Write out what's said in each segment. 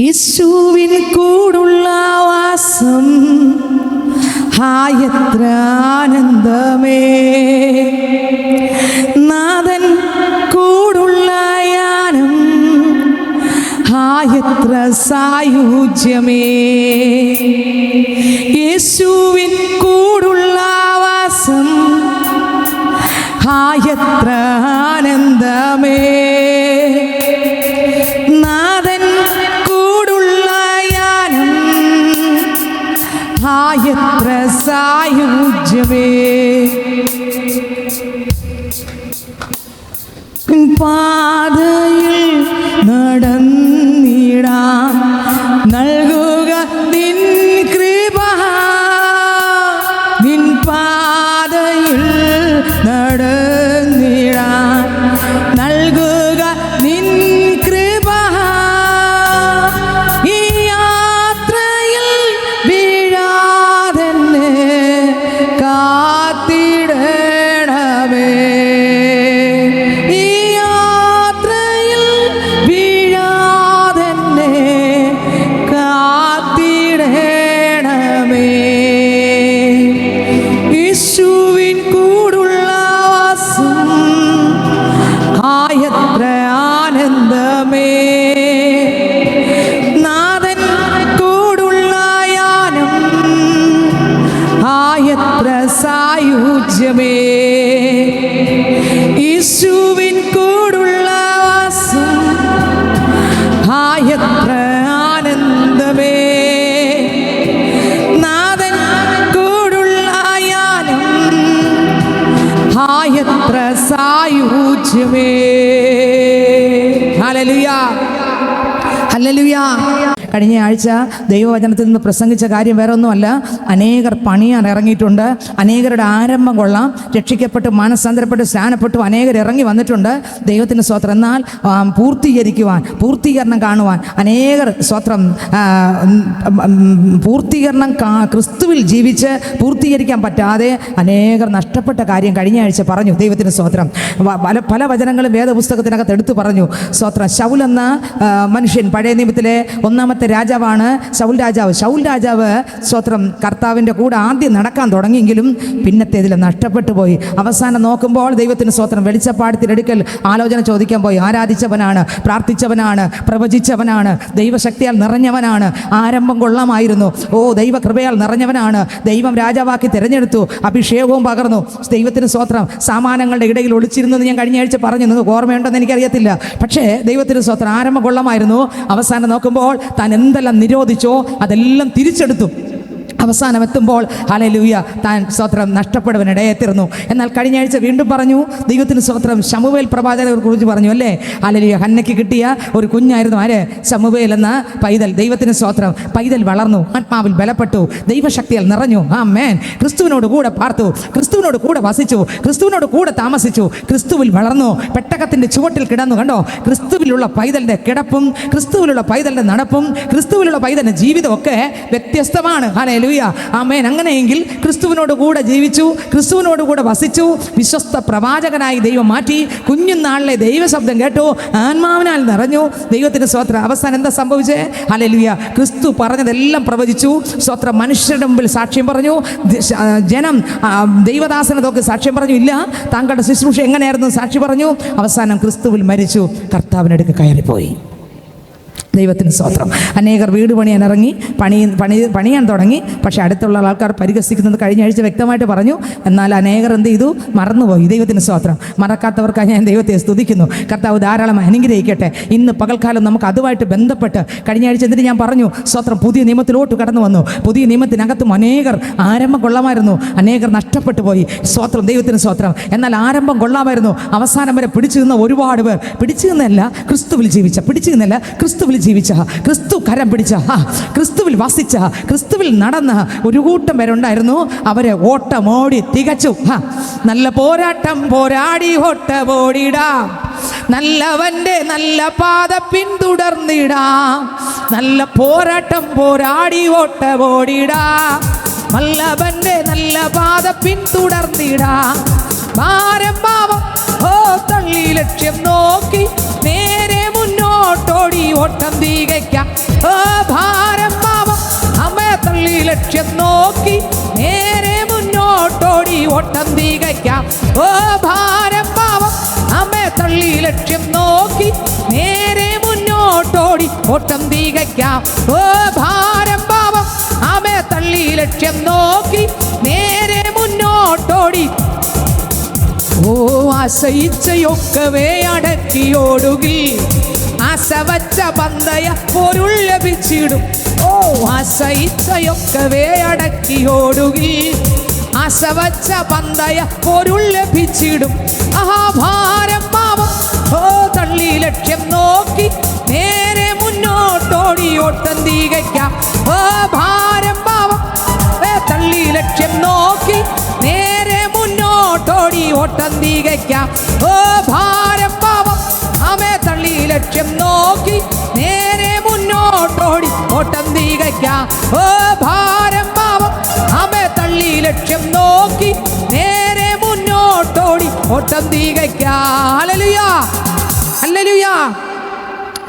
യേശുവിൻ കൂടുള്ള വാസം എത്ര ആനന്ദമേ, നാഥൻ കൂടുള്ള യാനം എത്ര സായുജ്യമേ. യേശുവിൻ കൂടുള്ള വാസം എത്ര ആനന്ദമേ, നാഥൻ കൂടുള്ള യാനം എത്ര സായുജ്യമേ. പാതയിൽ നടന്നിടാൻ നൽകുക നിൻ കൃപ, നിൻ പാതയിൽ നടന്നിടാൻ നൽകുക നിൻ കൃപ. ഈ യാത്രയിൽ വീഴാതെന്നെ കാത്തിടണമേ, ഈ യാത്രയിൽ വീഴാതെന്നെ കാത്തിടണമേ. യേശുവിൻ കൂടുള്ള വാസം എത്ര ആനന്ദമേ, നാഥൻ കൂടുള്ള യാനം എത്ര സായുജ്യമേ. യേശുവിൻ കൂടുള്ള വാസം എത്ര ആനന്ദമേ, നാഥൻ കൂടുള്ള യാനം എത്ര സായുജ്യമേ. Hallelujah, hallelujah. കഴിഞ്ഞ ആഴ്ച ദൈവവചനത്തിൽ നിന്ന് പ്രസംഗിച്ച കാര്യം വേറെ ഒന്നുമല്ല, അനേകർ പണിയാൻ ഇറങ്ങിയിട്ടുണ്ട്. അനേകരുടെ ആരംഭം കൊള്ളാം. രക്ഷിക്കപ്പെട്ട് മാനസാന്തരപ്പെട്ട് സ്നാനപ്പെട്ടു അനേകർ ഇറങ്ങി വന്നിട്ടുണ്ട്. ദൈവത്തിന് സ്തോത്രം. എന്നാൽ പൂർത്തീകരണം കാണുവാൻ അനേകർ സ്തോത്രം പൂർത്തീകരണം ക്രിസ്തുവിൽ ജീവിച്ച് പൂർത്തീകരിക്കാൻ പറ്റാതെ അനേകർ നഷ്ടപ്പെട്ട കാര്യം കഴിഞ്ഞ ആഴ്ച പറഞ്ഞു. ദൈവത്തിന് സ്തോത്രം. പല വചനങ്ങളും വേദപുസ്തകത്തിനകത്ത് എടുത്തു പറഞ്ഞു. സ്തോത്രം. ശൗൽ എന്ന മനുഷ്യൻ പഴയ നിയമത്തിലെ ഒന്നാമത്തെ രാജാവാണ് ശൗൽ രാജാവ്. ശൗൽ രാജാവ് സ്തോത്രം കർത്താവിൻ്റെ കൂടെ ആദ്യം നടക്കാൻ തുടങ്ങിയെങ്കിലും പിന്നത്തേതിൽ നഷ്ടപ്പെട്ടു പോയി. അവസാനം നോക്കുമ്പോൾ ദൈവത്തിന് സ്തോത്രം വെളിച്ചപ്പാടത്തിലെടുക്കൽ ആലോചന ചോദിക്കാൻ പോയി. ആരാധിച്ചവനാണ്, പ്രാർത്ഥിച്ചവനാണ്, പ്രവചിച്ചവനാണ്, ദൈവശക്തിയാൽ നിറഞ്ഞവനാണ്, ആരംഭം കൊള്ളാമായിരുന്നു. ദൈവകൃപയാൽ നിറഞ്ഞവനാണ്. ദൈവം രാജാവാക്കി തിരഞ്ഞെടുത്തു, അഭിഷേകവും പകർന്നു. ദൈവത്തിന് സ്തോത്രം. സാമാനങ്ങളുടെ ഇടയിൽ ഒളിച്ചിരുന്നെന്ന് ഞാൻ കഴിഞ്ഞ ആഴ്ച പറഞ്ഞു. നിങ്ങൾക്ക് ഓർമ്മയുണ്ടെന്ന് എനിക്കറിയത്തില്ല. പക്ഷേ ദൈവത്തിന് സ്തോത്രം. ആരംഭം കൊള്ളാമായിരുന്നു. അവസാനം നോക്കുമ്പോൾ താൻ എന്തെല്ലാം നിരോധിച്ചോ അതെല്ലാം തിരിച്ചെടുത്തു. അവസാനം എത്തുമ്പോൾ ഹല്ലേലൂയ താൻ സ്തോത്രം നഷ്ടപ്പെടുവാനിടയെത്തിരുന്നു. എന്നാൽ കഴിഞ്ഞ ആഴ്ച വീണ്ടും പറഞ്ഞു. ദൈവത്തിന് സ്തോത്രം. ശമൂവേൽ പ്രവാചകനെ കുറിച്ച് പറഞ്ഞു അല്ലേ? ഹല്ലേലൂയ. ഹന്നയ്ക്ക് കിട്ടിയ ഒരു കുഞ്ഞായിരുന്നു ആര്? ശമൂവേൽ എന്ന പൈതൽ. ദൈവത്തിന് സ്തോത്രം. പൈതൽ വളർന്നു, ആത്മാവിൽ ബലപ്പെട്ടു, ദൈവശക്തിയാൽ നിറഞ്ഞു. ആമേൻ. ക്രിസ്തുവിനോട് കൂടെ പാർത്തു, ക്രിസ്തുവിനോട് കൂടെ വസിച്ചു, ക്രിസ്തുവിനോട് കൂടെ താമസിച്ചു, ക്രിസ്തുവിൽ വളർന്നു. പെട്ടകത്തിന്റെ ചുവട്ടിൽ കിടന്നു. കണ്ടോ? ക്രിസ്തുവിലുള്ള പൈതലിന്റെ കിടപ്പും ക്രിസ്തുവിലുള്ള പൈതലിന്റെ നടപ്പും ക്രിസ്തുവിലുള്ള പൈതലിന്റെ ജീവിതമൊക്കെ വ്യത്യസ്തമാണ്. ഹല്ലേലൂയ. ആമേൻ. അങ്ങനെയെങ്കിൽ ക്രിസ്തുവിനോട് കൂടെ ജീവിച്ചു, ക്രിസ്തുവിനോട് കൂടെ വസിച്ചു, വിശ്വസ്ത പ്രവാചകനായി ദൈവം മാറ്റി. കുഞ്ഞുനാളിലെ ദൈവശബ്ദം കേട്ടു, ആത്മാവിനാൽ നിറഞ്ഞു. ദൈവത്തിന് സ്തോത്രം. അവസാനം എന്താ സംഭവിച്ചേ? ഹല്ലേലൂയ. ക്രിസ്തു പറഞ്ഞതെല്ലാം പ്രവചിച്ചു. സ്തോത്രം. മനുഷ്യരുടെ മുമ്പിൽ സാക്ഷ്യം പറഞ്ഞു. ജനം ദൈവദാസനെ നോക്കി സാക്ഷ്യം പറഞ്ഞു. ഇല്ല, താങ്കളുടെ ശുശ്രൂഷ എങ്ങനെയായിരുന്നു സാക്ഷി പറഞ്ഞു. അവസാനം ക്രിസ്തുവിൽ മരിച്ചു, കർത്താവിനടുക്ക് കയറിപ്പോയി. ദൈവത്തിന് സ്തോത്രം. അനേകർ വീട് പണിയാൻ ഇറങ്ങി, പണിയാൻ തുടങ്ങി. പക്ഷേ അടുത്തുള്ള ആൾക്കാർ പരിഹസിക്കുന്നത് കഴിഞ്ഞ ആഴ്ച വ്യക്തമായിട്ട് പറഞ്ഞു. എന്നാൽ അനേകർ എന്ത് ചെയ്തു? മറന്നുപോയി. ദൈവത്തിന് സ്തോത്രം. മറക്കാത്തവർക്കായി ഞാൻ ദൈവത്തെ സ്തുതിക്കുന്നു. കർത്താവ് ധാരാളം അനുഗ്രഹിക്കട്ടെ. ഇന്ന് പകൽക്കാലം നമുക്ക് അതുമായിട്ട് ബന്ധപ്പെട്ട് കഴിഞ്ഞ ആഴ്ച എന്തിന് ഞാൻ പറഞ്ഞു? സ്തോത്രം. പുതിയ നിയമത്തിലോട്ട് കടന്നു വന്നു. പുതിയ നിയമത്തിനകത്തും അനേകർ ആരംഭം കൊള്ളാമായിരുന്നു, അനേകർ നഷ്ടപ്പെട്ടു പോയി. സ്തോത്രം. ദൈവത്തിന് സ്തോത്രം. എന്നാൽ ആരംഭം കൊള്ളാമായിരുന്നു. അവസാനം വരെ പിടിച്ചു നിന്ന ഒരുപാട് പേർ, പിടിച്ചു നിന്നല്ല ക്രിസ്തുവിൽ ജീവിച്ച, പിടിച്ചു നിന്നല്ല ക്രിസ്തുവിൽ ജീവിച്ച, ക്രിസ്തു കരം പിടിച്ച, ക്രിസ്തുവിൽ വസിച്ച, ക്രിസ്തുവിൽ നടന്ന ഒരു കൂട്ടം പേരുണ്ടായിരുന്നു. അവരെ ഓട്ടമോടി തികച്ചു. നല്ല പോരാട്ടം പോരാടി ഓട്ടമോടിടാം, നല്ലവന്റെ നല്ല പാത പിന്തുടർന്നിടാം. നല്ല പോരാട്ടം പോരാടി ഓട്ടമോടിടാം, നല്ലവന്റെ നല്ല പാത പിന്തുടർന്നിടാം. ഭാരം പാവം തള്ളി ലക്ഷ്യം നോക്കി നേരെ മുന്നോട്ടോ മുന്നോട്ടോടി ഓട്ടം തികയ്ക്കാം. ഭാരം പാപം നമ്മെ തള്ളി ലക്ഷ്യം നോക്കി നേരെ മുന്നോട്ടോടി ഓട്ടം തികയ്ക്കാം. ഭാരം പാപം നമ്മെ തള്ളി ലക്ഷ്യം നോക്കി നേരെ മുന്നോട്ടോടി ഓട്ടം തികയ്ക്കാം. ഭാരം പാപം നമ്മെ തള്ളി ലക്ഷ്യം നോക്കി നേരെ മുന്നോട്ടോടി. ആശയിച്ചയൊക്കവേ അടക്കിയോടുകിൽ ആശ വച്ച പന്തയ പൊരുൾ ലഭിച്ചിടും. ആശയിച്ചയൊക്കവേ അടക്കിയോടുകിൽ ആശ വച്ച പന്തയ പൊരുൾ ലഭിച്ചിടും. ഭാരം പാപം തള്ളി ലക്ഷ്യം നോക്കി നേരെ മുന്നോട്ടോടി ഓട്ടം തികയ്ക്കാം. ഭാരം പാപം തള്ളി ലക്ഷ്യം നോക്കി നേരെ മുന്നോട്ടോടി ഓട്ടം തികയ്ക്കാം. ഭാരം പാപം നമ്മെ തള്ളി ലക്ഷ്യം നോക്കി നേരെ മുന്നോട്ടോടി ഓട്ടം തികയ്ക്കാം. ഭാരം പാപം നമ്മെ തള്ളി ലക്ഷ്യം നോക്കി നേരെ മുന്നോട്ടോടി ഓട്ടം തികയ്ക്കാം. Hallelujah, hallelujah.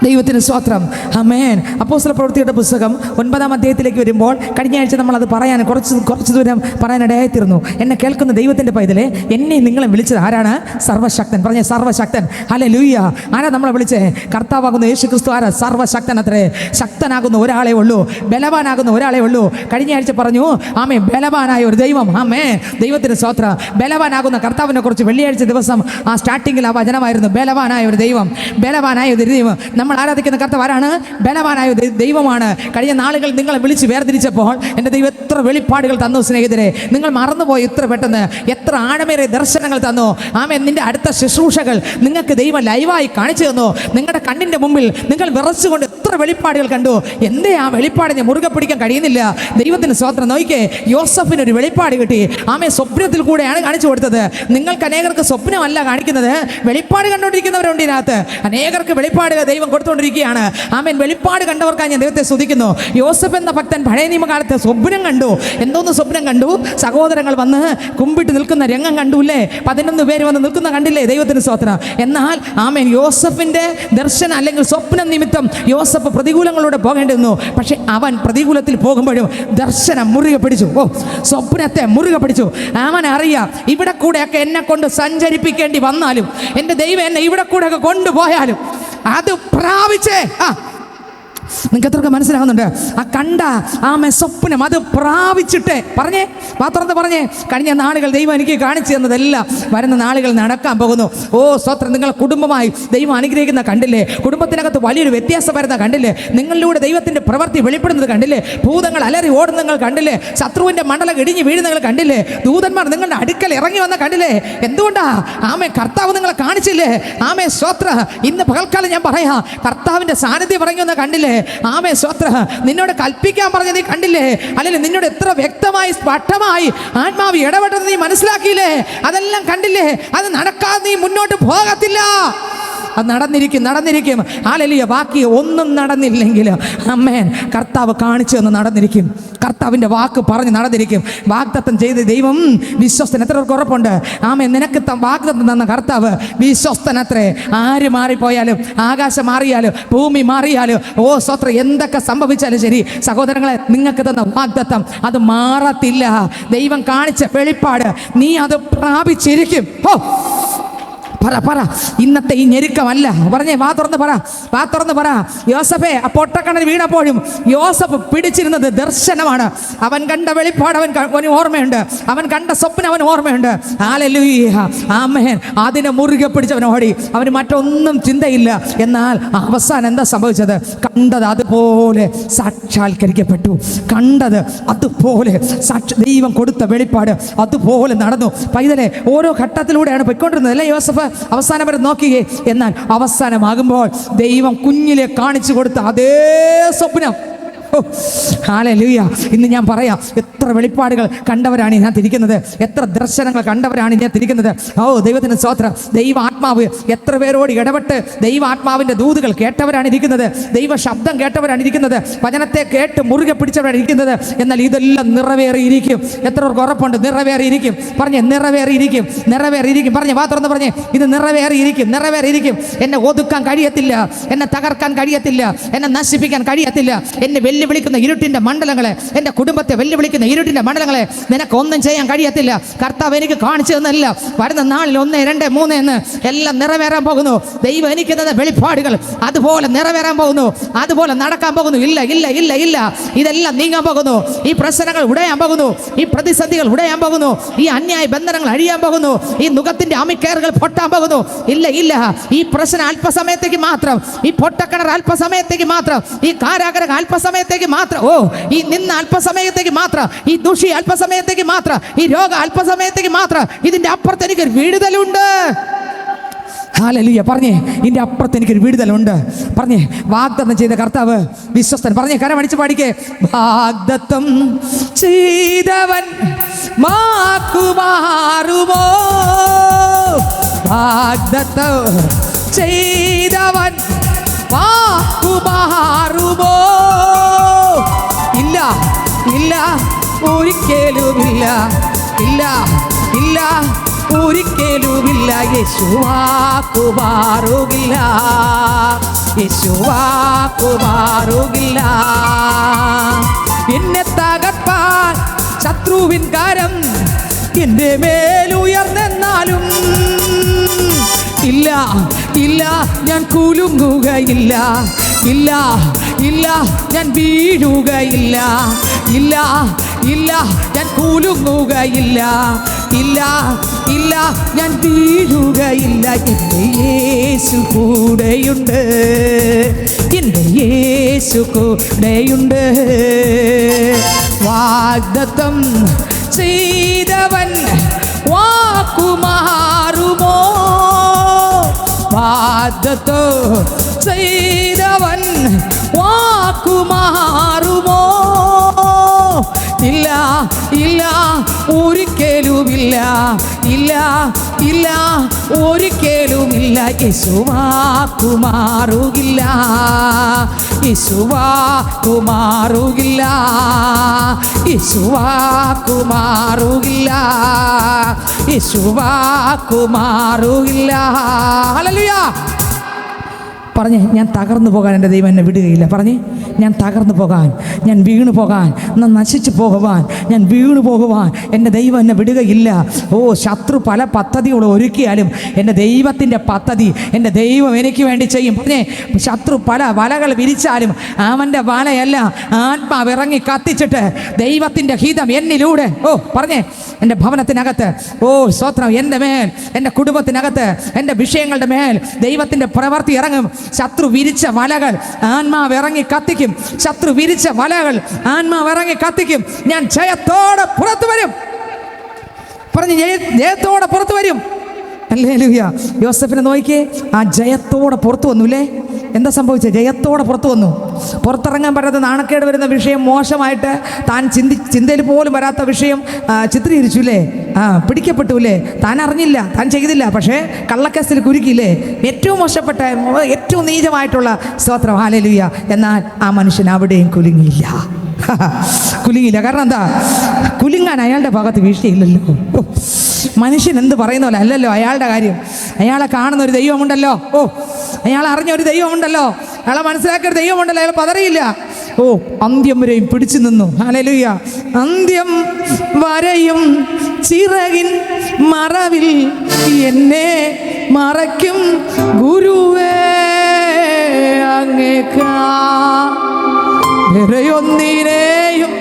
ദൈവത്തിന് സ്തോത്രം. ആമേൻ. അപ്പോസ്തല പ്രവൃത്തിയുടെ പുസ്തകം 9-ാം അധ്യായത്തിലേക്ക് വരുമ്പോൾ കഴിഞ്ഞ ആഴ്ച നമ്മളത് പറയാൻ കുറച്ച് ദൂരം പറയാനിടയായിത്തീർന്നു. എന്നെ കേൾക്കുന്ന ദൈവത്തിൻ്റെ പൈതലെ, എന്നെ നിങ്ങളെ വിളിച്ചത് ആരാണ്? സർവശക്തൻ. പറഞ്ഞേ, സർവശക്തൻ. ഹല്ലേലൂയ. ആരാ നമ്മളെ വിളിച്ചേ? കർത്താവാകുന്ന യേശു ക്രിസ്തു. ആരാ? സർവശക്തൻ അത്രേ. ശക്തനാകുന്ന ഒരാളെ ഉള്ളൂ, ബലവാനാകുന്ന ഒരാളെ ഉള്ളൂ. കഴിഞ്ഞ ആഴ്ച പറഞ്ഞു, ആമേ, ബലവാനായ ഒരു ദൈവം. ആമേ, ദൈവത്തിന് സ്തോത്രം. ബലവാനാകുന്ന കർത്താവിനെ കുറിച്ച് വെള്ളിയാഴ്ച ദിവസം ആ സ്റ്റാർട്ടിങ്ങിൽ ആ വചനമായിരുന്നു. ബലവാനായ ഒരു ദൈവം, ബലവാനായ ഒരു ദൈവം. നമ്മൾ ആരാധിക്കുന്ന കർത്താവ് ആരാണ്? ബലവാനായ ദൈവമാണ്. കഴിഞ്ഞ നാളുകൾ നിങ്ങളെ വിളിച്ച് വേർതിരിച്ചപ്പോൾ എൻ്റെ ദൈവം എത്ര വെളിപ്പാടുകൾ തന്നു സ്നേഹിതരെ. നിങ്ങൾ മറന്നുപോയി ഇത്ര പെട്ടെന്ന്. എത്ര ആഴമേറിയ ദർശനങ്ങൾ തന്നു. ആമേൻ. നിന്റെ അടുത്ത ശുശ്രൂഷകൾ നിങ്ങൾക്ക് ദൈവം ലൈവായി കാണിച്ചു തന്നു. നിങ്ങളുടെ കണ്ണിൻ്റെ മുമ്പിൽ നിങ്ങൾ വിറച്ചുകൊണ്ട് എത്ര വെളിപ്പാടുകൾ കണ്ടു. എന്തേ ആ വെളിപ്പാടിനെ മുറുകെ പിടിക്കാൻ കഴിയുന്നില്ല? ദൈവത്തിന് സ്തോത്രം. നോക്കിക്കേ, യോസഫിനൊരു വെളിപ്പാട് കിട്ടി. ആമേ, സ്വപ്നത്തിൽ കൂടെയാണ് കാണിച്ചു കൊടുത്തത്. നിങ്ങൾക്ക് അനേകർക്ക് സ്വപ്നമല്ല കാണിക്കുന്നത്, വെളിപ്പാട് കണ്ടുകൊണ്ടിരിക്കുന്നവരുണ്ട് ഇതിനകത്ത്. അനേകർക്ക് വെളിപ്പാട് ദൈവം കൊടുത്തുകൊണ്ടിരിക്കുകയാണ്. ആമേൻ. വെളിപ്പാട് കണ്ടവർക്കായി ഞാൻ ദൈവത്തെ സ്തുതിക്കുന്നു. യോസഫ് എന്ന ഭക്തൻ പഴയ നിയമകാലത്ത് സ്വപ്നം കണ്ടു. എന്തോന്ന് സ്വപ്നം കണ്ടു? സഹോദരങ്ങൾ വന്ന് കുമ്പിട്ട് നിൽക്കുന്ന രംഗം കണ്ടുല്ലേ? 11 പേര് വന്ന് നിൽക്കുന്ന കണ്ടില്ലേ? ദൈവത്തിന് സ്തോത്രം. എന്നാൽ ആമേൻ, യോസഫിന്റെ ദർശനം അല്ലെങ്കിൽ സ്വപ്നം നിമിത്തം യോസഫ് പ്രതികൂലങ്ങളിലൂടെ പോകേണ്ടി വന്നു. പക്ഷെ അവൻ പ്രതികൂലത്തിൽ പോകുമ്പോഴും ദർശനം മുറുകെ പിടിച്ചു. സ്വപ്നത്തെ മുറുകെ പിടിച്ചു. അവൻ അറിയാം, ഇവിടെ കൂടെയൊക്കെ എന്നെ കൊണ്ട് സഞ്ചരിപ്പിക്കേണ്ടി വന്നാലും, എൻ്റെ ദൈവം എന്നെ ഇവിടെ കൂടെയൊക്കെ കൊണ്ടുപോയാലും അത് പ്രാപിച്ചേ. നിങ്ങൾക്ക് എത്രയൊക്കെ മനസ്സിലാകുന്നുണ്ട്? ആ കണ്ട സ്വപ്നം അത് പ്രാപിച്ചിട്ട് പറഞ്ഞേ, മാത്രം പറഞ്ഞേ, കഴിഞ്ഞ നാളുകൾ ദൈവം എനിക്ക് കാണിച്ചു തന്നതെല്ലാം വരുന്ന നാളുകൾ നടക്കാൻ പോകുന്നു. സ്തോത്രം. നിങ്ങൾ കുടുംബമായി ദൈവം അനുഗ്രഹിക്കുന്ന കണ്ടില്ലേ? കുടുംബത്തിനകത്ത് വലിയൊരു വ്യത്യാസം വരുന്ന കണ്ടില്ലേ? നിങ്ങളിലൂടെ ദൈവത്തിൻ്റെ പ്രവൃത്തി വെളിപ്പെടുന്നത് കണ്ടില്ലേ? ഭൂതങ്ങൾ അലറി ഓടുന്നങ്ങൾ കണ്ടില്ലേ? ശത്രുവിൻ്റെ മണ്ഡലം ഇടിഞ്ഞ് വീഴുന്നങ്ങൾ കണ്ടില്ലേ? ദൂതന്മാർ നിങ്ങളുടെ അടുക്കൽ ഇറങ്ങി വന്ന കണ്ടില്ലേ? എന്തുകൊണ്ടാ? ആമേ, കർത്താവ് നിങ്ങളെ കാണിച്ചില്ലേ? ആമേ, സ്തോത്ര. ഇന്ന് പകൽക്കാലം ഞാൻ പറയാം, കർത്താവിൻ്റെ സാന്നിധ്യം ഇറങ്ങി വന്ന കണ്ടില്ലേ? ആമേ, സ്തോത്ര. നിന്നോട് കൽപ്പിക്കാൻ പറഞ്ഞ നീ കണ്ടില്ലേ? അല്ലെങ്കിൽ നിന്നോട് എത്ര വ്യക്തമായി സ്പഷ്ടമായി ആത്മാവ് ഇടപെട്ടത് നീ മനസ്സിലാക്കിയില്ലേ? അതെല്ലാം കണ്ടില്ലേ? അത് നടക്കാതെ നീ മുന്നോട്ട് പോകത്തില്ല. അത് നടന്നിരിക്കും. ഹല്ലേലൂയ. ബാക്കി ഒന്നും നടന്നില്ലെങ്കിൽ ആമേൻ, കർത്താവ് കാണിച്ചു തന്ന് നടന്നിരിക്കും. കർത്താവിൻ്റെ വാക്ക് പറഞ്ഞ് നടന്നിരിക്കും. വാഗ്ദത്തം ചെയ്ത് ദൈവം വിശ്വസ്തൻ. എത്ര പേർക്ക് ഉറപ്പുണ്ട്? ആമേൻ, നിനക്ക് വാഗ്ദത്തം തന്ന കർത്താവ് വിശ്വസ്തൻ അത്രേ. ആര് മാറിപ്പോയാലും, ആകാശം മാറിയാലും, ഭൂമി മാറിയാലും, സ്തോത്രം, എന്തൊക്കെ സംഭവിച്ചാലും ശരി, സഹോദരങ്ങളെ, നിങ്ങൾക്ക് തന്ന വാഗ്ദത്തം അത് മാറത്തില്ല. ദൈവം കാണിച്ച വെളിപ്പാട് നീ അത് പ്രാപിച്ചിരിക്കും. പറ ഇന്നത്തെ ഈ ഞെരുക്കമല്ല. പറഞ്ഞേ, വാ തുറന്ന് പറ. യോസഫേ, ആ പൊട്ടക്കണൽ വീണപ്പോഴും യോസഫ് പിടിച്ചിരുന്നത് ദർശനമാണ്. അവൻ കണ്ട വെളിപ്പാട് അവന് ഓർമ്മയുണ്ട്. അവൻ കണ്ട സ്വപ്നം അവന് ഓർമ്മയുണ്ട്. ഹല്ലേലൂയ, ആമേൻ. അതിനെ മുറുകെ പിടിച്ചവൻ ഓടി. അവന് മറ്റൊന്നും ചിന്തയില്ല. എന്നാൽ അവസാനം എന്താ സംഭവിച്ചത്? കണ്ടത് അതുപോലെ സാക്ഷാത്കരിക്കപ്പെട്ടു. കണ്ടത് അതുപോലെ ദൈവം കൊടുത്ത വെളിപ്പാട് അതുപോലെ നടന്നു. പൈതലെ, ഓരോ ഘട്ടത്തിലൂടെയാണ് പോയിക്കൊണ്ടിരുന്നത് അല്ലേ യോസഫ്? അവസാനം വരെ നോക്കിയേ. എന്നാൽ അവസാനമാകുമ്പോൾ ദൈവം കുഞ്ഞിലെ കാണിച്ചു കൊടുത്ത അതേ സ്വപ്നം ഹല്ലേലൂയ. ഇന്ന് ഞാൻ പറയാം, എത്ര വെളിപ്പാടുകൾ കണ്ടവരാണ് ഞാൻ തിരിക്കുന്നത്, എത്ര ദർശനങ്ങൾ കണ്ടവരാണ് ഞാൻ തിരിക്കുന്നത്. ഓ ദൈവത്തിന് സ്തോത്രം. ദൈവാത്മാവ് എത്ര പേരോട് ഇടപെട്ട് ദൈവാത്മാവിൻ്റെ ദൂതുകൾ കേട്ടവരാണ് ഇരിക്കുന്നത്, ദൈവ ശബ്ദം കേട്ടവരാണ് ഇരിക്കുന്നത്, വചനത്തെ കേട്ട് മുറുകെ പിടിച്ചവരാണ് ഇരിക്കുന്നത്. എന്നാൽ ഇതെല്ലാം നിറവേറിയിരിക്കും. എത്ര പേർക്ക് ഉറപ്പുണ്ട്? നിറവേറിയിരിക്കും. പറഞ്ഞേ നിറവേറിയിരിക്കും, നിറവേറിയിരിക്കും. പറഞ്ഞേ വാ തുറന്ന് പറഞ്ഞേ, ഇത് നിറവേറിയിരിക്കും, നിറവേറിയിരിക്കും. എന്നെ ഒതുക്കാൻ കഴിയത്തില്ല, എന്നെ തകർക്കാൻ കഴിയത്തില്ല, എന്നെ നശിപ്പിക്കാൻ കഴിയത്തില്ല. എന്നെ വെല്ലുവിളിക്കുന്ന ഇരുട്ടിൻ്റെ മണ്ഡലങ്ങളെ, എൻ്റെ കുടുംബത്തെ വെല്ലുവിളിക്കുന്ന ഇരുട്ടിൻ്റെ മണ്ഡലങ്ങളെ നിനക്കൊന്നും ചെയ്യാൻ കഴിയത്തില്ല. കർത്താവ് എനിക്ക് കാണിച്ചു തന്നല്ല, വരുന്ന നാളിൽ 1, 2, 3 എന്ന് എല്ലാം നിറവേറാൻ പോകുന്നു. ദൈവം എനിക്ക് തന്ന വെളിപ്പാടുകൾ അതുപോലെ നിറവേറാൻ പോകുന്നു, അതുപോലെ നടക്കാൻ പോകുന്നു. ഇല്ല ഇല്ല ഇല്ല ഇല്ല, ഇതെല്ലാം നീങ്ങാൻ പോകുന്നു. ഈ പ്രശ്നങ്ങൾ ഉടയാൻ പോകുന്നു, ഈ പ്രതിസന്ധികൾ ഉടയാൻ പോകുന്നു, ഈ അന്യായ ബന്ധനങ്ങൾ അഴിയാൻ പോകുന്നു, ഈ നുഖത്തിൻ്റെ അമിക്കയറുകൾ പൊട്ടാൻ പോകുന്നു. ഇല്ല ഇല്ല, ഈ പ്രശ്നം അല്പസമയത്തേക്ക് മാത്രം, ഈ പൊട്ടക്കിണർ അല്പസമയത്തേക്ക് മാത്രം, ഈ കാരാഗ്രഹം അല്പസമയത്തേക്ക് മാത്രം, ഓ ഈ നിന്ന അല്പസമയത്തേക്ക് മാത്രം, ഈ ദുഷി അല്പസമയത്തേക്ക് മാത്രം, ഈ രോഗം അല്പസമയത്തേക്ക് മാത്രം. ഇതിൻ്റെ അപ്പുറത്ത് എനിക്കൊരു വിടുതലുണ്ട്. ഹല്ലേലൂയ. പറഞ്ഞേ, ഇതിൻ്റെ അപ്പുറത്ത് എനിക്കൊരു വിടുതലുണ്ട്. പറഞ്ഞേ, വാഗ്ദത്തം ചെയ്ത കർത്താവ് വിശ്വസ്തൻ. പറഞ്ഞേ, കരമടിച്ച് പാടിക്കേ. വാഗ്ദത്തം ചെയ്തവൻ വാക്കുമാറുമോ? വാഗ്ദത്തം ചെയ്തവൻ വാക്കുമാറുമോ? ഇല്ല ഇല്ല, ഒരിക്കലുമില്ല. ഇല്ല ഇല്ല, ഒരിക്കലുമില്ല. യേശുവാക്കുമാറുകില്ല, യേശുവാക്കുമാറുകില്ല. എന്നെ തകർപ്പാൻ ശത്രുവിൻ കരം എൻ്റെ മേലുയർന്നെന്നാലും ഇല്ല ഇല്ല, ഞാൻ കുലുങ്ങുകയില്ല. ഇല്ല ഇല്ല, ഞാൻ വീഴുകയില്ല. ഇല്ല ഇല്ല, ഞാൻ കുലുങ്ങുകയില്ല. ഇല്ല ഇല്ല, ഞാൻ വീഴുകയില്ല. എൻ്റെ യേശു കൂടെയുണ്ട്, എൻ്റെ യേശു കൂടെയുണ്ട്. വാഗ്ദത്തം ചെയ്തവൻ വാക്കുമാറുമോ? വാഗ്ദത്തം ചെയ്തവൻ വാക്കുമാറുമോ? ഇല്ല ഇല്ല, ഒരിക്കലുമില്ല. ഇല്ല ഇല്ല, ഒരിക്കലുമില്ല. യേശുവാക്കുമാറുകില്ല, യേശുവാക്കുമാറുകില്ല, യേശുവാക്കുമാറുകില്ല, യേശുവാക്കുമാറുകില്ല. ഹല്ലേലൂയ. പറഞ്ഞേ, ഞാൻ തകർന്നു പോകാൻ എൻ്റെ ദൈവം എന്നെ വിടുകയില്ല. പറഞ്ഞേ, ഞാൻ തകർന്നു പോകാൻ, ഞാൻ വീണു പോകാൻ, ഞാൻ നശിച്ചു പോകുവാൻ, ഞാൻ വീണു പോകുവാൻ എൻ്റെ ദൈവം എന്നെ വിടുകയില്ല. ഓ ശത്രു പല പദ്ധതികൾ ഒരുക്കിയാലും എൻ്റെ ദൈവത്തിൻ്റെ പദ്ധതി എൻ്റെ ദൈവം എനിക്ക് വേണ്ടി ചെയ്യും. പറഞ്ഞേ, ശത്രു പല വലകൾ വിരിച്ചാലും അവൻ്റെ വലയല്ല, ആത്മാവ് ഇറങ്ങി കത്തിച്ചിട്ട് ദൈവത്തിൻ്റെ ഹിതം എന്നിലൂടെ, ഓ പറഞ്ഞേ, എൻ്റെ ഭവനത്തിനകത്ത്, ഓ സ്തോത്രം, എൻ്റെ മേൽ, എൻ്റെ കുടുംബത്തിനകത്ത്, എൻ്റെ വിഷയങ്ങളുടെ മേൽ ദൈവത്തിൻ്റെ പ്രവൃത്തി ഇറങ്ങും. ശത്രു വിരിച്ച വലകൾ ആത്മാവ് ഇറങ്ങി കത്തിക്കും. ശത്രു വിരിച്ച വലകൾ ആത്മാവ് ഇറങ്ങി കത്തിക്കും. ഞാൻ ജയത്തോടെ പുറത്തു വരും. പറഞ്ഞ്, ജയത്തോടെ പുറത്തു വരും. ഹല്ലേലൂയ. യോസഫിനെ നോക്കിയേ, ആ ജയത്തോടെ പുറത്തു വന്നുല്ലേ. എന്താ സംഭവിച്ചത്? ജയത്തോടെ പുറത്തു വന്നു. പുറത്തിറങ്ങാൻ പറ്റാത്ത നാണക്കേട് വരുന്ന വിഷയം, മോശമായിട്ട് താൻ ചിന്തയിൽ പോലും വരാത്ത വിഷയം ചിത്രീകരിച്ചു അല്ലേ? പിടിക്കപ്പെട്ടു അല്ലേ? താൻ അറിഞ്ഞില്ല, താൻ ചെയ്തില്ല, പക്ഷേ കള്ളക്കേസിൽ കുരുക്കിയില്ലേ? ഏറ്റവും മോശപ്പെട്ട, ഏറ്റവും നീചമായിട്ടുള്ള സ്തോത്രം. ഹല്ലേലൂയ. എന്നാൽ ആ മനുഷ്യൻ അവിടെയും കുലുങ്ങിയില്ല. കുലുങ്ങിയില്ല. കാരണം എന്താ? കുലുങ്ങാൻ അയാളുടെ ഭാഗത്ത് വീഴ്ചയില്ലല്ലോ. മനുഷ്യൻ എന്ത് പറയുന്ന പോലെ അല്ലല്ലോ അയാളുടെ കാര്യം. അയാളെ കാണുന്ന ഒരു ദൈവമുണ്ടല്ലോ. ഓ അയാൾ അറിഞ്ഞ ഒരു ദൈവമുണ്ടല്ലോ, അയാളെ മനസ്സിലാക്കിയ ഒരു ദൈവമുണ്ടല്ലോ. അയാൾ പതറിയില്ല. ഓ അന്ത്യം വരെയും പിടിച്ചു നിന്നു. ഹല്ലേലൂയ. അന്ത്യം വരെയും ചിറകിൻ മറവിൽ എന്നെ മറയ്ക്കും ഗുരുവേ, അങ്ങേക്കാ വേറെയൊന്നിനെയും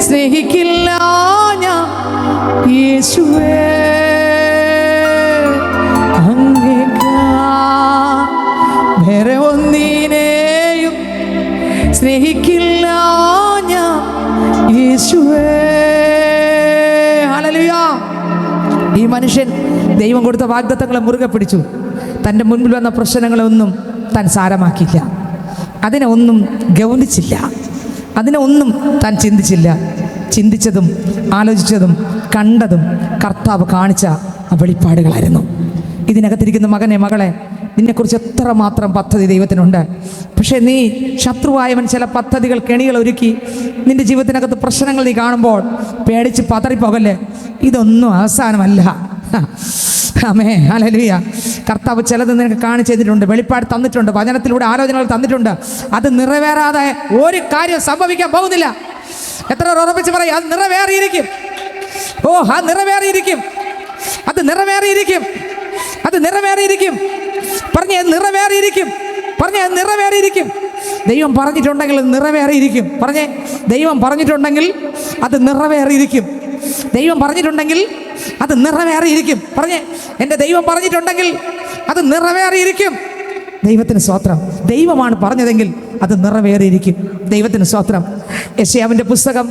സ്നേഹിക്കില്ല ഞാൻ യേശുവേ, അങ്ങേക്കാ വേറെ ഒന്നിനെയും സ്നേഹിക്കില്ല ഞാൻ യേശുവേ. ഹല്ലേലൂയ. ഈ മനുഷ്യൻ ദൈവം കൊടുത്ത വാഗ്ദത്തങ്ങളെ മുറുകെ പിടിച്ചു. തൻ്റെ മുൻപിൽ വന്ന പ്രശ്നങ്ങളൊന്നും താൻ സാരമാക്കിയില്ല, അതിനെ ഒന്നും ഗൗനിച്ചില്ല. അതിനെ ഒന്നും താൻ ചിന്തിച്ചില്ല. ചിന്തിച്ചതും ആലോചിച്ചതും കണ്ടതും കർത്താവ് കാണിച്ച വെളിപ്പാടുകളായിരുന്നു. ഇതിനകത്തിരിക്കുന്ന മകനെ, മകളെ, നിന്നെക്കുറിച്ച് എത്രമാത്രം പദ്ധതി ദൈവത്തിനുണ്ട്. പക്ഷേ നീ ശത്രുവായവൻ ചില പദ്ധതികൾ, കെണികൾ ഒരുക്കി നിന്റെ ജീവിതത്തിനകത്ത് പ്രശ്നങ്ങൾ നീ കാണുമ്പോൾ പേടിച്ച് പതറിപ്പോകല്ലേ. ഇതൊന്നും അവസാനമല്ല. ആമേൻ, ഹല്ലേലൂയ. കർത്താവ് ചിലത് നിനക്ക് കാണിച്ചു തന്നിട്ടുണ്ട്, വെളിപ്പാട് തന്നിട്ടുണ്ട്, വചനത്തിലൂടെ ആലോചനകൾ തന്നിട്ടുണ്ട്. അത് നിറവേറാതെ ഒരു കാര്യം സംഭവിക്കാൻ പോകുന്നില്ല. എത്ര ഉറപ്പിച്ച് പറയും, അത് നിറവേറിയിരിക്കും. ഓ, അത് നിറവേറിയിരിക്കും, അത് നിറവേറിയിരിക്കും, അത് നിറവേറിയിരിക്കും. പറഞ്ഞേ, നിറവേറിയിരിക്കും. പറഞ്ഞേ, നിറവേറിയിരിക്കും. ദൈവം പറഞ്ഞിട്ടുണ്ടെങ്കിൽ അത് നിറവേറിയിരിക്കും. പറഞ്ഞേ, ദൈവം പറഞ്ഞിട്ടുണ്ടെങ്കിൽ അത് നിറവേറിയിരിക്കും. ദൈവം പറഞ്ഞിട്ടുണ്ടെങ്കിൽ അത് നിറവേറിയിരിക്കും. പറഞ്ഞേ, എൻ്റെ ദൈവം പറഞ്ഞിട്ടുണ്ടെങ്കിൽ അത് നിറവേറിയിരിക്കും. ദൈവത്തിന് സ്തോത്രം. ദൈവമാണ് പറഞ്ഞതെങ്കിൽ അത് നിറവേറിയിരിക്കും. ദൈവത്തിന് സ്തോത്രം. യെശയ്യാവിൻ്റെ പുസ്തകം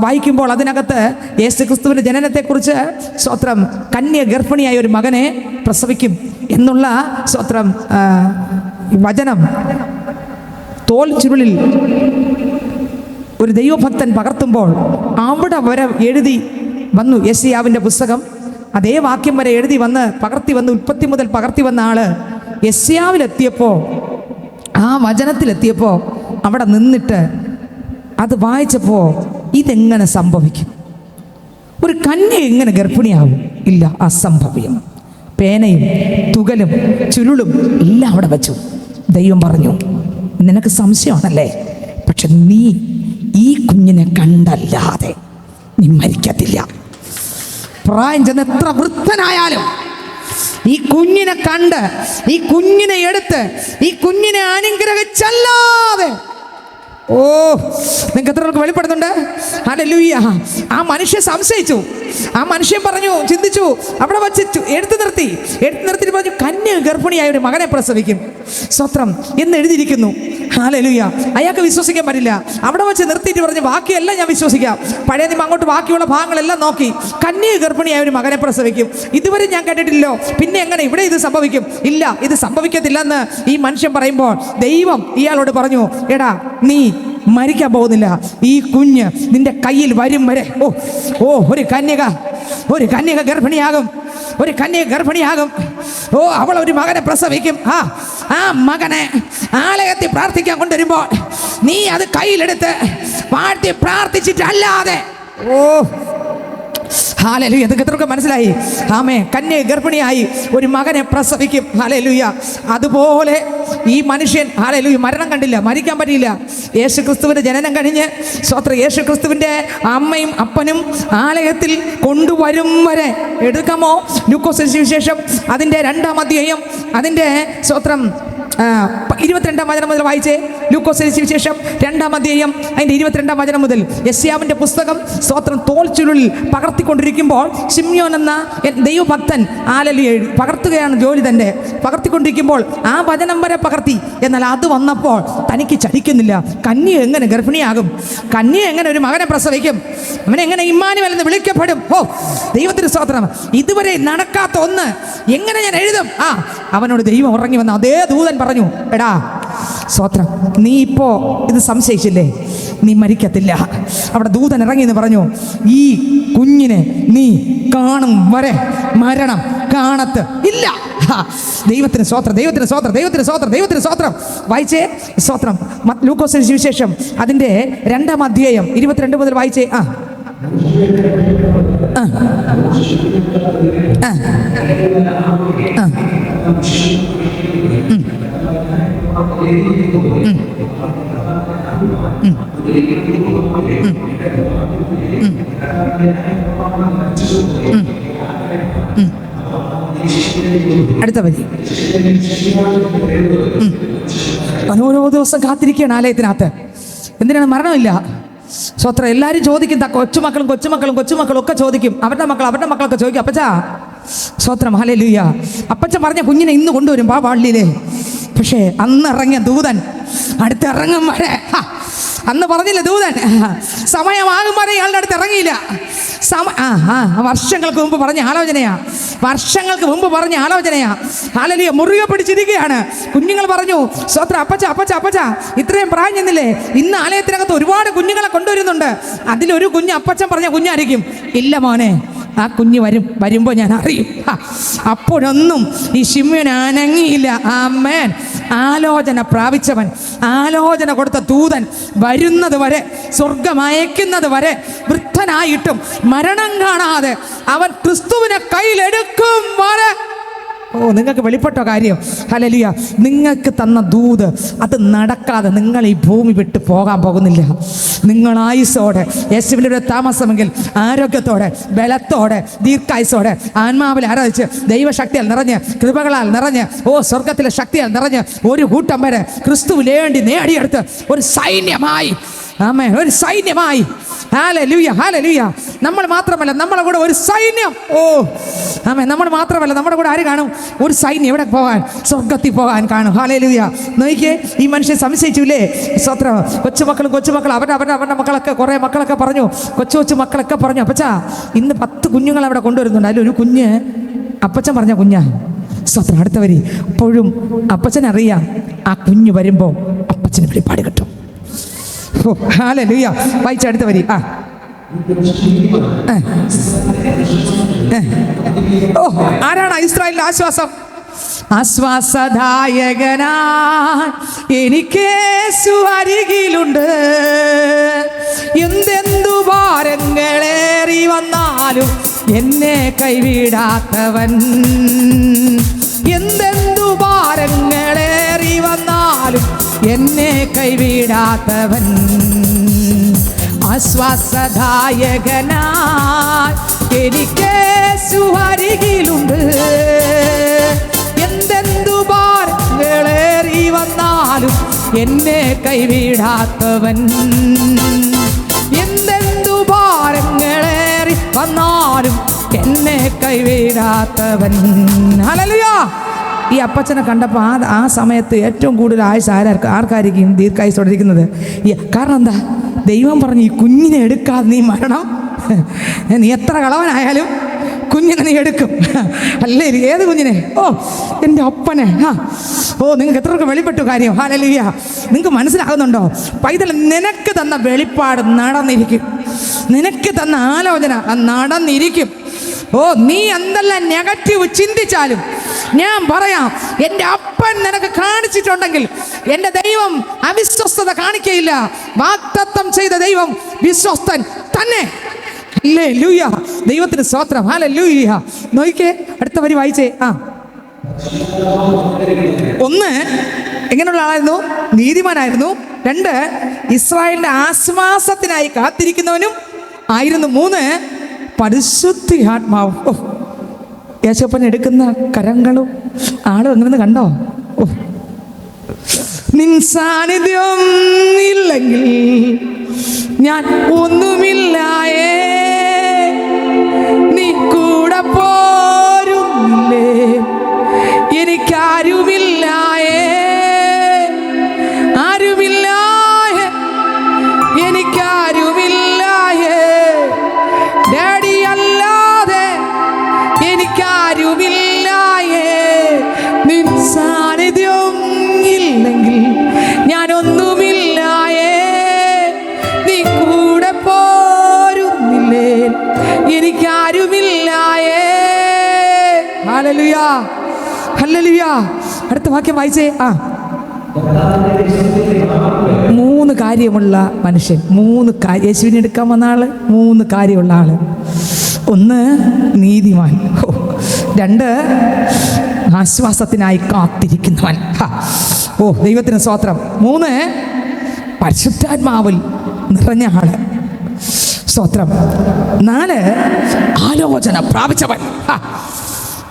വായിക്കുമ്പോൾ അതിനകത്ത് യേശുക്രിസ്തുവിൻ്റെ ജനനത്തെക്കുറിച്ച് സ്തോത്രം, കന്യ ഗർഭിണിയായ ഒരു മകനെ പ്രസവിക്കും എന്നുള്ള സ്തോത്രം വചനം തോൽ ചുരുളിൽ ഒരു ദൈവഭക്തൻ പകർത്തുമ്പോൾ അവിടെ വരെ എഴുതി വന്നു. യെശയ്യാവിൻ്റെ പുസ്തകം അതേ വാക്യം വരെ എഴുതി വന്ന് പകർത്തി വന്ന്, ഉൽപ്പത്തി മുതൽ പകർത്തി വന്ന ആള് യെശയ്യാവിലെത്തിയപ്പോൾ, ആ വചനത്തിലെത്തിയപ്പോൾ അവിടെ നിന്നിട്ട് അത് വായിച്ചപ്പോൾ ഇതെങ്ങനെ സംഭവിക്കും? ഒരു കന്യ എങ്ങനെ ഗർഭിണിയാവും? ഇല്ല, അസംഭവ്യം. പേനയും തുകലും ചുരുളും എല്ലാം അവിടെ വെച്ചു. ദൈവം പറഞ്ഞു, നിനക്ക് സംശയമാണല്ലേ, പക്ഷെ നീ ഈ കുഞ്ഞിനെ കണ്ടല്ലാതെ നീ മരിക്കത്തില്ല. പ്രായം ചെന്ന് എത്ര വൃദ്ധനായാലും ഈ കുഞ്ഞിനെ കണ്ട്, ഈ കുഞ്ഞിനെ എടുത്ത്, ഈ കുഞ്ഞിനെ അനുഗ്രഹിച്ചല്ലാതെ. ഓ, നിങ്ങൾക്ക് എത്ര പേർക്ക് വെളിപ്പെടുന്നുണ്ട്? ഹല്ലേലൂയ. ആ മനുഷ്യൻ സംശയിച്ചു. ആ മനുഷ്യൻ പറഞ്ഞു, ചിന്തിച്ചു, അവിടെ വച്ച് എടുത്തു നിർത്തിയിട്ട് പറഞ്ഞു, കന്യ ഗർഭിണിയായ ഒരു മകനെ പ്രസവിക്കും. സ്തോത്രം എന്ന് എഴുതിയിരിക്കുന്നു. ഹല്ലേലൂയ. അയാൾക്ക് വിശ്വസിക്കാൻ പറ്റില്ല. അവിടെ വെച്ച് നിർത്തിയിട്ട് പറഞ്ഞു, ബാക്കിയെല്ലാം ഞാൻ വിശ്വസിക്കാം. പഴയ നിയമം അങ്ങോട്ട് ബാക്കിയുള്ള ഭാഗങ്ങളെല്ലാം നോക്കി, കന്യ ഗർഭിണിയായ ഒരു മകനെ പ്രസവിക്കും, ഇതുവരെ ഞാൻ കേട്ടിട്ടില്ലോ, പിന്നെ എങ്ങനെ ഇവിടെ ഇത് സംഭവിക്കും? ഇല്ല, ഇത് സംഭവിക്കത്തില്ലെന്ന് ഈ മനുഷ്യൻ പറയുമ്പോൾ ദൈവം ഇയാളോട് പറഞ്ഞു, എടാ, നീ മരിക്കാൻ പോകുന്നില്ല. ഈ കുഞ്ഞ് നിന്റെ കയ്യിൽ വരും വരെ ഒരു കന്യക ഗർഭിണിയാകും. ഒരു കന്യക ഗർഭിണിയാകും. അവൾ ഒരു മകനെ പ്രസവിക്കും. ആ മകനെ ആലയത്തിൽ പ്രാർത്ഥിക്കാൻ കൊണ്ടുവരുമ്പോൾ നീ അത് കയ്യിലെടുത്ത് വാഴ്ത്തി പ്രാർത്ഥിച്ചിട്ടല്ലാതെ. ഹല്ലേലൂയ. ഇതൊക്കെ മനസ്സിലായി? ആമേൻ. കന്യ ഗർഭിണിയായി ഒരു മകനെ പ്രസവിക്കും. ഹല്ലേലൂയ. അതുപോലെ ഈ മനുഷ്യൻ, ഹല്ലേലൂയ, മരണം കണ്ടില്ല, മരിക്കാൻ പറ്റിയില്ല. യേശുക്രിസ്തുവിൻ്റെ ജനനം കഴിഞ്ഞ് സ്തോത്രം, യേശുക്രിസ്തുവിൻ്റെ അമ്മയും അപ്പനും ആലയത്തിൽ കൊണ്ടുവരും വരെ എടുക്കാമോ? ലൂക്കോസ് സുവിശേഷം അതിൻ്റെ 2-ാം അധ്യായം അതിൻ്റെ സ്തോത്രം 22-ാം വചനം മുതൽ വായിച്ചേ. ലൂക്കോസ് സുവിശേഷം 2-ാം അധ്യായം അതിൻ്റെ 22-ാം വചനം മുതൽ. യെശയ്യാവിൻ്റെ പുസ്തകം സ്തോത്രം തോൽ ചുരുളിൽ പകർത്തിക്കൊണ്ടിരിക്കുമ്പോൾ ശിമ്യോൻ എന്ന ദൈവഭക്തൻ പകർത്തുകയാണ് ജോലി തന്നെ. പകർത്തിക്കൊണ്ടിരിക്കുമ്പോൾ ആ വചനം വരെ പകർത്തി. എന്നാൽ അത് വന്നപ്പോൾ തനിക്ക് ചലിക്കുന്നില്ല. കന്യ എങ്ങനെ ഗർഭിണിയാകും? കന്യ എങ്ങനെ ഒരു മകനെ പ്രസവിക്കും? അവനെങ്ങനെ ഇമ്മാനുവേൽ എന്ന് വിളിക്കപ്പെടും? ദൈവത്തിന് സ്തോത്രം. ഇതുവരെ നടക്കാത്ത ഒന്ന് എങ്ങനെ ഞാൻ എഴുതും? അവനോട് ദൈവം ഇറങ്ങി വന്ന അതേ ദൂതൻ പറഞ്ഞു, എടാ സ്തോത്രം, നീ ഇപ്പോ ഇത് സംശയിച്ചില്ലേ? നീ മരിക്കത്തില്ല. അവിടെ ദൂതൻ ഇറങ്ങി എന്ന് പറഞ്ഞു, ഈ കുഞ്ഞിനെ നീ കാണും വരെ മരണം കാണത്ത് ഇല്ല. ദൈവത്തിന് സ്തോത്രം, ദൈവത്തിന് സ്തോത്രം, ദൈവത്തിന് സ്തോത്രം, ദൈവത്തിന് സ്തോത്രം. വായിച്ചേ സ്തോത്രം. ലൂക്കോസ് സുവിശേഷം അതിൻ്റെ 2-ാം അധ്യായം 22 മുതൽ വായിച്ചേ. അടുത്ത വരി. ഓരോ ദിവസം കാത്തിരിക്കുകയാണ് ആലയത്തിനകത്ത്. എന്തിനാണ്? മരണമില്ല. സ്വത്ര എല്ലാവരും ചോദിക്കും, കൊച്ചുമക്കളും ഒക്കെ ചോദിക്കും, അവരുടെ മക്കളൊക്കെ ചോദിക്കും, അപ്പച്ചാ സ്വത്രം, ഹല്ലേലൂയ, അപ്പച്ച പറഞ്ഞ കുഞ്ഞിനെ ഇന്ന് കൊണ്ടുവരും പള്ളിയിലെ. പക്ഷേ അന്ന് ഇറങ്ങിയ ദൂതൻ അടുത്തിറങ്ങും വരെ, അന്ന് പറഞ്ഞില്ല ദൂതൻ, സമയമാകും വരെ ഇയാളുടെ അടുത്ത് ഇറങ്ങിയില്ല. വർഷങ്ങൾക്ക് മുമ്പ് പറഞ്ഞ ആലോചനയാ. വർഷങ്ങൾക്ക് മുമ്പ് പറഞ്ഞ ആലോചനയാ. ഹല്ലേലൂയ. മുറുകെ പിടിച്ചിരിക്കുകയാണ്. കുഞ്ഞുങ്ങൾ പറഞ്ഞു, സ്തോത്രം, അപ്പച്ച അപ്പച്ച അപ്പച്ച, ഇത്രയും പ്രായം ചെന്നില്ലേ, ഇന്ന് ആലയത്തിനകത്ത് ഒരുപാട് കുഞ്ഞുങ്ങളെ കൊണ്ടുവരുന്നുണ്ട്, അതിലൊരു കുഞ്ഞ് അപ്പച്ചൻ പറഞ്ഞ കുഞ്ഞായിരിക്കും. ഇല്ല മോനെ, ആ കുഞ്ഞ് വരുമ്പോൾ ഞാൻ അറിയും. അപ്പോഴൊന്നും ഈ ശിമ്യോൻ അനങ്ങിയില്ല. ആമേൻ. ആലോചന പ്രാപിച്ചവൻ, ആലോചന കൊടുത്ത ദൂതൻ വരുന്നത് വരെ, സ്വർഗം അയക്കുന്നത് വരെ, വൃദ്ധനായിട്ടും മരണം കാണാതെ അവൻ ക്രിസ്തുവിനെ കയ്യിലെടുക്കും വരെ. നിങ്ങൾക്ക് വെളിപ്പെട്ടോ കാര്യം? ഹല്ലേലൂയ. നിങ്ങൾക്ക് തന്ന ദൂത് അത് നടക്കാതെ നിങ്ങൾ ഈ ഭൂമി വിട്ട് പോകാൻ പോകുന്നില്ല. നിങ്ങൾ ആയുസ്സോടെ, യേശുവിൻ്റെ താമസമെങ്കിൽ ആരോഗ്യത്തോടെ, ബലത്തോടെ, ദീർഘായുസോടെ, ആത്മാവിൽ ആരാധിച്ച്, ദൈവശക്തിയാൽ നിറഞ്ഞ്, കൃപകളാൽ നിറഞ്ഞ്, സ്വർഗത്തിലെ ശക്തിയാൽ നിറഞ്ഞ് ഒരു കൂട്ടം വരെ ക്രിസ്തുവിന് വേണ്ടി നേടിയെടുത്ത് ഒരു സൈന്യമായി, ആമേൻ, ഒരു സൈന്യമായി. Hallelujah, hallelujah. നമ്മൾ മാത്രമല്ല, നമ്മളെ കൂടെ ഒരു സൈന്യം. ആമേൻ. നമ്മൾ മാത്രമല്ല, നമ്മുടെ കൂടെ ആര് കാണും? ഒരു സൈന്യം. എവിടെ പോകാൻ? സ്വർഗത്തിൽ പോകാൻ കാണും. ഹല്ലേലൂയ. നോക്കിയേ, ഈ മനുഷ്യൻ സംശയിച്ചില്ലേ? സ്വത്രം. കൊച്ചുമക്കൾ അവരുടെ മക്കളൊക്കെ, കുറേ മക്കളൊക്കെ പറഞ്ഞു, കൊച്ചു മക്കളൊക്കെ പറഞ്ഞു, അപ്പച്ചാ ഇന്ന് 10 കുഞ്ഞുങ്ങൾ അവിടെ കൊണ്ടുവരുന്നുണ്ട്, അതിലൊരു കുഞ്ഞ് അപ്പച്ചൻ പറഞ്ഞ കുഞ്ഞാ. സ്വത്രം. അടുത്ത വരി. ഇപ്പോഴും അപ്പച്ചനറിയാം ആ കുഞ്ഞ് വരുമ്പോൾ അപ്പച്ചന് വെളിപ്പാട് കിട്ടും. ഹല്ലേലൂയ. വായിച്ചടുത്ത വരി. ആരാണ് ഇസ്രായേലിന്റെ ആശ്വാസം? ആശ്വാസദായകനാ എനിക്കേശു അരികിലുണ്ട്. എന്തെന്തു ഭാരങ്ങളേറി വന്നാലും എന്നെ കൈവിടാത്തവൻ. എന്തെന്തു ഭാരങ്ങളേറി വന്നാലും എന്നെ കൈവിടാത്തവൻ. ആശ്വാസദായകനായി എനിക്കേശു അരികിലുണ്ട്. എന്തെന്തു ഭാരങ്ങളേറി വന്നാലും എന്നെ കൈവിടാത്തവൻ. എന്തെന്തു ഭാരങ്ങളേറി വന്നാലും എന്നെ കൈവിടാത്തവൻ. ഹല്ലേലൂയ. ഈ അപ്പച്ചനെ കണ്ടപ്പോൾ ആ സമയത്ത് ഏറ്റവും കൂടുതൽ ആയുസ് ആർക്കായിരിക്കും ദീർഘായുസോടെ ഇരിക്കുന്നത്? കാരണം എന്താ? ദൈവം പറഞ്ഞു, ഈ കുഞ്ഞിനെ എടുക്കാതെ നീ മരണം, നീ എത്ര കളവനായാലും കുഞ്ഞിനെ നീ എടുക്കും. അല്ലേ? ഏത് കുഞ്ഞിനെ? എൻ്റെ അപ്പനെ. നിങ്ങൾക്ക് എത്രയൊക്കെ വെളിപ്പെട്ടു കാര്യം? ഹല്ലേലൂയ. നിങ്ങൾക്ക് മനസ്സിലാകുന്നുണ്ടോ? പൈതൽ, നിനക്ക് തന്ന വെളിപ്പാട് നടന്നിരിക്കും. നിനക്ക് തന്ന ആലോചന നടന്നിരിക്കും. നീ എന്തെല്ലാം നെഗറ്റീവ് ചിന്തിച്ചാലും ഞാൻ പറയാം, എൻ്റെ അപ്പൻ നിനക്ക് കാണിച്ചിട്ടുണ്ടെങ്കിൽ എൻ്റെ ദൈവം അവിശ്വസ്തത കാണിക്കയില്ല. വാഗ്ദത്തം ചെയ്ത ദൈവം വിശ്വസ്തൻ തന്നെ. ഹല്ലേലൂയ. ദൈവത്തിന് സ്തോത്രം. ഹല്ലേലൂയ. നോക്കിക്കേ, അടുത്ത വരി വായിച്ചേ. 1 എങ്ങനെയുള്ള ആളായിരുന്നു? നീതിമാനായിരുന്നു. 2 ഇസ്രായേലിന്റെ ആശ്വാസത്തിനായി കാത്തിരിക്കുന്നവനും ആയിരുന്നു. 3 പരിശുദ്ധാത്മാവും. യേശുപ്പൻ എടുക്കുന്ന കരങ്ങളും ആളും എങ്ങനെ കണ്ടോ? നിൻ സാന്നിധ്യം ഇല്ലെങ്കിൽ ഞാൻ ഒന്നുമില്ലായേ, നീ കൂടെ പോരുന്നില്ലേ, എനിക്കാരുമില്ലായേ, ആരുമില്ലായേ, എനിക്കാരുമില്ലായേ, ഡാഡി അല്ലാതെ എനിക്കാരുമില്ലായേ. നിൻ സാന്നിധ്യം ഇല്ലെങ്കിൽ ഞാനൊന്നുമില്ലായേ, നീ കൂടെ പോരുന്നില്ലേ, എനിക്കാരുമില്ലായേ. Hallelujah, hallelujah. അടുത്ത വാക്യം വായിച്ചേ. 3 കാര്യമുള്ള മനുഷ്യൻ. 3 യേശുവിനെ എടുക്കാൻ വന്ന ആള്. 3 കാര്യമുള്ള ആള്. 1 നീതിമാൻ. 2 ആശ്വാസത്തിനായി കാത്തിരിക്കുന്നവൻ. ദൈവത്തിന് സ്തോത്രം. 3 പരിശുദ്ധാത്മാവിൽ നിറഞ്ഞ ആള്. സ്തോത്രം. 4 ആലോചന പ്രാപിച്ചവൻ.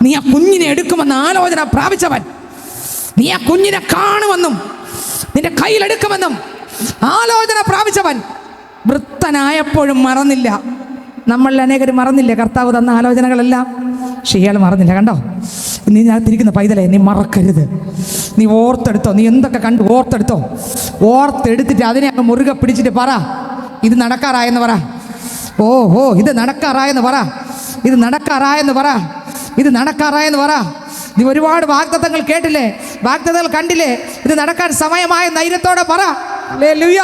നീ ആ കുഞ്ഞിനെ എടുക്കുമെന്ന് ആലോചന പ്രാപിച്ചവൻ. നീ ആ കുഞ്ഞിനെ കാണുമെന്നും നിന്റെ കയ്യിലെടുക്കുമെന്നും ആലോചന പ്രാപിച്ചവൻ. വൃത്തനായപ്പോഴും മറന്നില്ല. നമ്മളിൽ അനേകരും മറന്നില്ലേ കർത്താവ് തന്ന ആലോചനകളെല്ലാം? പക്ഷെ ഇയാൾ മറന്നില്ല. കണ്ടോ? നീ തിരിക്കുന്ന പൈതലേ, നീ മറക്കരുത്. നീ ഓർത്തെടുത്തോ. നീ എന്തൊക്കെ കണ്ടു ഓർത്തെടുത്തോ. ഓർത്തെടുത്തിട്ട് അതിനെ അങ്ങ് മുറുകെ പിടിച്ചിട്ട് പറ, ഇത് നടക്കാറായെന്ന് പറ. ഇത് നടക്കാറായെന്ന് പറ. ഇത് നടക്കാറായെന്ന് പറ. ഇത് നടക്കാറായെന്ന് പറ. നീ ഒരുപാട് വാഗ്ദത്തങ്ങൾ കേട്ടില്ലേ, വാഗ്ദത്തങ്ങൾ കണ്ടില്ലേ, ഇത് നടക്കാൻ സമയമായ ധൈര്യത്തോടെ പറ. ഹല്ലേലൂയ.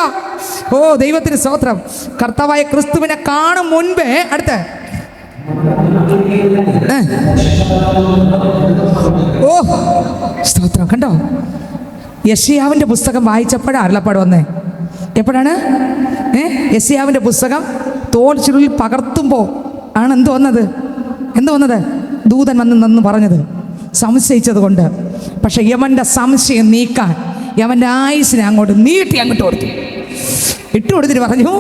ഓ ദൈവത്തിന് സ്തോത്രം. കർത്താവായ ക്രിസ്തുവിനെ കാണും മുൻപേ അടുത്ത ഓ സ്തോത്രം. കണ്ടോ, യെശയ്യാവിൻ്റെ പുസ്തകം വായിച്ചപ്പോഴാണ് അരുളപ്പാട് വന്നേ. എപ്പോഴാണ്? യെശയ്യാവിൻ്റെ പുസ്തകം തോൽ ചുരുളിൽ പകർത്തുമ്പോൾ ആണ് എന്ത് വന്നത്? ദൂതൻ വന്ന് പറഞ്ഞത്, സംശയിച്ചത് കൊണ്ട്. പക്ഷെ യവൻ്റെ സംശയം നീക്കാൻ യവൻ്റെ ആയുസിനെ അങ്ങോട്ട് കൊടുത്തു. കൊടുത്തിട്ട് പറഞ്ഞു,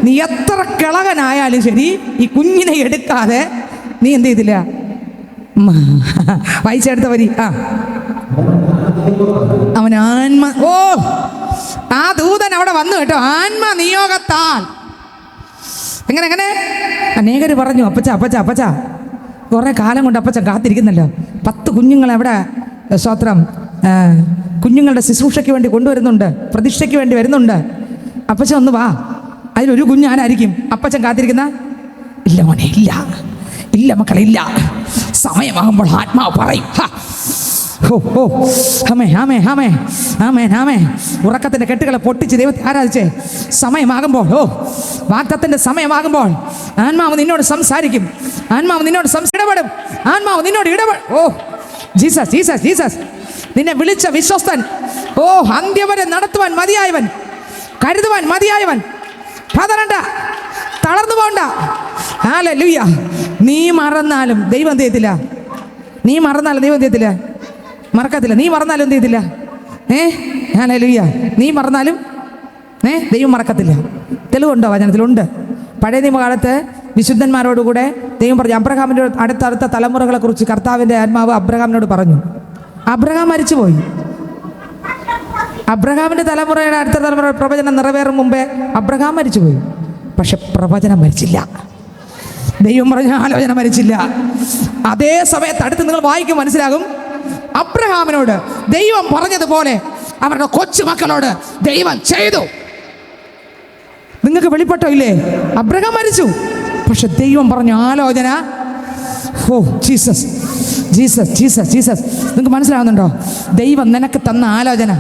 നീ എത്ര കിളകനായാലും ശരി ഈ കുഞ്ഞിനെ എടുക്കാതെ നീ എന്ത് ചെയ്തില്ല. വായിച്ചെടുത്ത വരി. അവൻ ആ ദൂതൻ അവിടെ വന്നു കേട്ടോ, ആത്മ നിയോഗത്താൽ. എങ്ങനെ അനേകർ പറഞ്ഞു, അപ്പച്ച കുറേ കാലം കൊണ്ട് അപ്പച്ച കാത്തിരിക്കുന്നല്ലോ, 10 കുഞ്ഞുങ്ങളെ അവിടെ സ്തോത്രം കുഞ്ഞുങ്ങളുടെ ശുശ്രൂഷയ്ക്ക് വേണ്ടി കൊണ്ടുവരുന്നുണ്ട്, പ്രതിഷ്ഠയ്ക്ക് വേണ്ടി വരുന്നുണ്ട്. അപ്പച്ചൻ ഒന്ന് വാ, അതിലൊരു കുഞ്ഞ് ആരായിരിക്കും അപ്പച്ചൻ കാത്തിരിക്കുന്ന? ഇല്ല മോനെ, ഇല്ല മക്കളെ, ഇല്ല. സമയമാകുമ്പോൾ ആത്മാവ് പറയും. ഉറക്കത്തിന്റെ കെട്ടുകളെ പൊട്ടിച്ച് ദൈവത്തെ ആരാധിച്ചേ. സമയമാകുമ്പോൾ, വാഗ്ദത്തത്തിന്റെ സമയമാകുമ്പോൾ ആത്മാവ് നിന്നോട് സംസാരിക്കും. ആത്മാവ് നിന്നോട് ഇടപെടും. ആത്മാവ് നിന്നോട് ഇടപെടും. ജീസസ് നിന്നെ വിളിച്ച വിശ്വസ്തൻ, അന്ത്യം വരെ നടത്തുവാൻ മതിയായവൻ, കരുതുവാൻ മതിയായവൻ. പതറണ്ട, തളർന്നു പോണ്ട. ഹല്ലേലൂയ. നീ മറന്നാലും ദൈവം എന്ത് ചെയ്യത്തില്ല. മറക്കത്തില്ല. നീ മറന്നാലും എന്ത് ചെയ്തില്ല. ഹല്ലേലൂയ. നീ മറന്നാലും ദൈവം മറക്കത്തില്ല. തെളിവുണ്ടോ? വചനത്തിലുണ്ട്. പഴയ നിയമകാലത്ത് വിശുദ്ധന്മാരോടുകൂടെ ദൈവം പറഞ്ഞു, അബ്രഹാമിൻ്റെ അടുത്ത തലമുറകളെ കുറിച്ച് കർത്താവിൻ്റെ ആത്മാവ് അബ്രഹാമിനോട് പറഞ്ഞു. അബ്രഹാം മരിച്ചുപോയി. അബ്രഹാമിൻ്റെ തലമുറയുടെ അടുത്ത തലമുറ പ്രവചനം നിറവേറും മുമ്പേ അബ്രഹാം മരിച്ചുപോയി. പക്ഷെ പ്രവചനം മരിച്ചില്ല. ദൈവം പറഞ്ഞ ആലോചന മരിച്ചില്ല. അതേ സമയത്ത് അടുത്ത് നിങ്ങൾ വായിക്കും, മനസ്സിലാകും. അബ്രഹാമിനോട് ദൈവം പറഞ്ഞതുപോലെ അവരുടെ കൊച്ചുമക്കളോട് ദൈവം ചെയ്തു. നിങ്ങൾക്ക് വെളിപ്പെട്ടോ ഇല്ലേ? അബ്രഹാം മരിച്ചു, പക്ഷെ ദൈവം പറഞ്ഞ ആലോചന. ജീസസ്. നിങ്ങൾക്ക് മനസ്സിലാവുന്നുണ്ടോ? ദൈവം നിനക്ക് തന്ന ആലോചന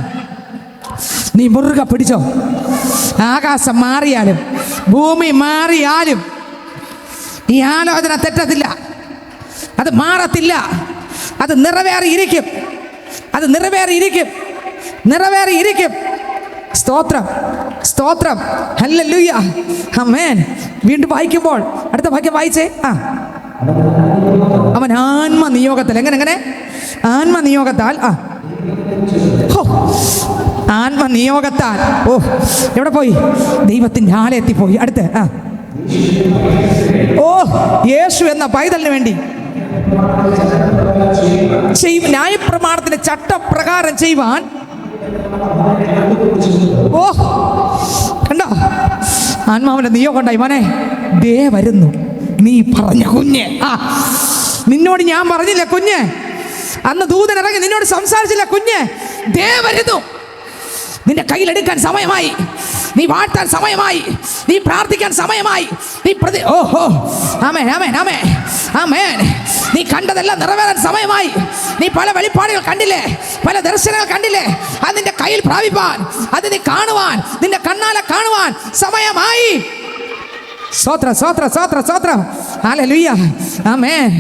നീ മുറുകെ പിടിച്ചോ. ആകാശം മാറിയാലും ഭൂമി മാറിയാലും ഈ ആലോചന തെറ്റത്തില്ല. അത് മാറത്തില്ല. അത് നിറവേറിയിരിക്കും. സ്തോത്രം. ഹല്ലേലൂയ. ആമേൻ. വീണ്ടും വായിക്കുമ്പോൾ അടുത്ത വാക്യം വായിച്ചേ. അവൻ ആത്മനിയോഗത്താൽ. എങ്ങനെ? ആത്മനിയോഗത്താൽ. ആത്മനിയോഗത്താൽ. എവിടെ പോയി? ദൈവത്തിൻ്റെ ആലയത്തിൽ പോയി. അടുത്ത് യേശു എന്ന പൈതലിന് വേണ്ടി ന്യായപ്രമാണത്തിന്റെ ചട്ടപ്രകാരം ചെയ്യുവാൻ. കണ്ടോ, ആത്മാവിന്റെ നിയോഗം ഉണ്ടായി. മോനെ, ദേ വരുന്നു നീ പറഞ്ഞ കുഞ്ഞ്. നിന്നോട് ഞാൻ പറഞ്ഞില്ല കുഞ്ഞ്, അന്ന് ദൂതൻ ഇറങ്ങി നിന്നോട് സംസാരിച്ചില്ല കുഞ്ഞ്, ദേ വരുന്നു. നിന്റെ കയ്യിലെടുക്കാൻ സമയമായി, നീ വാഴ്ത്താൻ സമയമായി, നീ പ്രാർത്ഥിക്കാൻ സമയമായി, ആമേൻ. നീ കണ്ടതെല്ലാം നിറവേറാൻ സമയമായി. നീ പല വെളിപ്പാടുകൾ കണ്ടില്ലേ, പല ദർശനങ്ങൾ കണ്ടില്ലേ, അത് നിന്റെ കയ്യിൽ പ്രാപിപ്പാൻ, അത് നീ കാണുവാൻ, നിന്റെ കണ്ണാലെ കാണുവാൻ സമയമായി. സ്തോത്രം. ഹല്ലേലൂയ. ആമേൻ.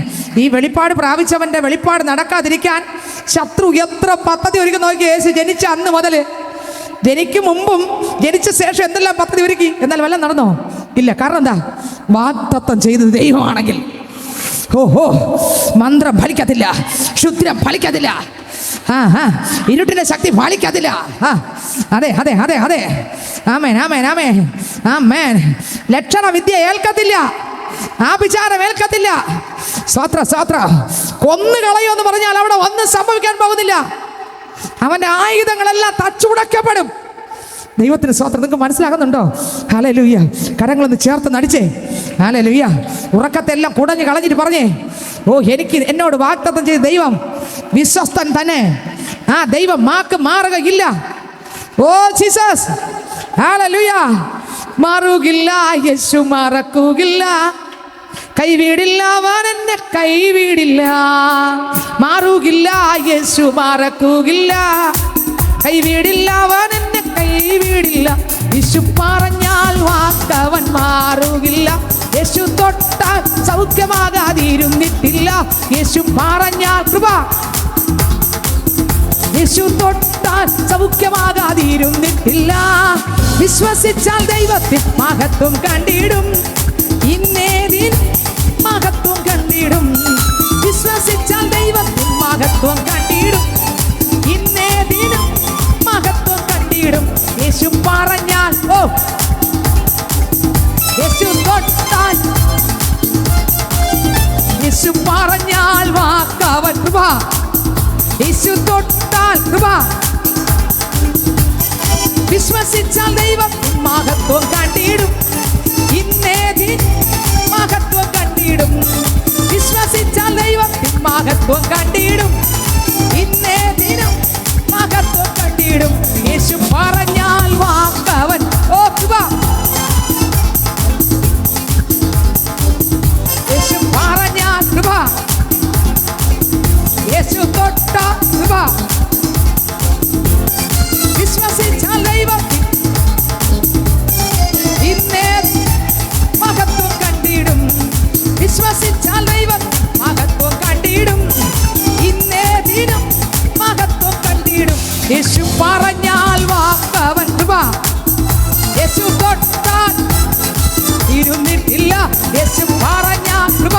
ഈ വെളിപ്പാട് പ്രാപിച്ചവന്റെ വെളിപ്പാട് നടക്കാതിരിക്കാൻ ശത്രു എത്ര പദ്ധതി ഒരുക്കി നോക്കി. യേശു ജനിച്ച അന്ന് മുതൽ, ജനിക്കും മുമ്പും ജനിച്ച ശേഷം എന്തെല്ലാം പദ്ധതി ഒരുക്കി. എന്നാൽ വല്ലതും നടന്നോ? ഇല്ല. കാരണം എന്താ? വാഗ്ദത്തം ചെയ്തത് ദൈവമാണെങ്കിൽ മന്ത്രം ഫലിക്കത്തില്ല, ക്ഷുദ്രം ഫലിക്കത്തില്ല, ഇരുട്ടിന്റെ ശക്തി ഫലിക്കത്തില്ല. അതെ. ആമേൻ. ലക്ഷണ വിദ്യ ഏൽക്കത്തില്ല, ആഭിചാരം ഏൽക്കത്തില്ല. സ്തോത്രം. കൊന്നു കളയുമെന്ന് പറഞ്ഞാൽ അവിടെ ഒന്നും സംഭവിക്കാൻ പോകുന്നില്ല. അവന്റെ ആയുധങ്ങളെല്ലാം തച്ചുടക്കപ്പെടും. ദൈവത്തിന് സ്തോത്രം. നിങ്ങൾക്ക് മനസ്സിലാകുന്നുണ്ടോ? ഹല്ലേലൂയ. കരങ്ങളൊന്ന് ചേർത്ത് നടിച്ചേ. ഹല്ലേലൂയ. ഉറക്കത്തെല്ലാം കുടഞ്ഞു കളഞ്ഞിട്ട് പറഞ്ഞേ, എന്നോട് വാഗ്ദത്തം ചെയ്ത ദൈവം വിശ്വസ്തൻ തന്നെ. ആ ദൈവം മാറുകയില്ല. ജീസസ്. ഹല്ലേലൂയ. മാറുകില്ല യേശു, മറക്കുകയില്ല. കൈവിടില്ല, അവൻ എന്നെ കൈവിടില്ല, മാറുകില്ല, യേശു മറക്കുകില്ല. കൈവിടില്ല, അവൻ എന്നെ കൈവിടില്ല, യേശു പറഞ്ഞാൽ വാക്കവൻ മാറുകില്ല. യേശു തൊട്ടാൽ സൗഖ്യമാകാതിരുന്നിട്ടില്ല. യേശു പറഞ്ഞാൽ കൃപ, യേശു തൊട്ടാൽ സൗഖ്യമാകാതിരുന്നിട്ടില്ല. വിശ്വസിച്ചാൽ ദൈവത്തിൽ മഹത്വം കണ്ടിടും, ഇന്നേതിൻ മഹത്വം കണ്ടിടും. വിശ്വസിച്ചാൽ ദൈവത്തിൽ മഹത്വം കണ്ടിടും, ഇന്നേതിനും മഹത്വം കണ്ടിടും. യേശു പറഞ്ഞാൽ, ഓ യേശു തൊട്ടാൽ, യേശു പറഞ്ഞാൽ വാക്കവൻ കൃപ, യേശു തൊട്ടാൽ കൃപ. വിശ്വസിച്ചാൽ ദൈവത്തിൽ മഹത്വം കണ്ടിടും, ഇന്നേതിൻ മഹത്വം കണ്ടിടും. വിശ്വസിച്ചാൽ ദൈവത്തിൽ മഹത്വം കണ്ടിടും, ഇന്നേതിനും മഹത്വം കണ്ടിടും. യേശു പറഞ്ഞാൽ വാക്കവൻ, ഓ കൃപ, യേശു പറഞ്ഞാൽ കൃപ, യേശു തൊട്ടാൽ കൃപ. വിശ്വസിച്ചാൽ ദൈവത്തിൽ ഇന്നേ മഹത്വം കണ്ടിടും. വിശ്വസിച്ചാൽ ദൈവത്തിൽ മഹത്വം കണ്ടിടും, ഇന്നേ ദിനം മഹത്വം കണ്ടിടും. യേശു പറഞ്ഞാൽ വാക്കവൻ കൃപ, യേശു തൊട്ടാൽ ഇരുന്നിട്ടില്ല. യേശു പറഞ്ഞാൽ കൃപ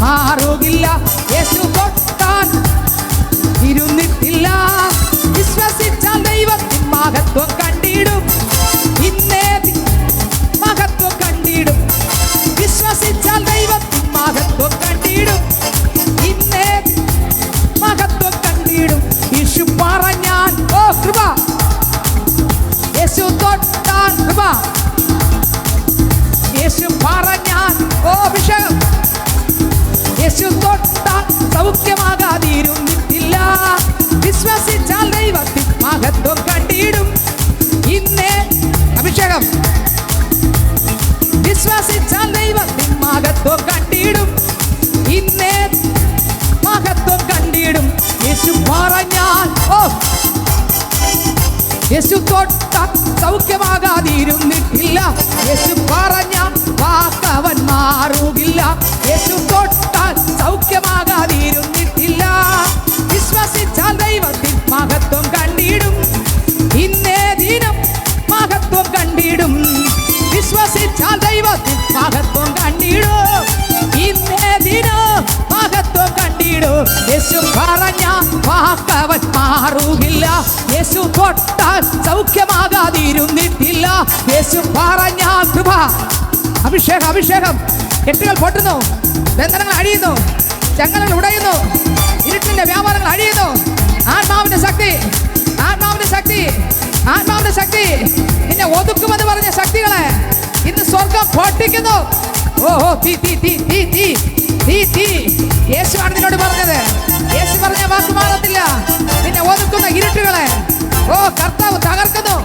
മാറുകില്ല, യേശു തൊട്ടാൽ ഇരുന്നിട്ടില്ല. വിശ്വസിച്ചാൽ ദൈവത്തിൽ മഹത്വം കണ്ടിടും, ഇന്നേ മഹത്വം കണ്ടിടും. വിശ്വസിച്ചാൽ ദൈവത്തിൽ മഹത്വം കണ്ടിടും, ഇന്നേ മഹത്വം കണ്ടിടും. യേശു പറഞ്ഞാൽ, ഓ കൃപ, യേശു തൊട്ടാൽ കൃപ. യേശു പറഞ്ഞാൽ, ഓ അഭിഷേകം, യേശു തൊട്ടാൽ സൗഖ്യമാകാതിരുന്നിട്ടില്ല. വിശ്വസിച്ചാൽ ദൈവത്തിൽ മഹത്വം കണ്ടിടും, ഇന്നേ അഭിഷേകം. വിശ്വസിച്ചാൽ ദൈവത്തിൽ മഹത്വം കണ്ടിടും, ഇന്നേ മഹത്വം കണ്ടിടും. യേശു പറഞ്ഞാൽ, ഓ യേശു തൊട്ടാൽ സൗഖ്യമാകാതിരുന്നിട്ടില്ല. യേശു പറഞ്ഞാൽ വാക്കവൻ മാറുകില്ല. യേശു തൊട്ടാൽ സൗഖ്യമാകാതിരുന്നിട്ടില്ല. വിശ്വസിച്ചാൽ ദൈവത്തിൽ മഹത്വം കണ്ടിടും, ഇന്നേ ദിനം മഹത്വം കണ്ടിടും. വിശ്വസിച്ചാൽ ദൈവത്തിൽ മഹത്വം കണ്ടിടും, ഇന്നേ ദിനം മഹത്വം കണ്ടിടും. യേശു പറഞ്ഞ വാക്കവൻ മാറുകില്ല. യേശു തൊട്ടാൽ സൗഖ്യമാകാതിരുന്നിട്ടില്ല. യേശു പറഞ്ഞ കൃപ, അഭിഷേകം, അഭിഷേകം. കെട്ടുകൾ പൊട്ടുന്നു, ബന്ധനങ്ങൾ അഴിയുന്നു, ചങ്ങലകൾ ഉടയുന്നു, ഇരുട്ടിന്റെ വ്യാപാരങ്ങൾ അഴിയുന്നു. ആത്മാവിന്റെ ശക്തി, ആത്മാവിന്റെ ശക്തി, ആത്മാവിന്റെ ശക്തി. നിന്നെ ഒതുക്കുമെന്ന് പറഞ്ഞ ശക്തികളെ ഇന്ന് സ്വർഗം പൊട്ടിക്കുന്നു. ഓഹോ, തീ തീ തീ തീ തീ തീ തീ. യേശുവാണ് നിന്നോട് പറഞ്ഞത്. യേശു പറഞ്ഞ വാക്ക് മാറത്തില്ല. നിന്നെ ഒതുക്കുന്ന ഇരുട്ടുകളെ, ഓ കർത്താവ് തകർക്കുന്നു,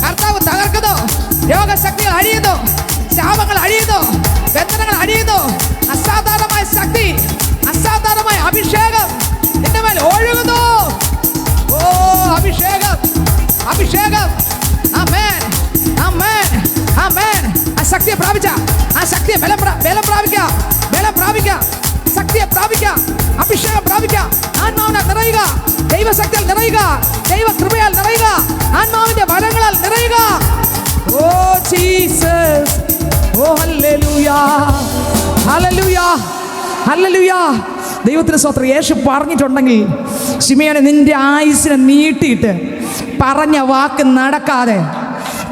കർത്താവ് തകർക്കുന്നു. രോഗശക്തികൾ അഴിയുന്നു, ശാപങ്ങൾ അഴിയുന്നു, ബന്ധനങ്ങൾ അഴിയുന്നു. അസാധാരണമായ ശക്തി, അസാധാരണമായ അഭിഷേകം നിന്റെ മേൽ ഒഴുകുന്നു. ഓ അഭിഷേകം, അഭിഷേകം. ആമേൻ, ആമേൻ, ആമേൻ. ആ ശക്തിയെ പ്രാപിച്ച, ആ ശക്തിയെ ബലം പ്രാപിക്കുക, ബലം പ്രാപിക്കുക, ശക്തിയെ പ്രാപിക്കുക, അഭിഷേകം പ്രാപിക്കുക. ആത്മാവിനെ നിറയുക, ദൈവശക്തിയാൽ നിറയുക, ദൈവകൃപയാൽ നിറയുക, ആത്മാവിന്റെ വരങ്ങളാൽ നിറയുക. ഓ ജീസസ്, ഓ ഹല്ലേലൂയ, ഹല്ലേലൂയ, ഹല്ലേലൂയ. ദൈവത്തിന് സ്തോത്രം. യേശു പറഞ്ഞിട്ടുണ്ടെങ്കിൽ ശിമയോനെ, നിന്റെ ആയുസ്സിനെ നീട്ടിയിട്ട് പറഞ്ഞ വാക്ക് നടക്കാതെ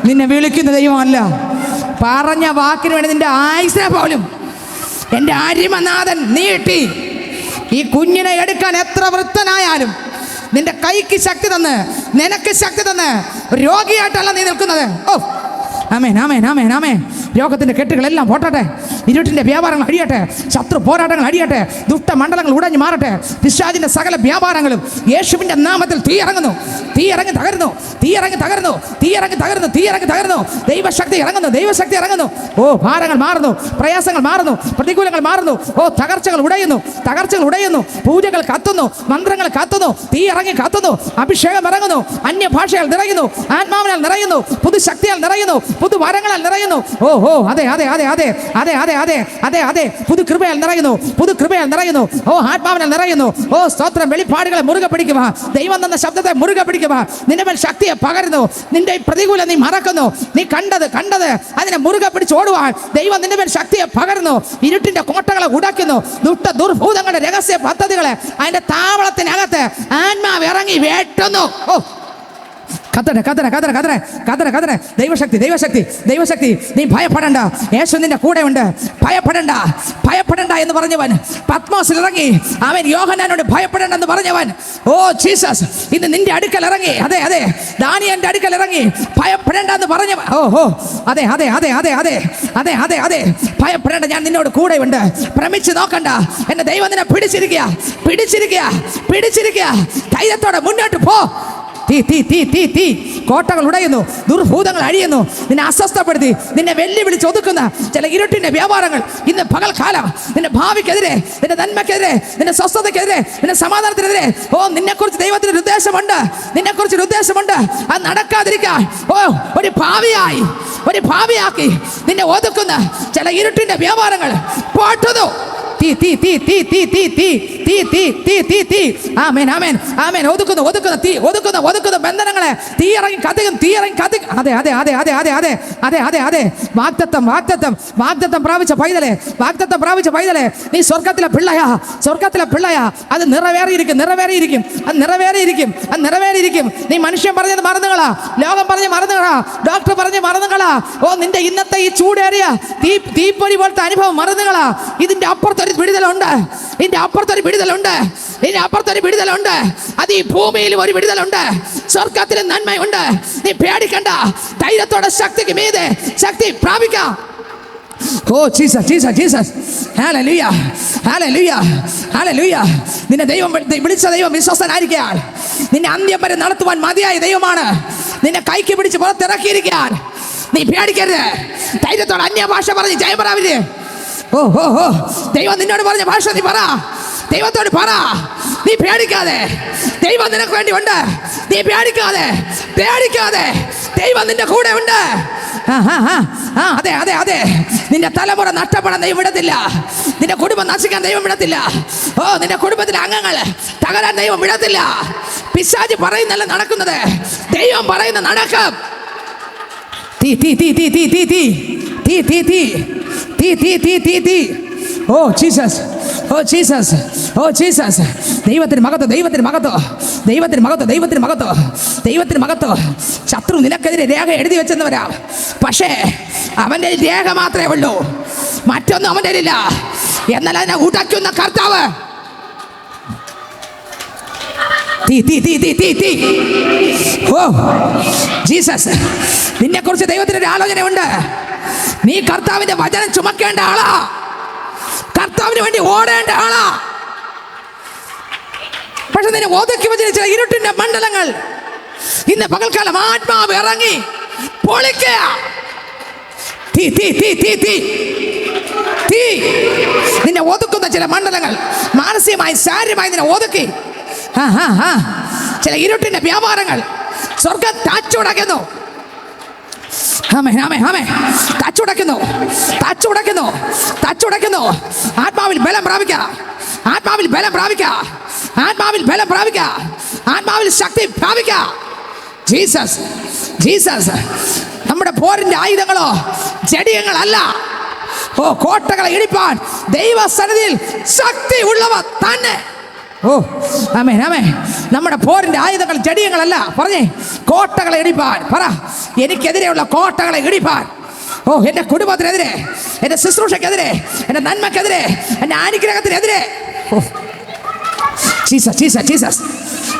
നിന്നെ വിളിക്കുന്ന ദൈവമല്ല. പറഞ്ഞ വാക്കിന് വേണ്ടി നിന്റെ ആയുസ്സിനെ പോലും എൻ്റെ അരിമനാഥൻ നീട്ടി ഈ കുഞ്ഞിനെ എടുക്കാൻ എത്ര വൃത്തനായാലും നിന്റെ കൈക്ക് ശക്തി തന്ന്, നിനക്ക് ശക്തി തന്ന്. രോഗിയായിട്ടല്ല നീ നിൽക്കുന്നത്. ഓ ആമേൻ ആമേൻ ആമേൻ ആമേൻ. രോഗത്തിന്റെ കെട്ടുകളെല്ലാം പൊട്ടട്ടെ, ഇരുട്ടിന്റെ വ്യാപാരങ്ങൾ അഴിയട്ടെ, ശത്രു പോരാട്ടങ്ങൾ അഴിയട്ടെ, ദുഷ്ടമണ്ഡലങ്ങൾ ഉടഞ്ഞു മാറട്ടെ. പിശാചിന്റെ സകല വ്യാപാരങ്ങളും യേശുവിന്റെ നാമത്തിൽ തീയിറങ്ങുന്നു, തീയിറങ്ങി തകരുന്നു, തീയിറങ്ങി തകരുന്നു, തീയിറങ്ങി തകരുന്നു, തീയിറങ്ങി തകരുന്നു. ദൈവശക്തി ഇറങ്ങുന്നു, ദൈവശക്തി ഇറങ്ങുന്നു. ഓ, ഭാരങ്ങൾ മാറുന്നു, പ്രയാസങ്ങൾ മാറുന്നു, പ്രതികൂലങ്ങൾ മാറുന്നു. ഓ, തകർച്ചകൾ ഉടയുന്നു, തകർച്ചകൾ ഉടയുന്നു. പൂജകൾ കത്തുന്നു, മന്ത്രങ്ങൾ കത്തുന്നു, തീ ഇറങ്ങി കത്തുന്നു, അഭിഷേകം ഇറങ്ങുന്നു, അന്യഭാഷയാൽ നിറയുന്നു, ആത്മാവിനാൽ നിറയുന്നു, പുതുശക്തിയാൽ നിറയുന്നു, പുതുവരങ്ങളാൽ നിറയുന്നു. ഓ ഓ, അതെ അതെ അതെ അതെ അതെ അതെ അതെ അതെ അതെ, പുതു കൃപയാൽ നിറയുന്നു, പുതു കൃപയാൽ നിറയുന്നു. ഓ, ആത്മാവിനാൽ നിറയുന്നു. ഓ, സ്തോത്രം. വെളിപ്പാടുകളെ മുറുകെ പിടിക്കുക, ദൈവം തന്ന ശബ്ദത്തെ മുറുകെ പിടിക്കുക. നിന്റെ മേൽ ശക്തിയെ പകരുന്നു. നിന്റെ പ്രതികൂലം നീ മറക്കുന്നു. നീ കണ്ടത് അതിനെ മുറുകെ പിടിച്ച് ഓടുവാൻ ദൈവം നിന്റെ മേൽ ശക്തിയെ പകരുന്നു. ഇരുട്ടിന്റെ കോട്ടകളെ ഉടയ്ക്കുന്നു, ദുർഭൂതങ്ങളുടെ രഹസ്യ പദ്ധതികളെ അതിന്റെ താവളത്തിനകത്ത് ആത്മാവ് ഇറങ്ങി വേട്ടുന്നു. ഓ, കത്തട്ടെ കത്തട്ടെ കത്തട്ടെ കത്തട്ടെ കത്തട്ടെ കത്തട്ടെ. ദൈവശക്തി ദൈവശക്തി ദൈവശക്തി. നീ ഭയപ്പെടണ്ട, യേശു നിന്റെ കൂടെ ഉണ്ട്. ഭയപ്പെടണ്ട ഭയപ്പെടണ്ട എന്ന് പറഞ്ഞവൻ പത്മോസിൽ ഇറങ്ങി. അവൻ യോഹന്നാനോട് ഭയപ്പെടേണ്ടെന്ന് പറഞ്ഞവൻ, ഓ ജീസസ്, ഇന്ന് നിന്റെ അടുക്കൽ ഇറങ്ങി. അതെ അതെ, ദാനിയേലിന്റെ അടുക്കൽ ഇറങ്ങി. ഭയപ്പെടേണ്ടെന്ന് പറഞ്ഞവൻ, ഓ ഓ, അതെ അതെ അതെ അതെ അതെ അതെ അതെ അതെ, ഭയപ്പെടേണ്ട, ഞാൻ നിന്നോട് കൂടെ ഉണ്ട്. ഭ്രമിച്ച് നോക്കണ്ട, എന്റെ ദൈവം നിന്നെ പിടിച്ചിരിക്കുക, പിടിച്ചിരിക്കുക, പിടിച്ചിരിക്കുക. ധൈര്യത്തോടെ മുന്നോട്ട് പോ. തീ തീ തീ തീ തീ. കോട്ടകൾ ഉടയുന്നു, ദുർഭൂതങ്ങൾ അഴിയുന്നു. നിന്നെ അസ്വസ്ഥപ്പെടുത്തി, നിന്നെ വെല്ലുവിളിച്ച് ഒതുക്കുന്ന ചില ഇരുട്ടിന്റെ വ്യാപാരങ്ങൾ ഇന്ന് പകൽക്കാലം നിന്റെ ഭാവിക്കെതിരെ, നിന്റെ നന്മയ്ക്കെതിരെ, നിന്റെ സ്വസ്ഥതയ്ക്കെതിരെ, നിന്റെ സമാധാനത്തിനെതിരെ, ഓ, നിന്നെക്കുറിച്ച് ദൈവത്തിന് ഒരു ഉദ്ദേശമുണ്ട്, നിന്നെക്കുറിച്ച് ഒരു ഉദ്ദേശമുണ്ട്. അത് നടക്കാതിരിക്കാൻ ഓ, ഒരു ഭാവിയാക്കി നിന്നെ ഒതുക്കുന്ന ചില ഇരുട്ടിന്റെ വ്യാപാരങ്ങൾ പൊട്ടുന്നു. തീ തീ തീ തീ തീ തീ തീ തീ തീ തീ തീ തീ. ആമേൻ ആമേൻ ആമേൻ. ഒതുക്കുന്നു ഒതുക്കുന്നു തീ, ഒതുക്കുന്നു ഒതുക്കുന്നു ബന്ധനങ്ങളെ. തീ ഇറങ്ങി കത്തിക്കും, തീ ഇറങ്ങി കത്തിക്കും. അതെ അതെ അതെ അതെ അതെ അതെ അതെ അതെ അതെ. വാഗ്ദത്തം വാഗ്ദത്തം വാഗ്ദത്തം പ്രാപിച്ച പൈതലെ, വാഗ്ദത്തം പ്രാപിച്ച പൈതലെ, നീ സ്വർഗത്തിലെ പിള്ളയാ, സ്വർഗത്തിലെ പിള്ളയാ. അത് നിറവേറിയിരിക്കും, നിറവേറിയിരിക്കും, അത് നിറവേറിയിരിക്കും, അത് നിറവേറിയിരിക്കും. നീ മനുഷ്യൻ പറഞ്ഞത് മറന്നുകളാ, ലോകം പറഞ്ഞ് മറന്നുകളാ, ഡോക്ടർ പറഞ്ഞ് മറന്നുകളാ. ഓ, നിന്റെ ഇന്നത്തെ ഈ ചൂടേറിയ തീപ്പൊരി പോലത്തെ അനുഭവം മറന്നുകളാ. ഇതിന്റെ അപ്പുറത്തൊരു വിടുതലുണ്ട്, ഇതിന്റെ അപ്പുറത്തൊരു വിടുതലുണ്ട്, ഇതിന്റെ അപ്പുറത്തൊരു വിടുതലുണ്ട്. അത് ഈ ഭൂമിയിലും ഒരു വിടുതലുണ്ട്, സ്വർഗത്തിലും നന്മയുണ്ട്. നീ പേടിക്കണ്ട, ധൈര്യത്തോടെ ശക്തിക്ക് മീതെ ശക്തി പ്രാപിക്കാം. ഓ ജീസസ് ജീസസ് ജീസസ്. ഹല്ലേലൂയ ഹല്ലേലൂയ ഹല്ലേലൂയ. നിന്നെ ദൈവം വിളിച്ച ദൈവം വിശ്വസ്തനായിരിക്കാൻ, നിന്നെ അന്ത്യം വരെ നടത്തുവാൻ മതിയായ ദൈവമാണ്. നിന്നെ കൈക്ക് പിടിച്ച് പുറത്തിറക്കിയിരിക്കാൻ നീ പേടിക്കരുത്. ധൈര്യത്തോടെ അന്യഭാഷ പറഞ്ഞ് ജയം പ്രാപിച്ച്. ഓ ഓ ഓ, ദൈവം നിന്നോട് പറഞ്ഞ ഭാഷ നീ പറ, ദൈവത്തോട് പറ. നീ പേടിക്കാതെ, ദൈവം നിനക്ക് വേണ്ടി ഉണ്ട്. നീ പേടിക്കാതെ, പേടിക്കാതെ, ദൈവം നിന്റെ കൂടെ ഉണ്ട്. അതെ അതെ അതെ. നിന്റെ തലമുറ നഷ്ടപ്പെടാൻ ദൈവം വിടത്തില്ല, നിന്റെ കുടുംബം നശിക്കാൻ ദൈവം വിടത്തില്ല. ഓ, നിന്റെ കുടുംബത്തിലെ അംഗങ്ങൾ തകരാൻ ദൈവം വിടത്തില്ല. പിശാച് പറയുന്നല്ല നടക്കുന്നത്, ദൈവം പറയുന്ന നടക്കും. തീ തീ തീ തീ തീ തീ തീ തീ തീ തീ തീ തീ തീ തീ തീ. Oh Jesus, oh Jesus, oh Jesus. ദൈവത്തിന് മഹത്വം, ദൈവത്തിന് മഹത്വം, ദൈവത്തിന് മഹത്വം, ദൈവത്തിന് മഹത്വം, ദൈവത്തിന് മഹത്വം. ശത്രു നിനക്കെതിരെ രേഖ എഴുതി വെച്ചെന്നവരാ, പക്ഷേ അവൻ്റെ രേഖ മാത്രമേ ഉള്ളൂ, മറ്റൊന്നും അവൻ്റെ ഇല്ല. എന്നാൽ അതിനെ ഉടയ്ക്കുന്ന കർത്താവ്. തീ തീ തീ തീ തീ തീ. ഓ ജീസസ്, നിന്നെക്കുറിച്ച് ദൈവത്തിന് ഒരു ആലോചനയുണ്ട്. നീ കർത്താവിന്റെ വചനം ചുമക്കേണ്ട ആളാ, കർത്താവിന് വേണ്ടി ഓടേണ്ട ആളാ. പക്ഷെ നിന്നെ ഒതുക്കി വെച്ചിരിച്ച ഇരുട്ടിന്റെ മണ്ഡലങ്ങൾ ഇന്ന് പകൽക്കാലം ആത്മാവ് ഇറങ്ങി പൊളിക്കുക. തീ തീ തീ തീ തീ തീ. നിന്നെ ഒതുക്കുന്ന ചില മണ്ഡലങ്ങൾ മാനസികമായി ശാരീരികമായി നിന്നെ ഒതുക്കി. ചില ഇരുട്ടിന്റെ വ്യാപാരങ്ങൾ സ്വർഗം താച്ചുടയ്ക്കുന്നു. താച്ചുടയ്ക്കുന്നു, താച്ചുടയ്ക്കുന്നു, താച്ചുടയ്ക്കുന്നു. ആത്മാവിൽ ബലം പ്രാപിക്കുക, ആത്മാവിൽ ബലം പ്രാപിക്കുക, ആത്മാവിൽ ബലം പ്രാപിക്കുക, ആത്മാവിൽ ശക്തി പ്രാപിക്കുക. Jesus Jesus. നമ്മുടെ പോരിന്റെ ആയുധങ്ങളോ ജഡിയങ്ങളല്ല. ഓ, കോട്ടകളെ ഇടിപ്പാൻ ദൈവസന്നിധിയിൽ ശക്തി ഉള്ളവ തന്നെ. ഓ ആമേൻ ആമേൻ. നമ്മുടെ പോരിന്റെ ആയുധങ്ങൾ ജഡിയങ്ങളല്ല. പറഞ്ഞേ, കോട്ടകളെ ഇടിപ്പാൻ പറ. എനിക്കെതിരെയുള്ള കോട്ടകളെ ഇടിപ്പാൻ. ഓ, എൻ്റെ കുടുംബത്തിനെതിരെ, എൻ്റെ ശുശ്രൂഷക്കെതിരെ, എൻ്റെ നന്മക്കെതിരെ, എൻ്റെ അനുഗ്രഹത്തിനെതിരെ. ഓ ജീസസ് ജീസസ് ജീസസ്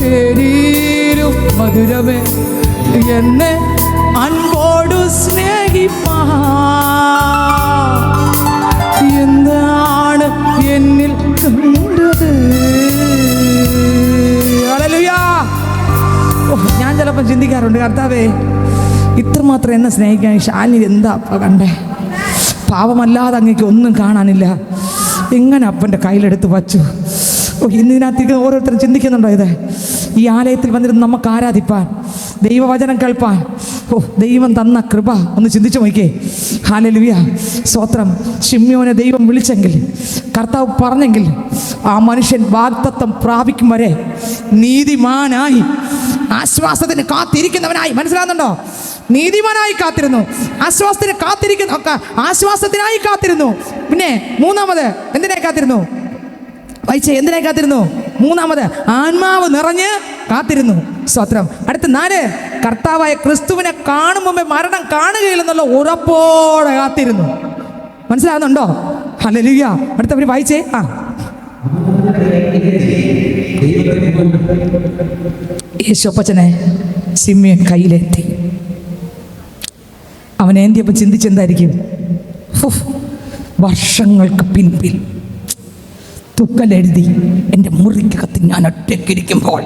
തേനീരും മധുരമേ എന്നെ അൻപോടു സ്നേഹിപ്പാ. എന്താണ് എന്നിൽ കണ്ടത്? ഹല്ലേലൂയാ. ഞാൻ ചിലപ്പോൾ ചിന്തിക്കാറുണ്ട്, കർത്താവേ ഇത്രമാത്രം എന്നെ സ്നേഹിക്കാൻ ശാലിനി എന്താ കണ്ടേ? പാവമല്ലാതെ അങ്ങേക്ക് ഒന്നും കാണാനില്ല, എങ്ങനെ അപ്പൻ്റെ കയ്യിലെടുത്ത് വച്ചു? ഇന്നിനകത്തേക്ക് ഓരോരുത്തരും ചിന്തിക്കുന്നുണ്ടോ? ഇത് ഈ ആലയത്തിൽ വന്നിരുന്ന് നമുക്ക് ആരാധിപ്പാൻ, ദൈവവചനം കേൾപ്പാൻ, ദൈവം തന്ന കൃപ ഒന്ന് ചിന്തിച്ചു നോക്കിയേ. ഹല്ലേലൂയ, സ്തോത്രം. ശിമ്യോനെ ദൈവം വിളിച്ചെങ്കിൽ, കർത്താവ് പറഞ്ഞെങ്കിൽ, ആ മനുഷ്യൻ വാഗ്ദത്തം പ്രാപിക്കും വരെ നീതിമാനായി ആശ്വാസത്തിന് കാത്തിരിക്കുന്നവനായി. മനസ്സിലാകുന്നുണ്ടോ? നീതിമാനായി കാത്തിരുന്നു, ആശ്വാസത്തിനായി കാത്തിരുന്നു. പിന്നെ മൂന്നാമത് എന്തിനായി കാത്തിരുന്നു? വായിച്ചേ, എന്തിനായി കാത്തിരുന്നു? മൂന്നാമത് ആത്മാവ് നിറഞ്ഞ് കാത്തിരുന്നു. സ്തോത്രം. അടുത്ത 4, കർത്താവായ ക്രിസ്തുവിനെ കാണും മുമ്പേ മരണം കാണുകയില്ലെന്നുള്ള ഉറപ്പോടെ കാത്തിരുന്നു. മനസ്സിലാകുന്നുണ്ടോ? ഹല്ലേലൂയ. അടുത്തവർ വായിച്ചേ. യേശുപ്പച്ചനെ ശിമ്യോൻ കയ്യിലെത്തി. അവനേന്ത്യപ്പം ചിന്തിച്ചെന്തായിരിക്കും? വർഷങ്ങൾക്ക് പിൻപിൽ തുക്കലെഴുതി എൻ്റെ മുറിക്കകത്ത് ഞാൻ ഒറ്റയ്ക്കിരിക്കുമ്പോൾ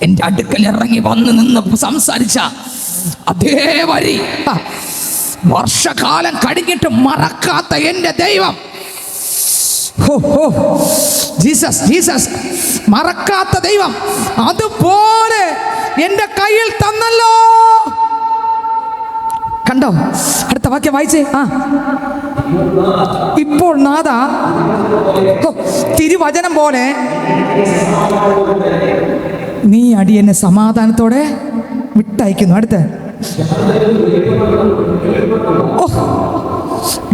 എൻ്റെ അടുക്കൽ ഇറങ്ങി വന്ന് നിന്ന് സംസാരിച്ച അതേ വരി വർഷകാലം കഴിഞ്ഞിട്ട് മറക്കാത്ത എൻ്റെ ദൈവം, ജീസസ് ജീസസ്, മറക്കാത്ത ദൈവം അതുപോലെ എൻ്റെ കയ്യിൽ തന്നല്ലോ. കണ്ടോ? അടുത്ത വാക്യം വായിച്ചേ. ഇപ്പോൾ നാഥ തിരുവചനം പോലെ നീ അടിയനെ സമാധാനത്തോടെ വിട്ടയക്കുന്നു. അടുത്ത്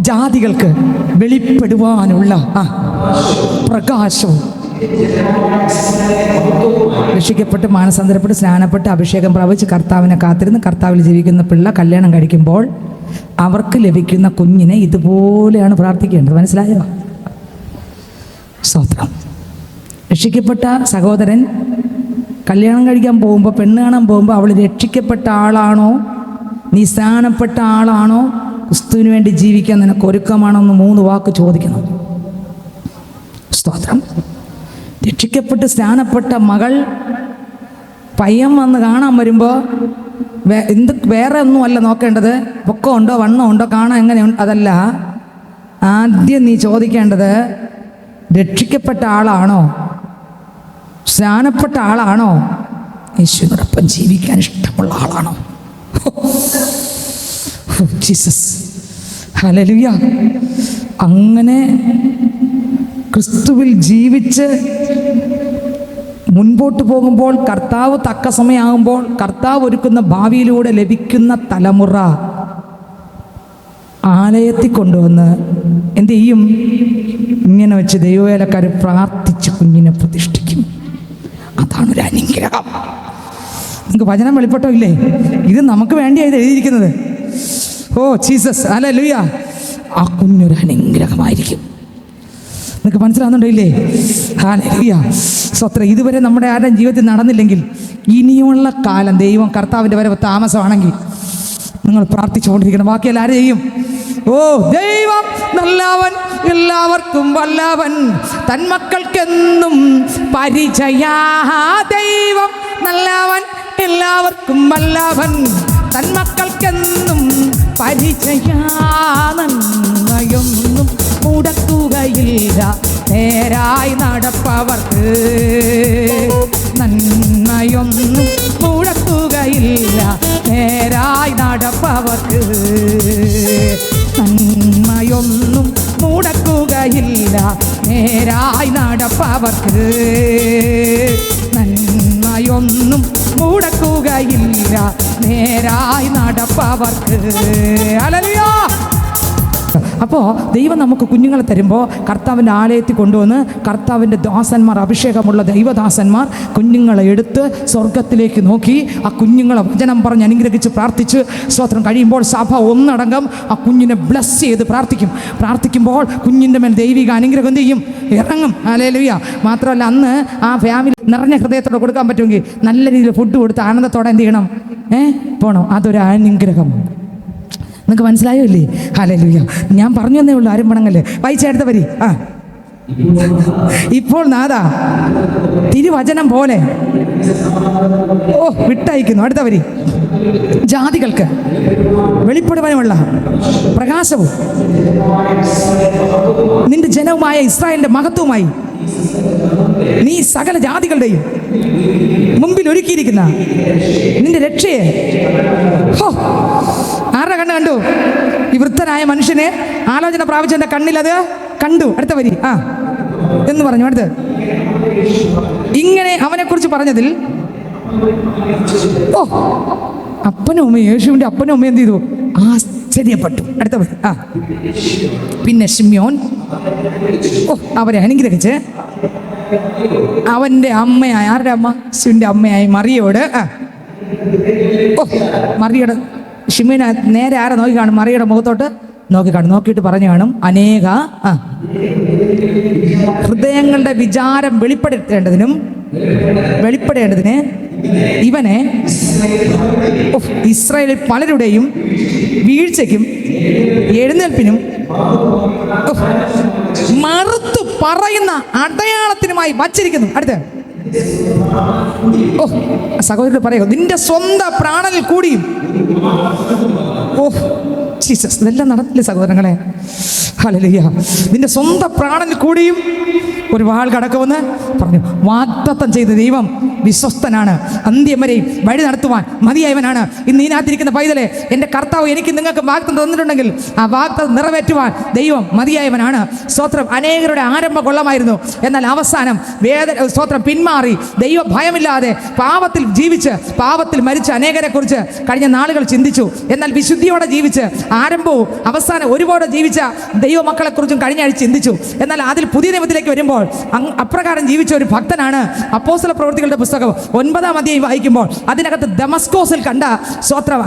ജാതികൾക്ക് വെളിപ്പെടുവാനുള്ള പ്രകാശവും. രക്ഷിക്കപ്പെട്ട് മാനസാന്തരപ്പെട്ട് സ്നാനപ്പെട്ട് അഭിഷേകം പ്രാപിച്ച് കർത്താവിനെ കാത്തിരുന്ന് കർത്താവിൽ ജീവിക്കുന്ന പിള്ള കല്യാണം കഴിക്കുമ്പോൾ അവർക്ക് ലഭിക്കുന്ന കുഞ്ഞിനെ ഇതുപോലെയാണ് പ്രാർത്ഥിക്കേണ്ടത്. മനസ്സിലായോ? സ്തോത്രം. രക്ഷിക്കപ്പെട്ട സഹോദരൻ കല്യാണം കഴിക്കാൻ പോകുമ്പോൾ, പെണ്ണ് കാണാൻ പോകുമ്പോൾ, അവൾ രക്ഷിക്കപ്പെട്ട ആളാണോ, നീ സ്നാനപ്പെട്ട ആളാണോ, ക്രിസ്തുവിന് വേണ്ടി ജീവിക്കാൻ നിനക്ക് ഒരുക്കമാണോ എന്ന് 3 വാക്ക് ചോദിക്കണം. സ്തോത്രം. രക്ഷിക്കപ്പെട്ട് സ്നാനപ്പെട്ട മകൾ പയ്യൻ വന്ന് കാണാൻ വരുമ്പോൾ വേറെ ഒന്നുമല്ല നോക്കേണ്ടത്, പൊക്കമുണ്ടോ വണ്ണമുണ്ടോ കാണാൻ എങ്ങനെയുണ്ട്, അതല്ല. ആദ്യം നീ ചോദിക്കേണ്ടത് രക്ഷിക്കപ്പെട്ട ആളാണോ, സ്നാനപ്പെട്ട ആളാണോ, യേശുവിനോടൊപ്പം ജീവിക്കാൻ ഇഷ്ടമുള്ള ആളാണോ? ജീസസ്. ഹല്ലേലൂയ. അങ്ങനെ ക്രിസ്തുവിൽ ജീവിച്ച് മുൻപോട്ട് പോകുമ്പോൾ, കർത്താവ് തക്ക സമയമാകുമ്പോൾ, കർത്താവ് ഒരുക്കുന്ന ഭാവിയിലൂടെ ലഭിക്കുന്ന തലമുറ ആലയത്തിൽ കൊണ്ടുവന്ന് എന്ത് ചെയ്യും? ഇങ്ങനെ വെച്ച് ദൈവവേലക്കാർ പ്രാർത്ഥിച്ച് കുഞ്ഞിനെ പ്രതിഷ്ഠിക്കും. അതാണ് ഒരു അനുഗ്രഹം. നിങ്ങൾക്ക് വചനം വെളിപ്പെട്ടോ ഇല്ലേ? ഇത് നമുക്ക് വേണ്ടിയാണ് ഇത് എഴുതിയിരിക്കുന്നത്. ജീസസ്. ഹല്ലേലൂയ. ആ കുഞ്ഞൊരു അനുഗ്രഹമായിരിക്കും. നിങ്ങൾക്ക് മനസ്സിലാകുന്നുണ്ടോ ഇല്ലേ? ഹല്ലേലൂയ. സ്തോത്രം. ഇതുവരെ നമ്മുടെ ആരുടെയും ജീവിതത്തിൽ നടന്നില്ലെങ്കിൽ ഇനിയുള്ള കാലം ദൈവം കർത്താവിൻ്റെ വരവ് താമസമാണെങ്കിൽ നിങ്ങൾ പ്രാർത്ഥിച്ചുകൊണ്ടിരിക്കണം. ബാക്കിയെല്ലാം ആര് ചെയ്യും? ദൈവം നല്ലവൻ, എല്ലാവർക്കും വല്ലവൻ, തന്മക്കൾക്കെന്നും പരിചയാ. ദൈവം നല്ലവൻ, എല്ലാവർക്കും വല്ലവൻ, തന്മക്കൾക്കെന്നും പരിചയാ. നന്മയൊന്നും മുടക്കുകയില്ല നേരായി നടപ്പവർക്ക്, നന്മയൊന്നും മുടക്കുകയില്ല നേരായി നടപ്പവർക്ക്, നന്മയൊന്നും മുടക്കുകയില്ല നേരായി നടപ്പവർക്ക്, നന്മയൊന്നും മുടക്കുകയില്ല നേരായി നടപ്പവർക്ക്. ഹല്ലേലൂയ. അപ്പോൾ ദൈവം നമുക്ക് കുഞ്ഞുങ്ങളെ തരുമ്പോൾ കർത്താവിൻ്റെ ആലയത്തിൽ കൊണ്ടുവന്ന് കർത്താവിൻ്റെ ദാസന്മാർ, അഭിഷേകമുള്ള ദൈവദാസന്മാർ കുഞ്ഞുങ്ങളെ എടുത്ത് സ്വർഗത്തിലേക്ക് നോക്കി ആ കുഞ്ഞുങ്ങളെ വചനം പറഞ്ഞ് അനുഗ്രഹിച്ച് പ്രാർത്ഥിച്ച് സ്തോത്രം കഴിയുമ്പോൾ സഭ ഒന്നടങ്കം ആ കുഞ്ഞിനെ ബ്ലസ് ചെയ്ത് പ്രാർത്ഥിക്കുമ്പോൾ കുഞ്ഞിൻ്റെ മേൽ ദൈവിക അനുഗ്രഹം ചെയ്യും, ഇറങ്ങും. ഹല്ലേലൂയ. മാത്രമല്ല അന്ന് ആ ഫാമിലി നിറഞ്ഞ ഹൃദയത്തോടെ കൊടുക്കാൻ പറ്റുമെങ്കിൽ നല്ല രീതിയിൽ ഫുഡ് കൊടുത്ത് ആനന്ദത്തോടെ എന്ത് ചെയ്യണം? പോണം. അതൊരു അനുഗ്രഹം. നിങ്ങൾക്ക് മനസ്സിലായോ ഇല്ലേ? ഹല്ലേലൂയ. ഞാൻ പറഞ്ഞു തന്നേ ഉള്ളൂ, ആരും പണങ്ങല്ലേ. വായിച്ചെടുത്ത വരി. ഇപ്പോൾ നാഥാ തിരുവചനം പോലെ വിട്ടയക്കുന്നു. അടുത്ത വരി. ജാതികൾക്ക് വെളിപ്പെടുവാനുള്ള പ്രകാശവും നിന്റെ ജനവുമായ ഇസ്രായേലിന്റെ മഹത്വവുമായി നീ സകല ജാതികളുടെയും മുമ്പിൽ ഒരുക്കിയിരിക്കുന്ന നിന്റെ രക്ഷയെ ആരുടെ കണ്ണ് കണ്ടു? ഈ വൃദ്ധനായ മനുഷ്യനെ ആലോചന പ്രാപിച്ചെന്റെ കണ്ണിൽ അത് കണ്ടു. അടുത്ത വരി എന്ന് പറഞ്ഞു. അടുത്ത് ഇങ്ങനെ അവനെക്കുറിച്ച് പറഞ്ഞതിൽ അപ്പനും അമ്മയും, യേശുവിൻ്റെ അപ്പനും അമ്മയും എന്ത് ചെയ്തു? ആശ്ചര്യപ്പെട്ടു. അടുത്ത വരി. പിന്നെ ശിമ്യോൻ അവരെ അനുഗ്രഹിച്ച് അവൻ്റെ അമ്മയായ, ആരുടെ അമ്മ? ശിവന്റെ അമ്മയായ മറിയോട് മറിയുടെ ഷിമിനെ നേരെ ആരെ നോക്കി കാണും? മറിയുടെ മുഖത്തോട്ട് നോക്കി കാണും. നോക്കിയിട്ട് പറഞ്ഞു കാണും, അനേക ഹൃദയങ്ങളുടെ വിചാരം വെളിപ്പെടേണ്ടതിന് ഇവനെ ഇസ്രായേലിൽ പലരുടെയും വീഴ്ചയ്ക്കും എഴുന്നേൽപ്പിനും മറുത്തു പറയുന്ന അടയാളത്തിനുമായി വച്ചിരിക്കുന്നു. അടുത്ത് സഹോദരൻ പറയുക, നിന്റെ സ്വന്തം പ്രാണനിൽ കൂടിയും. ജീസസ്, ഇതെല്ലാം നടത്തില്ലേ സഹോദരങ്ങളെ? ഹല്ലേലൂയ. നിന്റെ സ്വന്തം പ്രാണനിൽ കൂടിയും ഒരു വാൾ കടക്കുമെന്ന് പറഞ്ഞു. വാഗ്ദത്തം ചെയ്ത ദൈവം വിശ്വസ്തനാണ്, അന്ത്യം വരെയും വഴി നടത്തുവാൻ മതിയായവനാണ്. ഇന്ന് ഇതിനകത്തിരിക്കുന്ന പൈതലെ, എൻ്റെ കർത്താവ് എനിക്ക് നിങ്ങൾക്ക് വാഗ്ദത്തം തന്നിട്ടുണ്ടെങ്കിൽ ആ വാഗ്ദത്തം നിറവേറ്റുവാൻ ദൈവം മതിയായവനാണ്. സ്തോത്രം. അനേകരുടെ ആരംഭം കൊള്ളമായിരുന്നു, എന്നാൽ അവസാനം സ്തോത്രം പിന്മാറി ദൈവ ഭയമില്ലാതെ പാപത്തിൽ ജീവിച്ച് പാപത്തിൽ മരിച്ച അനേകരെ കുറിച്ച് കഴിഞ്ഞ നാളുകൾ ചിന്തിച്ചു. എന്നാൽ വിശുദ്ധിയോടെ ജീവിച്ച് ആരംഭവും അവസാനം ഒരുപോലെ ജീവിച്ച ദൈവമക്കളെ കുറിച്ചും കഴിഞ്ഞ ആഴ്ച ചിന്തിച്ചു. എന്നാൽ അതിൽ പുതിയ നിയമത്തിലേക്ക് വരുമ്പോൾ അപ്രകാരം ജീവിച്ച ഒരു ഭക്തനാണ് അപ്പോസ്തല പ്രവൃത്തികളുടെ പുസ്തകം 9-ാം അധ്യായം വായിക്കുമ്പോൾ അതിനകത്ത് ദമസ്കോസിൽ കണ്ട സ്തോത്രം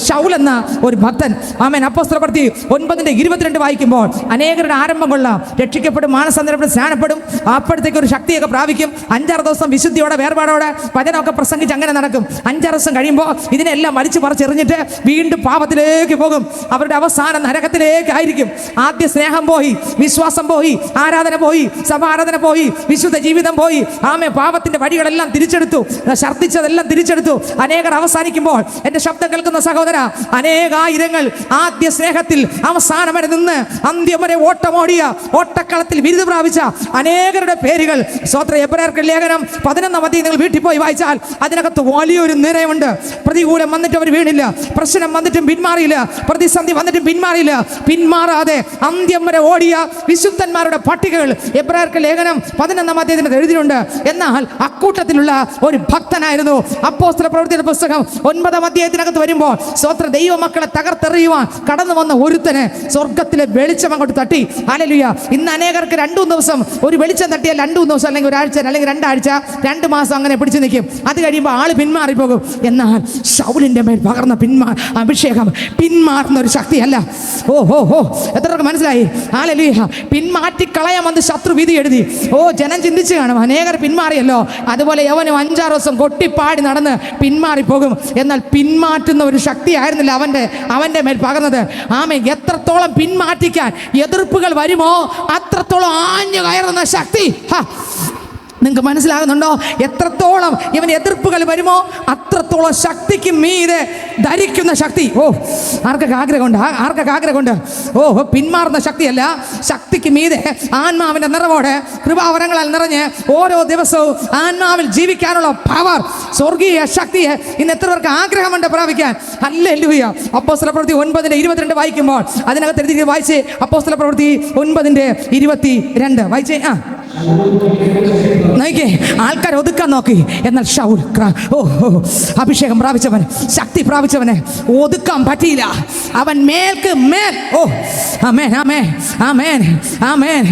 ശൗൽ എന്ന ഒരു ഭക്തൻ. ആമേൻ. അപ്പോസ്തല പ്രവൃത്തി 9:22 വായിക്കുമ്പോൾ അനേകരുടെ ആരംഭം കൊള്ളാം, രക്ഷിക്കപ്പെടും, മാനസാന്തരപ്പെടും, സ്നാനപ്പെടും, അപ്പോഴത്തേക്ക് ഒരു ശക്തിയൊക്കെ പ്രാപിക്കും. 5-6 ദിവസം വിശുദ്ധിയോടെ വേർപാടോടെ വചനമൊക്കെ പ്രസംഗിച്ച് അങ്ങനെ നടക്കും. 5-6 ദിവസം കഴിയുമ്പോൾ ഇതിനെല്ലാം വലിച്ചു പറിച്ചെറിഞ്ഞിട്ട് വീണ്ടും പാപത്തിലേക്ക് പോകും. അവരുടെ അവസാനം നരകത്തിലേക്കായിരിക്കും. ആദ്യ സ്നേഹം പോയി, വിശ്വാസം പോയി, ആരാധന പോയി, സഭാരാധന പോയി, വിശുദ്ധ ജീവിതം പോയി. ആമേ. പാപത്തിന്റെ വഴികളെല്ലാം തിരിച്ചെടുത്തു, ഛർദ്ദിച്ചതെല്ലാം തിരിച്ചെടുത്തു. അനേകർ അവസാനിക്കുമ്പോൾ എൻ്റെ ശബ്ദം കേൾക്കുന്ന സഹോദര, അനേകായിരങ്ങൾ ആദ്യ സ്നേഹത്തിൽ അവസാനം വരെ നിന്ന് അന്ത്യം വരെ ഓട്ടമോടിയ ഓട്ടക്കളത്തിൽ ബിരുദം പ്രാപിച്ച അനേകരുടെ പേരുകൾ സ്തോത്രം എബ്രായർക്ക് ലേഖനം 11-ാം അധ്യായം നിങ്ങൾ വീട്ടിൽ പോയി വായിച്ചാൽ അതിനകത്ത് വലിയൊരു നിരയുണ്ട്. പ്രതികൂലം വന്നിട്ട് അവർ വീണില്ല, പ്രശ്നം വന്നിട്ടും പിന്മാറിയില്ല, പ്രതിസന്ധി വന്നിട്ടും പിന്മാറിയില്ല. പിന്മാറാതെ അന്ത്യം വരെ ഓടിയ വിശുദ്ധന്മാരുടെ പട്ടികകൾ എബ്രായർക്ക് ലേഖനം 11-ാം അധ്യായത്തിൽ എഴുതിയിട്ടുണ്ട്. എന്നാൽ അക്കൂട്ടത്തിലുള്ള ഒരു ഭക്തനായിരുന്നു അപ്പോസ്തല പ്രവൃത്തിയുടെ പുസ്തകം 9-ാം അധ്യായത്തിനകത്ത് വരുമ്പോൾ സ്തോത്ര ദൈവമക്കളെ തകർത്തെറിയുവാൻ കടന്നു വന്ന ഒരുത്തന് സ്വർഗത്തിലെ വെളിച്ചം അങ്ങോട്ട് തട്ടി. ഹല്ലേലൂയ. ഇന്ന് അനേകർക്ക് 2 ദിവസം ഒരു വെളിച്ചം തട്ടിയാൽ 2 ദിവസം അല്ലെങ്കിൽ ഒരാഴ്ച അല്ലെങ്കിൽ 2 ആഴ്ച 2 മാസം അങ്ങനെ പിടിച്ചു നിൽക്കും. അത് കഴിയുമ്പോൾ ആള് പിന്മാറിപ്പോകും. എന്നാൽ ശൗലിന്റെ മേൽ പകർന്ന അഭിഷേകം പിന്മാറുന്ന ഒരു ശക്തിയല്ല. എത്രയൊക്കെ മനസ്സിലായി? ഹല്ലേലൂയ. പിന്മാറ്റി കളയാമെന്ന് ശത്രു വിധി എഴുതി. ജനം ചിന്തിച്ചു കാണും, അനേകർ പിന്മാറിയല്ലോ, അതുപോലെ യവനും 5-6 ദിവസം കൊട്ടിപ്പാടി നടന്ന് പിന്മാറിപ്പോകും. എന്നാൽ പിന്മാറ്റുന്ന ഒരു ശക്തി ആയിരുന്നില്ല അവൻ്റെ മേൽ പകർന്നത്. ആമേ. എത്രത്തോളം പിന്മാറ്റിക്കാൻ എതിർപ്പുകൾ വരുമോ അത്രത്തോളം ആഞ്ഞു കയറുന്ന ശക്തി. നിങ്ങൾക്ക് മനസ്സിലാകുന്നുണ്ടോ? എത്രത്തോളം ഇവന് എതിർപ്പുകൾ വരുമോ അത്രത്തോളം ശക്തിക്ക് മീതെ ധരിക്കുന്ന ശക്തി. ആർക്കൊക്കെ ആഗ്രഹമുണ്ട്? പിന്മാറുന്ന ശക്തിയല്ല, ശക്തിക്ക് മീതെ ആത്മാവിൻ്റെ നിറവോടെ കൃപാവരങ്ങളാൽ നിറഞ്ഞ് ഓരോ ദിവസവും ആത്മാവിൽ ജീവിക്കാനുള്ള പവർ, സ്വർഗീയ ശക്തിയെ ഇന്ന് എത്ര പേർക്ക് ആഗ്രഹമുണ്ട് പ്രാപിക്കാൻ? ഹല്ലേലൂയ. അപ്പോസ്തല പ്രവൃത്തി 9:22 വായിക്കുമ്പോൾ അതിനകത്ത് എഴുതി വായിച്ച്. അപ്പോസ്തല പ്രവൃത്തി 9:22 വായിച്ചേ. നോക്കിയേ, ആൾക്കാർ ഒതുക്കാൻ നോക്കി. എന്നാൽ ശൗൽ അഭിഷേകം പ്രാപിച്ചവൻ, ശക്തി പ്രാപിച്ചവനെ ഒതുക്കാൻ പറ്റിയില്ല. അവൻ മേൽക്ക് മേൽ. ആമേൻ, ആമേൻ, ആമേൻ, ആമേൻ.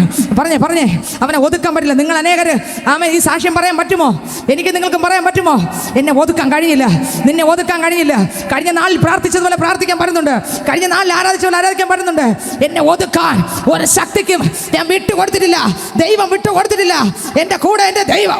പറഞ്ഞേ അവനെ ഒതുക്കാൻ പറ്റില്ല. നിങ്ങൾ അനേകര് ആമേൻ ഈ സാക്ഷ്യം പറയാൻ പറ്റുമോ? എനിക്ക് നിങ്ങൾക്കും പറയാൻ പറ്റുമോ? എന്നെ ഒതുക്കാൻ കഴിയില്ല, നിന്നെ ഒതുക്കാൻ കഴിയില്ല. കഴിഞ്ഞ നാളിൽ പ്രാർത്ഥിച്ചതുപോലെ പ്രാർത്ഥിക്കാൻ പറ്റുന്നുണ്ട്, കഴിഞ്ഞ നാളിൽ ആരാധിച്ചതുപോലെ ആരാധിക്കാൻ പറ്റുന്നുണ്ട്. എന്നെ ഒതുക്കാൻ ഒരു ശക്തിക്കും ഞാൻ വിട്ടുകൊടുത്തിട്ടില്ല, ദൈവം വിട്ടുകൊടുത്തിട്ടില്ല. എൻ്റെ കൂടെ എൻ്റെ ദൈവം.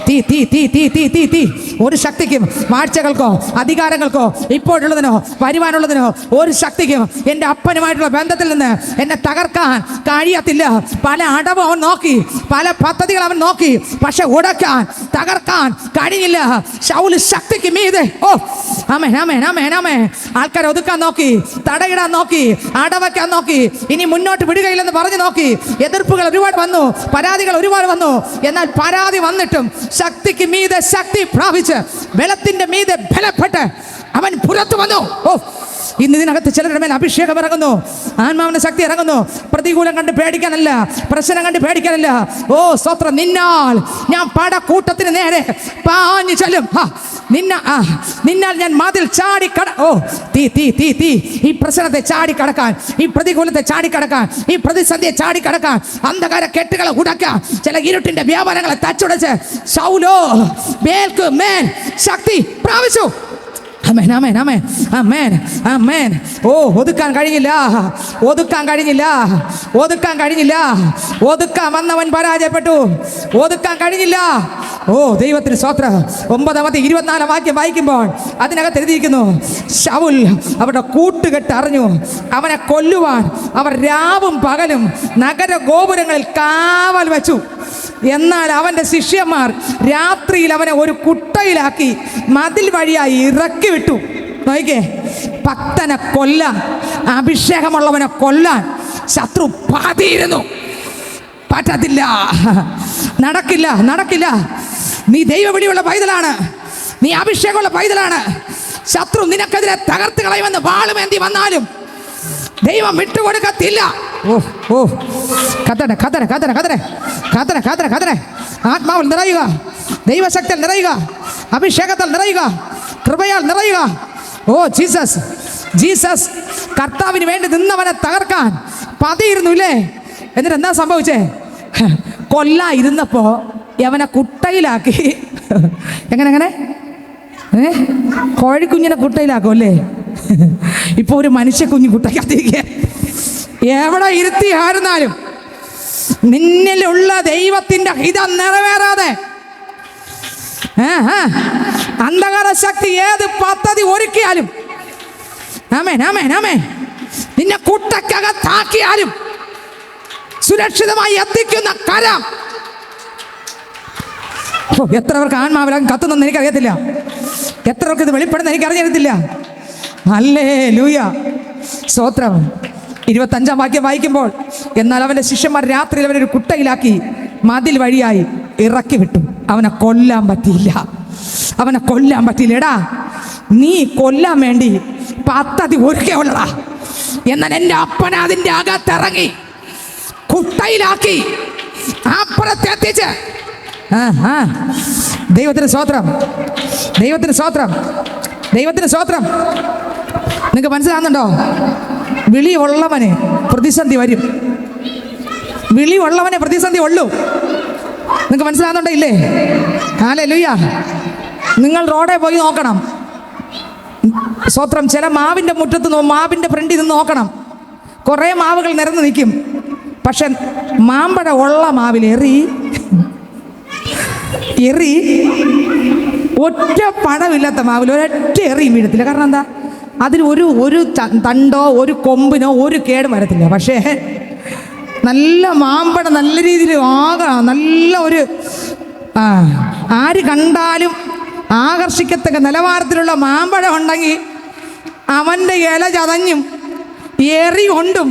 തീ തീ തീ തീ തീ തീ തീ ഒരു ശക്തിക്കും, വാഴ്ചകൾക്കോ അധികാരങ്ങൾക്കോ ഇപ്പോഴുള്ളതിനോ വരുവാനുള്ളതിനോ ഒരു ശക്തിക്കും എൻ്റെ അപ്പനുമായിട്ടുള്ള ബന്ധത്തിൽ നിന്ന് എന്നെ തകർക്കാൻ കഴിയത്തില്ല. പല അടവ് അവൻ നോക്കി, പല പദ്ധതികൾ അവൻ നോക്കി, പക്ഷെ ഉടക്കാൻ തകർക്കാൻ കഴിയില്ല. ശൗൽ ശക്തിക്ക് മീതെ. ആമേൻ, ആമേൻ, ആമേൻ, ആമേൻ. ആൾക്കാരെ ഒതുക്കാൻ നോക്കി, തടയിടാൻ നോക്കി, അടവയ്ക്കാൻ നോക്കി, ഇനി മുന്നോട്ട് വിടുകയില്ലെന്ന് പറഞ്ഞു നോക്കി. എതിർപ്പുകൾ ഒരുപാട് വന്നു, പരാതികൾ ഒരുപാട് വന്നു. എന്നാൽ പരാതി വന്നിട്ടും ശക്തിക്ക് മീതെ ശക്തി പ്രാപിച്ച് ബലത്തിന്റെ മീതെ ബലപ്പെട്ട് അവൻ പുറത്തു വന്നു. ഇന്ന് ഇതിനകത്ത് ചിലരുടെ മേൽ അഭിഷേകം ഇറങ്ങുന്നു, ആത്മാവിന്റെ ശക്തി ഇറങ്ങുന്നു. പ്രതികൂലം കണ്ട് പേടിക്കാനല്ല, പ്രശ്നം കണ്ട് പേടിക്കാനല്ല. സ്തോത്രം. നിന്നാൽ ഞാൻ പടക്കൂട്ടത്തിന് നേരെ പാഞ്ഞു ചെല്ലും. നിന്നാൽ ഞാൻ മതിൽ ചാടിക്കട. തീ തീ തീ തീ ഈ പ്രശ്നത്തെ ചാടിക്കടക്കാൻ, ഈ പ്രതികൂലത്തെ ചാടിക്കടക്കാൻ, ഈ പ്രതിസന്ധിയെ ചാടിക്കടക്കാൻ, അന്ധകാര കെട്ടുകളെ ഉടക്കാൻ, ചില ഇരുട്ടിന്റെ വ്യാപാരങ്ങളെ തച്ചുടച്ച് ശൗലോ മേൽക്ക് മേൽ ശക്തി പ്രാപിച്ചു. ആമേൻ, ആമേൻ, ആമേൻ, ആമേൻ, ആമേൻ. ഒതുക്കാൻ കഴിഞ്ഞില്ല, ഒതുക്കാൻ കഴിഞ്ഞില്ല, ഒതുക്കാൻ കഴിഞ്ഞില്ല. ഒതുക്കാൻ വന്നവൻ പരാജയപ്പെട്ടു, ഒതുക്കാൻ കഴിഞ്ഞില്ല. ദൈവത്തിന് സ്തോത്രം. 9-24 വാക്യം വായിക്കുമ്പോൾ അതിനകത്ത് എഴുതിയിരിക്കുന്നു, ശൗൽ അവരുടെ കൂട്ടുകെട്ട് അറിഞ്ഞു. അവനെ കൊല്ലുവാൻ അവർ രാവും പകലും നഗര ഗോപുരങ്ങളിൽ കാവൽ വെച്ചു. എന്നാൽ അവൻ്റെ ശിഷ്യന്മാർ രാത്രിയിൽ അവനെ ഒരു കുട്ടയിലാക്കി മതിൽ വഴിയായി ഇറക്കി വിട്ടു. നോക്കിക്കേ, ഭക്തനെ കൊല്ലാൻ, അഭിഷേകമുള്ളവനെ കൊല്ലാൻ ശത്രു പാതിയിരുന്നു. പറ്റത്തില്ല, നടക്കില്ല, നടക്കില്ല. നീ ദൈവവിളിയുള്ള പൈതലാണ്, നീ അഭിഷേകമുള്ള പൈതലാണ്. ശത്രു നിനക്കെതിരെ തകർത്ത് കളയുമെന്ന് വാളുമേന്തി വന്നാലും ദൈവം വിട്ടുകൊടുക്കത്തില്ല. കത്തട്ടെ, കത്തട്ടെ, കത്തട്ടെ, കത്തട്ടെ, കത്തട്ടെ, കത്തട്ടെ, കത്തട്ടെ. ആത്മാവിൽ നിറയുക, ദൈവശക്തിയിൽ നിറയുക, അഭിഷേകത്തിൽ നിറയുക, കൃപയാൽ നിറയുക. ജീസസ്, ജീസസ് കർത്താവിന് വേണ്ടി നിന്നവനെ തകർക്കാൻ പതിയിരുന്നു ഇല്ലേ? എന്നിട്ട് എന്താ സംഭവിച്ചേ? കൊല്ലായിരുന്നപ്പോ അവനെ കുട്ടയിലാക്കി. എങ്ങനെ കോഴിക്കുഞ്ഞിനെ കുട്ടയിലാക്കും അല്ലേ? ഇപ്പൊ ഒരു മനുഷ്യ കുഞ്ഞു കുട്ടയ്ക്കകത്തിരിക്കുക. എവിടെ ഇരുത്തി ആയിരുന്നാലും നിന്നിലുള്ള ദൈവത്തിന്റെ ഹിതം നിറവേറാതെ അന്ധകാര ശക്തി ഏത് പദ്ധതി ഒരുക്കിയാലും, ആമേൻ, ആമേൻ, ആമേൻ, നിന്നെ കുട്ടക്കകത്താക്കിയാലും സുരക്ഷിതമായി എത്തിക്കുന്ന കരം. എത്ര പേർക്ക് ആത്മാവിലും കത്തുന്നെന്ന് എനിക്കറിയത്തില്ല, എത്ര പേർക്ക് ഇത് വെളിപ്പെടുന്ന എനിക്കറിഞ്ഞിരുന്നില്ല. ഹല്ലേലൂയ, സ്തോത്രം. 25 വാക്യം വായിക്കുമ്പോൾ, എന്നാൽ അവൻ്റെ ശിഷ്യന്മാർ രാത്രിയിൽ അവനൊരു കുട്ടയിലാക്കി മതിൽ വഴിയായി ഇറക്കി വിട്ടു. അവനെ കൊല്ലാൻ പറ്റിയില്ല, അവനെ കൊല്ലാൻ പറ്റിയില്ല. എടാ, നീ കൊല്ലാൻ വേണ്ടി പദ്ധതി ഒരുക്കിയുള്ളടാ. എന്നാൽ എൻ്റെ അപ്പൻ അതിൻ്റെ അകത്തിറങ്ങി കുട്ടയിലാക്കി അപ്പുറത്തെത്തിച്ച്. ദൈവത്തിന് സ്തോത്രം, ദൈവത്തിന് സ്തോത്രം, ദൈവത്തിന് സ്തോത്രം. നിങ്ങൾക്ക് മനസ്സിലാകുന്നുണ്ടോ? വിളിയുള്ളവന് പ്രതിസന്ധി വരും, വിളിയുള്ളവനെ പ്രതിസന്ധി ഉള്ളൂ. നിങ്ങൾക്ക് മനസ്സിലാകുന്നുണ്ടോ ഇല്ലേ? ഹല്ലേലൂയ. നിങ്ങൾ റോഡേ പോയി നോക്കണം, സ്തോത്രം. ചില മാവിൻ്റെ മുറ്റത്ത് മാവിൻ്റെ ഫ്രണ്ടിൽ നിന്ന് നോക്കണം, കുറേ മാവുകൾ നിരന്ന് നിൽക്കും. പക്ഷെ മാമ്പഴ ഉള്ള മാവിൽ എറി ഒറ്റ പഴമില്ലാത്ത മാവിൽ ഒരൊറ്റ എറിയും വീഴത്തില്ല. കാരണം എന്താ? അതിന് ഒരു തണ്ടോ ഒരു കൊമ്പിനോ ഒരു കേടും വരത്തില്ല. പക്ഷേ നല്ല മാമ്പഴം നല്ല രീതിയിൽ നല്ല ഒരു ആര് കണ്ടാലും ആകർഷിക്കത്തക്ക നിലവാരത്തിലുള്ള മാമ്പഴം ഉണ്ടെങ്കിൽ അവൻ്റെ ഇല ചതഞ്ഞും എറി കൊണ്ടും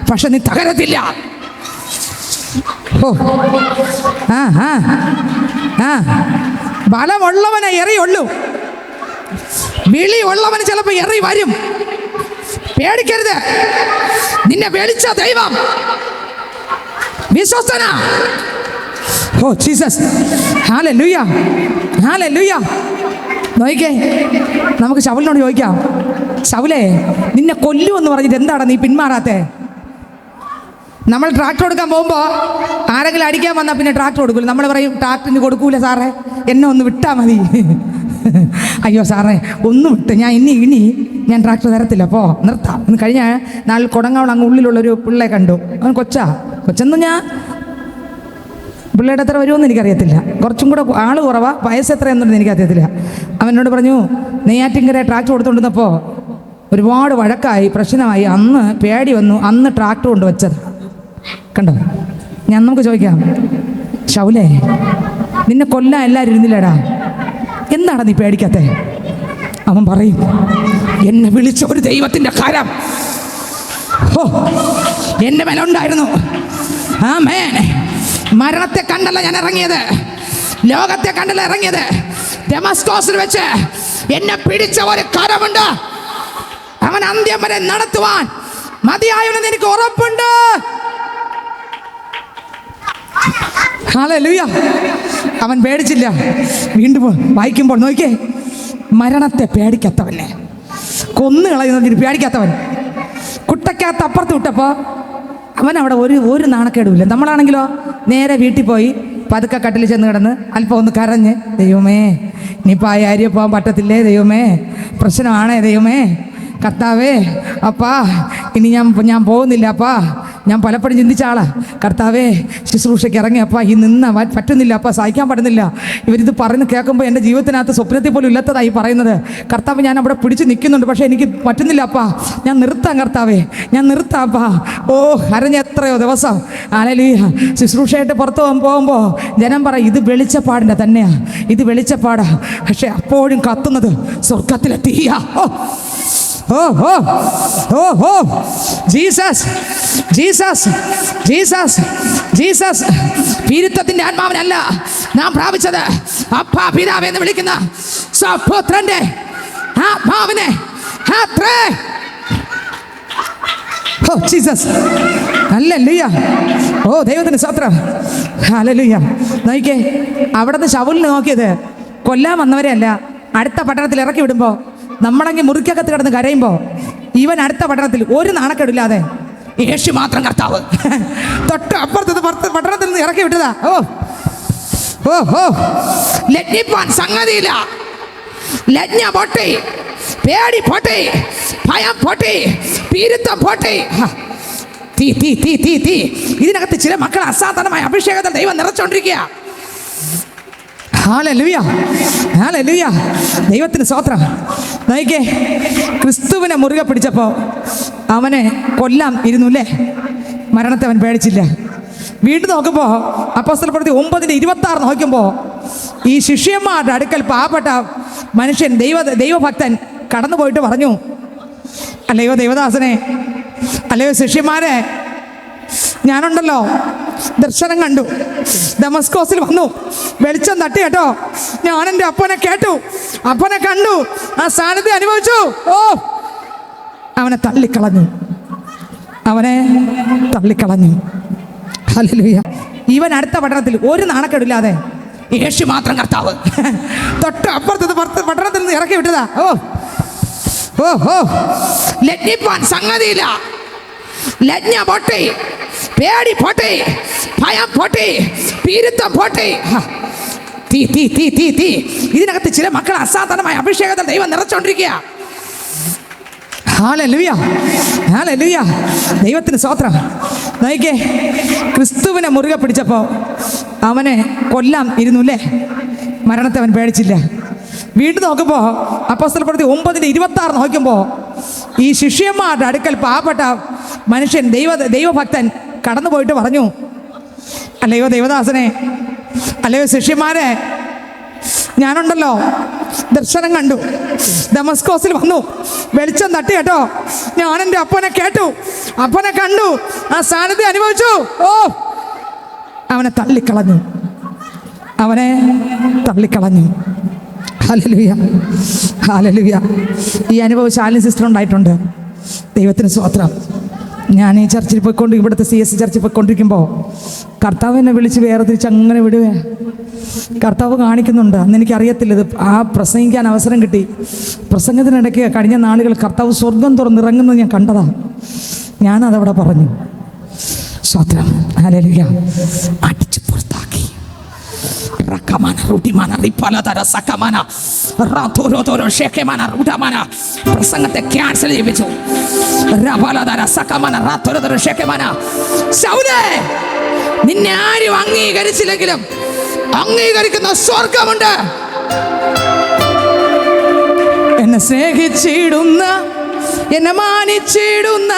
പക്ഷെ നീ തകരത്തില്ല. ബലമുള്ളവനെ എറിയുള്ളൂ, വിളിയുള്ളവന് ചിലപ്പോൾ എറി വരും. പേടിക്കരുത്, നിന്നെ വിളിച്ച ദൈവം വിശ്വസ്തന. ഓ ജീസസ്, ഹല്ലേലൂയ, ഹല്ലേലൂയ. നോക്കിക്കേ, നമുക്ക് ശൗലിനോട് ചോദിക്കാം, ശൗലേ നിന്നെ കൊല്ലുമെന്ന് പറഞ്ഞിട്ട് എന്താണ് നീ പിന്മാറാത്തെ? നമ്മൾ ട്രാക്ടർ കൊടുക്കാൻ പോകുമ്പോൾ ആരെങ്കിലും അടിക്കാൻ വന്നാൽ പിന്നെ ട്രാക്ടർ കൊടുക്കില്ല. നമ്മൾ പറയും ട്രാക്ടറിന് കൊടുക്കൂല സാറേ, എന്നെ ഒന്ന് വിട്ടാൽ മതി. അയ്യോ സാറേ ഒന്ന് വിട്ട്, ഞാൻ ഇനി ഞാൻ ട്രാക്ടർ തരത്തില്ല, അപ്പോൾ നിർത്താം. ഇന്ന് കഴിഞ്ഞ നാളിൽ കൊടങ്ങാവളം അങ്ങ് ഉള്ളിലുള്ളൊരു പിള്ളയെ കണ്ടു. അവൻ കൊച്ചെന്ന് ഞാൻ പിള്ളേരുടെ എത്ര വരുമെന്ന് എനിക്കറിയത്തില്ല, കുറച്ചും കൂടെ ആൾ കുറവാ, വയസ്സ് എത്രയെന്നുള്ളത് എനിക്കറിയത്തില്ല. അവനോട് പറഞ്ഞു, നെയ്യാറ്റിൻകര ട്രാക്ടർ കൊടുത്തുകൊണ്ടിരുന്നപ്പോൾ ഒരുപാട് വഴക്കായി, പ്രശ്നമായി, അന്ന് പേടി വന്നു, അന്ന് ട്രാക്ടർ കൊണ്ട് വെച്ചത് കണ്ടോ. നമുക്ക് ചോദിക്കാം, ശൗലേ നിന്നെ കൊല്ലാൻ എല്ലാവരും ഇരുന്നില്ലേടാ, എന്താണ് നീ പേടിക്കാത്തെ? അവൻ പറയും, എന്നെ വിളിച്ച ഒരു ദൈവത്തിൻ്റെ കരം എൻ്റെ മേലുണ്ടായിരുന്നു. ആമേൻ. മരണത്തെ കണ്ടല്ല ഞാൻ ഇറങ്ങിയത്, ലോകത്തെ കണ്ടല്ല ഇറങ്ങിയത്, ഡെമസ്കോസിൽ വെച്ച് എന്നെ പിടിച്ച ഒരു കരമുണ്ട്. അവൻ അന്ത്യം വരെ നടത്തുവാൻ മതിയായവനെന്ന് എനിക്ക് ഉറപ്പുണ്ട്. ഹല്ലേലൂയ. അവൻ പേടിച്ചില്ല. വീണ്ടും വായിക്കുമ്പോൾ നോക്കിയേ, മരണത്തെ പേടിക്കാത്തവനെ, കൊന്നു കളയുന്നതിന് പേടിക്കാത്തവൻ, കുട്ടയ്ക്കകത്ത് അപ്പുറത്ത് വിട്ടപ്പോൾ അവൻ അവിടെ ഒരു നാണക്കേടുമില്ല. നമ്മളാണെങ്കിലോ നേരെ വീട്ടിൽ പോയി പതുക്കെ കട്ടിൽ ചെന്ന് കിടന്ന് അല്പം ഒന്ന് കരഞ്ഞ്, ദൈവമേ ഇനിയിപ്പോൾ ആ ഏരിയ പോകാൻ പറ്റത്തില്ലേ, ദൈവമേ പ്രശ്നമാണേ, ദൈവമേ കർത്താവേ അപ്പാ ഇനി ഞാൻ പോകുന്നില്ല അപ്പാ. ഞാൻ പലപ്പോഴും ചിന്തിച്ച ആളാ, കർത്താവേ ശുശ്രൂഷയ്ക്ക് ഇറങ്ങിയപ്പാ ഈ നിന്ന പറ്റുന്നില്ല അപ്പാ, സഹിക്കാൻ പറ്റുന്നില്ല. ഇവരിത് പറയുന്നത് കേൾക്കുമ്പോൾ എൻ്റെ ജീവിതത്തിനകത്ത് സ്വപ്നത്തിൽ പോലും ഇല്ലാത്തതായി പറയുന്നത്. കർത്താവ് ഞാൻ അവിടെ പിടിച്ച് നിൽക്കുന്നുണ്ട്, പക്ഷേ എനിക്ക് പറ്റുന്നില്ല അപ്പാ, ഞാൻ നിർത്താം കർത്താവേ, ഞാൻ നിർത്താം അപ്പാ. ഓ കരഞ്ഞ എത്രയോ ദിവസം. ഹല്ലേലൂയ. ശുശ്രൂഷയായിട്ട് പുറത്ത് പോകുമ്പോൾ ജനം പറയും, ഇത് വെളിച്ചപ്പാടിൻ്റെ തന്നെയാണ്, ഇത് വെളിച്ചപ്പാടാ, പക്ഷെ അപ്പോഴും കത്തുന്നത് സ്വർഗത്തിലെ തീയാ. ഓ ഓ ഓ ഓ ജീസസ് ജീസസ് ജീസസ് ജീസസ്. പീരിത്വത്തിന്റെ ആത്മാവിനല്ല നാം പ്രാപിച്ചത്, അപ്പാ പിതാവേ എന്ന് വിളിക്കുന്ന സ്വപുത്രന്റെ ആത്മാവിനെ. Oh Jesus, hallelujah. ഓ ദൈവത്തിന് സ്തോത്രം, ഹല്ലേലൂയ. നോക്കിക്കേ, അവിടുന്ന് ശൗലിനെ നോക്കിയത് കൊല്ലാൻ വന്നവരെ അല്ല, അടുത്ത പട്ടണത്തിൽ ഇറക്കി വിടുമ്പോൾ നമ്മളെങ്കിൽ മുറിക്കകത്ത് കിടന്ന് കരയുമ്പോൾ ഇവൻ അടുത്ത പട്ടണത്തിൽ ഒരു നാണക്കേടില്ലാതെ യേശു മാത്രം കർത്താവ്, തൊട്ട് അപ്പുറത്ത് പട്ടണത്തിൽ നിന്ന് ഇറക്കി വിട്ടതാ. ഓ ഓ ഓ ലജ്ജിപ്പാൻ സംഗതിയില്ല. ലജ്ഞ പൊട്ടി, പേടി പൊട്ടി, ഭയം പൊട്ടി, പീരിത്വം പൊട്ടി. തീ തീ തീ തീ തീ ഇതിനകത്ത് ചില മക്കൾ അസാധാരണമായ അഭിഷേകത്തിൽ ദൈവം നിറച്ചുകൊണ്ടിരിക്കുക. Hallelujah, hallelujah. ദൈവത്തിന് സ്തോത്രം. നോക്കിക്കേ, ക്രിസ്തുവിനെ മുറുകെ പിടിച്ചപ്പോൾ അവനെ കൊല്ലാൻ ഇരുന്നു അല്ലേ, മരണത്തെ അവൻ പേടിച്ചില്ല. വീണ്ടും നോക്കുമ്പോൾ അപ്പോസ്തലപ്രവൃത്തി 9:26 നോക്കുമ്പോൾ ഈ ശിഷ്യന്മാരുടെ അടുക്കൽ പാവപ്പെട്ട മനുഷ്യൻ ദൈവഭക്തൻ കടന്നു പോയിട്ട് പറഞ്ഞു, അല്ലയോ ദൈവദാസനെ, അല്ലയോ ശിഷ്യന്മാരെ, ഞാനുണ്ടല്ലോ ദർശനം കണ്ടു, ദമസ്കോസിൽ വന്നു, വെളിച്ചം തട്ടി കേട്ടോ, ഞാൻ എൻ്റെ അപ്പനെ കേട്ടു, അപ്പനെ കണ്ടു, ആ സാന്നിധ്യം അനുഭവിച്ചു. ഓ അവനെ തള്ളിക്കളഞ്ഞു, അവനെ തള്ളിക്കളഞ്ഞു. ഹല്ലേലൂയ. ഇവൻ അടുത്ത പട്ടണത്തിൽ ഒരു നാണക്കേടില്ലാതെ യേശു മാത്രം കർത്താവ്, തൊട്ട് അപ്പുറത്ത് പട്ടണത്തിൽ നിന്ന് ഇറക്കി വിട്ടതാ. ഓ ഓ ഓ ലജ്ജിപ്പാൻ സംഗതിയില്ല. ലജ്ഞ പൊട്ടി, പേടി പൊട്ടി, ഭയം പൊട്ടി, പീരിത്വം പൊട്ടി. തീ തീ തീ തീ തീ ഇതിനകത്ത് ചില മക്കൾ അസാധാരണമായ അഭിഷേകത്തിൽ ദൈവം നിറച്ചുകൊണ്ടിരിക്കുക. Hallelujah, hallelujah. ദൈവത്തിന് സ്തോത്രം. നോക്കിക്കേ, ക്രിസ്തുവിനെ മുറുകെ പിടിച്ചപ്പോൾ അവനെ കൊല്ലാൻ ഇരുന്നു അല്ലേ, മരണത്തെ അവൻ പേടിച്ചില്ല. വീണ്ടും നോക്കുമ്പോൾ അപ്പോസ്തലപ്രവൃത്തി 9:26 നോക്കുമ്പോൾ ഈ ശിഷ്യന്മാരുടെ അടുക്കൽ പാവപ്പെട്ട മനുഷ്യൻ ദൈവഭക്തൻ കടന്നു പോയിട്ട് പറഞ്ഞു, അല്ലയോ ദൈവദാസനെ, അല്ലയോ ശിഷ്യന്മാരെ, ഞാനുണ്ടല്ലോ ദർശനം കണ്ടു, ദമസ്കോസിൽ വന്നു, വെളിച്ചം തട്ടി കേട്ടോ, ഞാൻ എൻ്റെ അപ്പനെ കേട്ടു, അപ്പനെ കണ്ടു, ആ സാന്നിധ്യം അനുഭവിച്ചു. ഓ അവനെ തള്ളിക്കളഞ്ഞു, അവനെ തള്ളിക്കളഞ്ഞു. Hallelujah, hallelujah. ഈ അനുഭവം ശാലിനി സിസ്റ്റർ ഉണ്ടായിട്ടുണ്ട്. ദൈവത്തിന് സ്തോത്രം. ഞാൻ ഈ ചർച്ചിൽ പോയിക്കൊണ്ട് ഇവിടുത്തെ CS ചർച്ചിൽ പോയിക്കൊണ്ടിരിക്കുമ്പോൾ കർത്താവ് എന്നെ വിളിച്ച് വേർതിരിച്ച് അങ്ങനെ വിടുവേ. കർത്താവ് കാണിക്കുന്നുണ്ട്. അന്ന് എനിക്കറിയത്തില്ല ഇത്. ആ പ്രസംഗിക്കാൻ അവസരം കിട്ടി. പ്രസംഗത്തിനിടയ്ക്ക് കഴിഞ്ഞ നാളുകൾ കർത്താവ് സ്വർഗം തുറന്നിറങ്ങുന്നത് ഞാൻ കണ്ടതാണ്. ഞാനതവിടെ പറഞ്ഞു. സ്തോത്രം, ഹല്ലേലൂയ. അടിച്ചു പുറത്താക്കി. പ്രസംഗത്തെ ക്യാൻസൽ ചെയ്യിപ്പിച്ചു. നിന്നെ ആരും അംഗീകരിച്ചില്ലെങ്കിലും അംഗീകരിക്കുന്ന സ്വർഗമുണ്ട്. എന്നെ സ്നേഹിച്ചിടുന്ന, എന്നെ മാനിച്ചിടുന്ന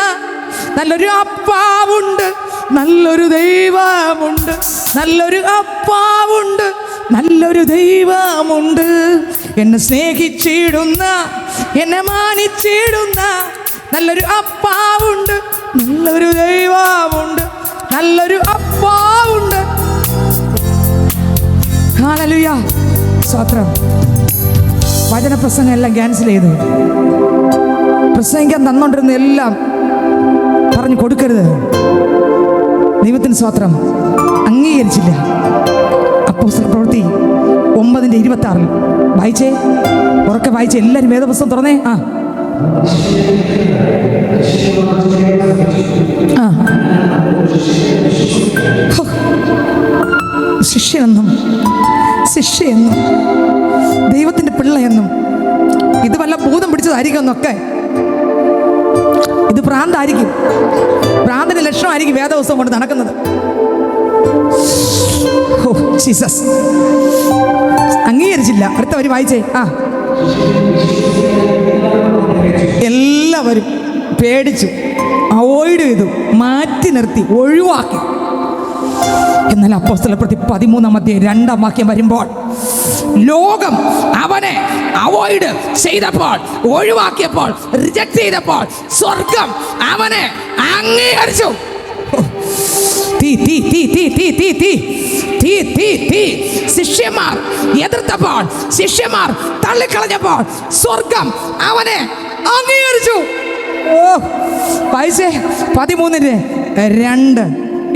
നല്ലൊരു അപ്പാവുണ്ട്, നല്ലൊരു ദൈവമുണ്ട്. നല്ലൊരു അപ്പാവുണ്ട്, നല്ലൊരു ദൈവമുണ്ട്. എന്നെ സ്നേഹിച്ചിടുന്ന, എന്നെ മാനിച്ചിടുന്ന നല്ലൊരു അപ്പാവുണ്ട്, നല്ലൊരു ദൈവമുണ്ട്, നല്ലൊരു അപ്പാവുണ്ട്. ഹല്ലേലൂയ. സ്തോത്രം. വചനപ്രസംഗം എല്ലാം ക്യാൻസൽ ചെയ്തു. പ്രസംഗിക്കാൻ തന്നോണ്ടിരുന്ന എല്ലാം പറഞ്ഞു കൊടുക്കരുത്. ദൈവത്തിന് സ്തോത്രം. അംഗീകരിച്ചില്ല. അപ്പോസ്തല പ്രവൃത്തി 9:26 വായിച്ചേ, ഉറക്കെ വായിച്ചേ. എല്ലാവരും വേദപുസ്തകം തുറന്നേ. ശിഷ്യയെന്നും ദൈവത്തിൻ്റെ പിള്ളയെന്നും ഇത് വല്ല ഭൂതം പിടിച്ചതായിരിക്കും എന്നൊക്കെ. ഇത് ഭ്രാന്തായിരിക്കും. ഭ്രാന്തിന്റെ ലക്ഷണമായിരിക്കും വേദപുസ്തകം കൊണ്ട് നടക്കുന്നത്. Oh Jesus. അംഗീകരിച്ചില്ല. അടുത്ത വരി വായിച്ചേ. എല്ലാവരും പേടിച്ചു, അവോയ്ഡ് ചെയ്തു, മാറ്റി നിർത്തി, ഒഴിവാക്കി. എന്നാൽ അപ്പോസ്തല പ്രവൃത്തി 13:2 വരുമ്പോൾ ലോകം അവനെ അവോയ്ഡ് ചെയ്തപ്പോൾ, ഒഴിവാക്കിയപ്പോൾ, റിജക്ട് ചെയ്തപ്പോൾ സ്വർഗം അവനെ അംഗീകരിച്ചു. ശിഷ്യന്മാർ എതിർത്തപ്പോൾ, ശിഷ്യന്മാർ തള്ളിക്കളഞ്ഞപ്പോൾ സ്വർഗം അവനെ അംഗീകരിച്ചു. പൈസേ 13:2.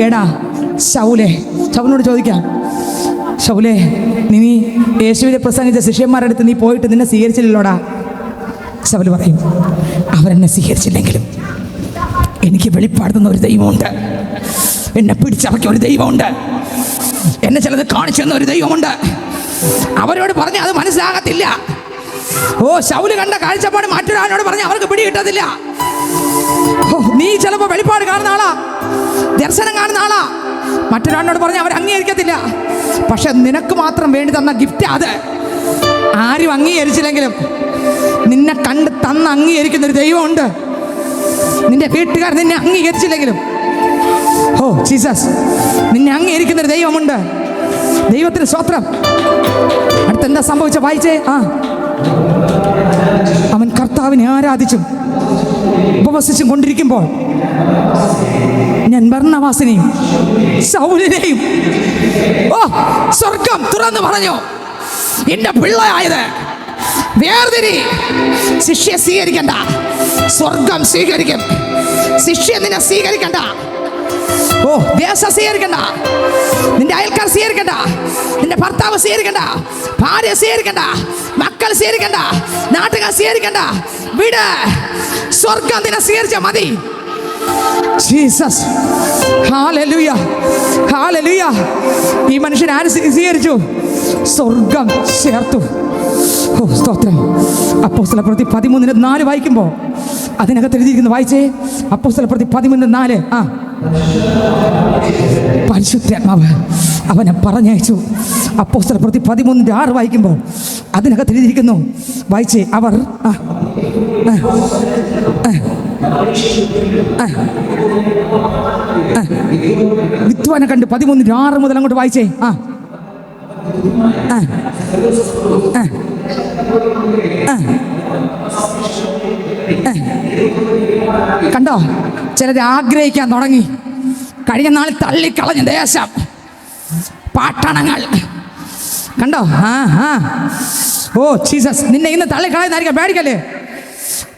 എടാ ശൗലേ, ശൗലിനോട് ചോദിക്കാം, ശൗലേ നീ യേശുവിനെ പ്രസംഗിച്ച ശിഷ്യന്മാരുടെ അടുത്ത് നീ പോയിട്ട് നിന്നെ സ്വീകരിച്ചില്ലല്ലോടാ. ശൗല് പറയും, അവരെന്നെ സ്വീകരിച്ചില്ലെങ്കിലും എനിക്ക് വെളിപ്പാടുന്ന ഒരു ദൈവമുണ്ട്, എന്നെ പിടിച്ചറക്കിയ ഒരു ദൈവമുണ്ട്, എന്നെ ചിലത് കാണിച്ചു തന്ന ഒരു ദൈവമുണ്ട്. അവരോട് പറഞ്ഞ് അത് മനസ്സിലാകത്തില്ല. ഓ ശൗല് കണ്ട കാഴ്ചപ്പാട് മറ്റൊരാളോട് പറഞ്ഞ് അവർക്ക് പിടി കിട്ടത്തില്ല. നീ ചിലപ്പോൾ വെളിപ്പാട് കാണുന്ന ആളാ, ദർശനം കാണുന്ന ആളാ, മറ്റൊരാളോട് പറഞ്ഞ് അവർ അംഗീകരിക്കത്തില്ല. പക്ഷെ നിനക്ക് മാത്രം വേണ്ടി തന്ന ഗിഫ്റ്റ് അത്. ആരും അംഗീകരിച്ചില്ലെങ്കിലും നിന്നെ കണ്ട് തന്ന് അംഗീകരിക്കുന്ന ഒരു ദൈവമുണ്ട്. നിന്റെ വീട്ടുകാർ നിന്നെ അംഗീകരിച്ചില്ലെങ്കിലും, ഓ ജീസസ്, നിന്നെ അംഗീകരിക്കുന്ന ഒരു ദൈവമുണ്ട്. ദൈവത്തിന് സ്തോത്രം. അടുത്തെന്താ സംഭവിച്ച വായിച്ചേ. അവൻ കർത്താവിനെ ആരാധിച്ചും ഉപവസിച്ചും കൊണ്ടിരിക്കുമ്പോൾ ഞാൻ ബർന്നബാസിനെയും ശൗലിനെയും സ്വർഗം തുറന്നു പറഞ്ഞു, എന്റെ പിള്ളയായത് വേർതിരി. ശിഷ്യ സ്വീകരിക്കണ്ട, സ്വർഗം സ്വീകരിക്കും. ശിഷ്യ നിന്നെ സ്വീകരിക്കണ്ട. ഓ ദേശം സ്വീകരിക്കണ്ട, നിന്റെ അയൽക്കാർ സ്വീകരിക്കണ്ട, നിന്റെ ഭർത്താവ് സ്വീകരിക്കണ്ട, ഭാര്യ സ്വീകരിക്കണ്ട, മക്കൾ സ്വീകരിക്കണ്ട, നാട്ടുകാർ സ്വീകരിക്കണ്ട. വിട്, സ്വർഗം നിന്നെ സ്വീകരിച്ച മതി. ജീസസ്. ഹല്ലേലൂയ, ഹല്ലേലൂയ. ഈ മനുഷ്യൻ ആര് സ്വീകരിച്ചു? സ്വർഗം ചേർത്തു. ഓ സ്തോത്രം. അപ്പോസ്തല പ്രവൃത്തി 13:4 വായിക്കുമ്പോൾ അതിനകത്ത് എഴുതിയിരിക്കുന്നു. വായിച്ചേ. അപ്പോസ്തല പ്രവൃത്തി 13:4. പരിശുദ്ധാത്മാവ് അവനെ പറഞ്ഞയച്ചു. അപ്പോസ്തല പ്രവൃത്തി 13:6 വായിക്കുമ്പോൾ അതിനകത്ത് എഴുതിയിരിക്കുന്നു. വായിച്ചേ. അവർ വിദ്വാനെ കണ്ട് 13:6 മുതൽ അങ്ങോട്ട് വായിച്ചേ. കണ്ടോ, ചിലർ ആഗ്രഹിക്കാൻ തുടങ്ങി. കഴിഞ്ഞ നാൾ തള്ളിക്കളഞ്ഞ ദേശം, പട്ടണങ്ങൾ കണ്ടോ. ഓ ജീസസ്, നിന്നെ ഇന്ന് തള്ളിക്കളയുന്നതായിരിക്കാം, പേടിക്കല്ലേ.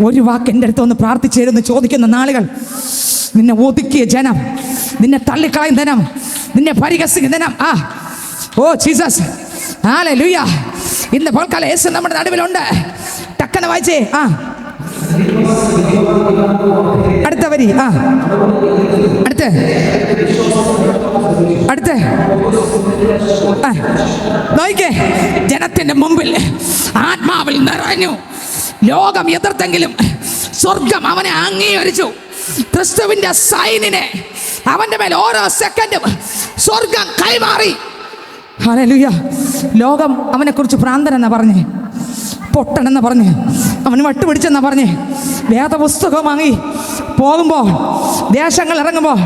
ഒരു വാക്ക് എൻ്റെ അടുത്ത് ഒന്ന് പ്രാർത്ഥിച്ചേരുന്ന് ചോദിക്കുന്ന നാളുകൾ നിന്നെ ഒതുക്കിയ ജനം, നിന്നെ തള്ളിക്കളയും ജനം, നിന്നെ പരിഹസിക്കുന്ന ജനം. Oh Jesus, hallelujah. ഇന്ന് പോൽക്കാലം യേശു നമ്മുടെ നടുവിലുണ്ട്. ടക്കനെ വായിച്ചേ. അടുത്ത വരി. അടുത്ത് നോയിക്കേ. ജനത്തിന്റെ മുമ്പിൽ ആത്മാവിൽ നിറഞ്ഞു. ലോകം എതിർത്തെങ്കിലും സ്വർഗം അവനെ അംഗീകരിച്ചു. ക്രിസ്തുവിന്റെ സൈനിനെ അവന്റെ മേൽ ഓരോ സെക്കൻഡും സ്വർഗം കൈമാറി. ഹല്ലേലൂയ. ലോകം അവനെ കുറിച്ച് ഭ്രാന്തനെന്നാ പറഞ്ഞേ, പൊട്ടനെന്ന് പറഞ്ഞ്, അവന് വട്ടുപിടിച്ചെന്നാ പറഞ്ഞ്. വേദപുസ്തകം വാങ്ങി പോകുമ്പോൾ, ദേശങ്ങൾ ഇറങ്ങുമ്പോൾ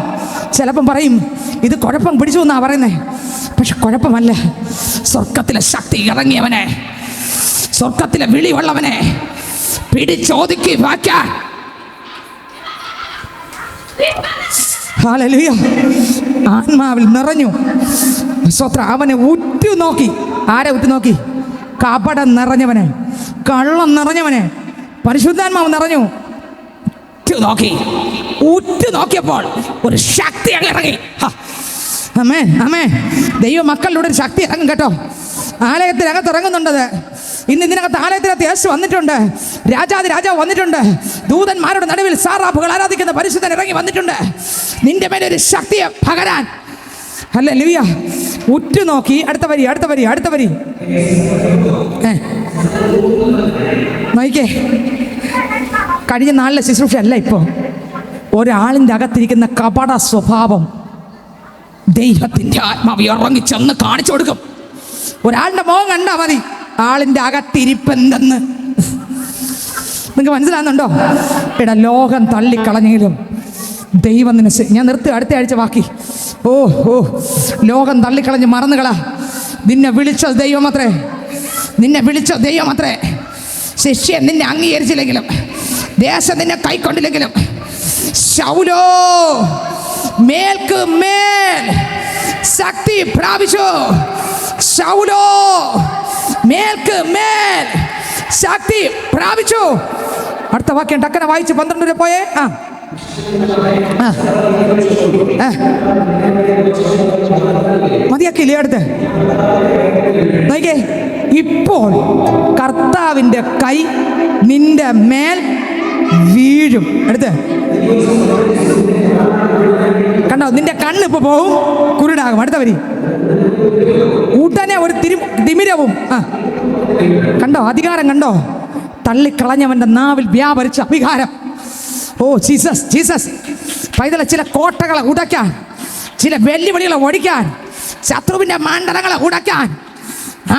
ചിലപ്പം പറയും ഇത് കുഴപ്പം പിടിച്ചു എന്നാ പറയുന്നത്. പക്ഷെ കുഴപ്പമല്ല. സ്വർഗത്തിലെ ശക്തി ഇറങ്ങിയവനെ, സ്വർഗത്തിലെ വിളിയുള്ളവനെ പിടിച്ചോദിക്കി വാക്കാൻ. ഹല്ലേലൂയ. ആത്മാവിൽ നിറഞ്ഞു. സ്വത്രം അവനെ ഉറ്റുനോക്കി. ആരെ ഉറ്റുനോക്കി? കപടം നിറഞ്ഞവനെ, കള്ളം നിറഞ്ഞവനെ പരിശുദ്ധാത്മാവ് നിറഞ്ഞു. ഉറ്റുനോക്കിയപ്പോൾ ഒരു ശക്തി അങ്ങ് ഇറങ്ങി. ആമേൻ, ആമേൻ. ദൈവ മക്കളിലൂടെ ഒരു ശക്തി ഇറങ്ങും കേട്ടോ. ആലയത്തിനകത്ത് ഇറങ്ങുന്നുണ്ടത്. ഇന്ന് ഇതിനകത്ത് ആലയത്തിനകത്ത് യേശു വന്നിട്ടുണ്ട്. രാജാവ് വന്നിട്ടുണ്ട്. ദൂതന്മാരുടെ നടുവിൽ സാറാഫുകൾ ആരാധിക്കുന്ന പരിശുദ്ധൻ ഇറങ്ങി വന്നിട്ടുണ്ട്. നിന്റെ മേലെ ഒരു ശക്തിയെ പകരാൻ. ഹല്ലേലൂയ. ഉറ്റുനോക്കി. അടുത്ത വരി. നോക്കിക്കേ. കഴിഞ്ഞ നാളിലെ ശുശ്രൂഷ അല്ല ഇപ്പോൾ. ഒരാളിൻ്റെ അകത്തിരിക്കുന്ന കപട സ്വഭാവം ദൈവത്തിൻ്റെ ആത്മാവ് ഇറങ്ങിച്ചെന്ന് കാണിച്ചു കൊടുക്കും. ഒരാളുടെ മുഖം കണ്ടാൽ മതി ആളിൻ്റെ അകത്തിരിപ്പെന്തെന്ന്. നിങ്ങൾക്ക് മനസ്സിലാകുന്നുണ്ടോ? എടാ, ലോകം തള്ളിക്കളഞ്ഞെങ്കിലും ദൈവം നിന്നെ. ഞാൻ നിർത്തി, അടുത്ത ആഴ്ച ബാക്കി. ലോകം തള്ളിക്കളഞ്ഞ് മറന്നുകളാ. നിന്നെ വിളിച്ച ദൈവമത്രേ, ശിഷ്യ നിന്നെ അംഗീകരിച്ചില്ലെങ്കിലും, ദേശം നിന്നെ കൈക്കൊണ്ടില്ലെങ്കിലും, ശൗലോ മേൽക്ക് മേൽ ശക്തി പ്രാപിച്ചു. ശൗലോ മേൽക്ക് മേൽ ശക്തി പ്രാപിച്ചു. അടുത്ത വാക്യം ടക്കനെ വായിച്ച് 12 വരെ പോയേ. മതിയാക്കില്ലേ? അടുത്ത് നോക്കിയേ. ഇപ്പോൾ കർത്താവിൻ്റെ കൈ നിന്റെ മേൽ വീഴും. അടുത്ത് കണ്ടോ? നിന്റെ കണ്ണ് ഇപ്പൊ പോവും, കുരുടാകും. അടുത്ത വരി. ഉടനെ ഒരു തിമിരവും. കണ്ടോ? അധികാരം കണ്ടോ? തള്ളിക്കളഞ്ഞവന്റെ നാവിൽ വ്യാപരിച്ച അധികാരം. Oh Jesus. പൈതലെ, ചില കോട്ടകളെ ഉടയ്ക്കാൻ, ചില വെല്ലുവിളികളെ ഓടിക്കാൻ, ശത്രുവിന്റെ മണ്ഡലങ്ങളെ ഉടയ്ക്കാൻ,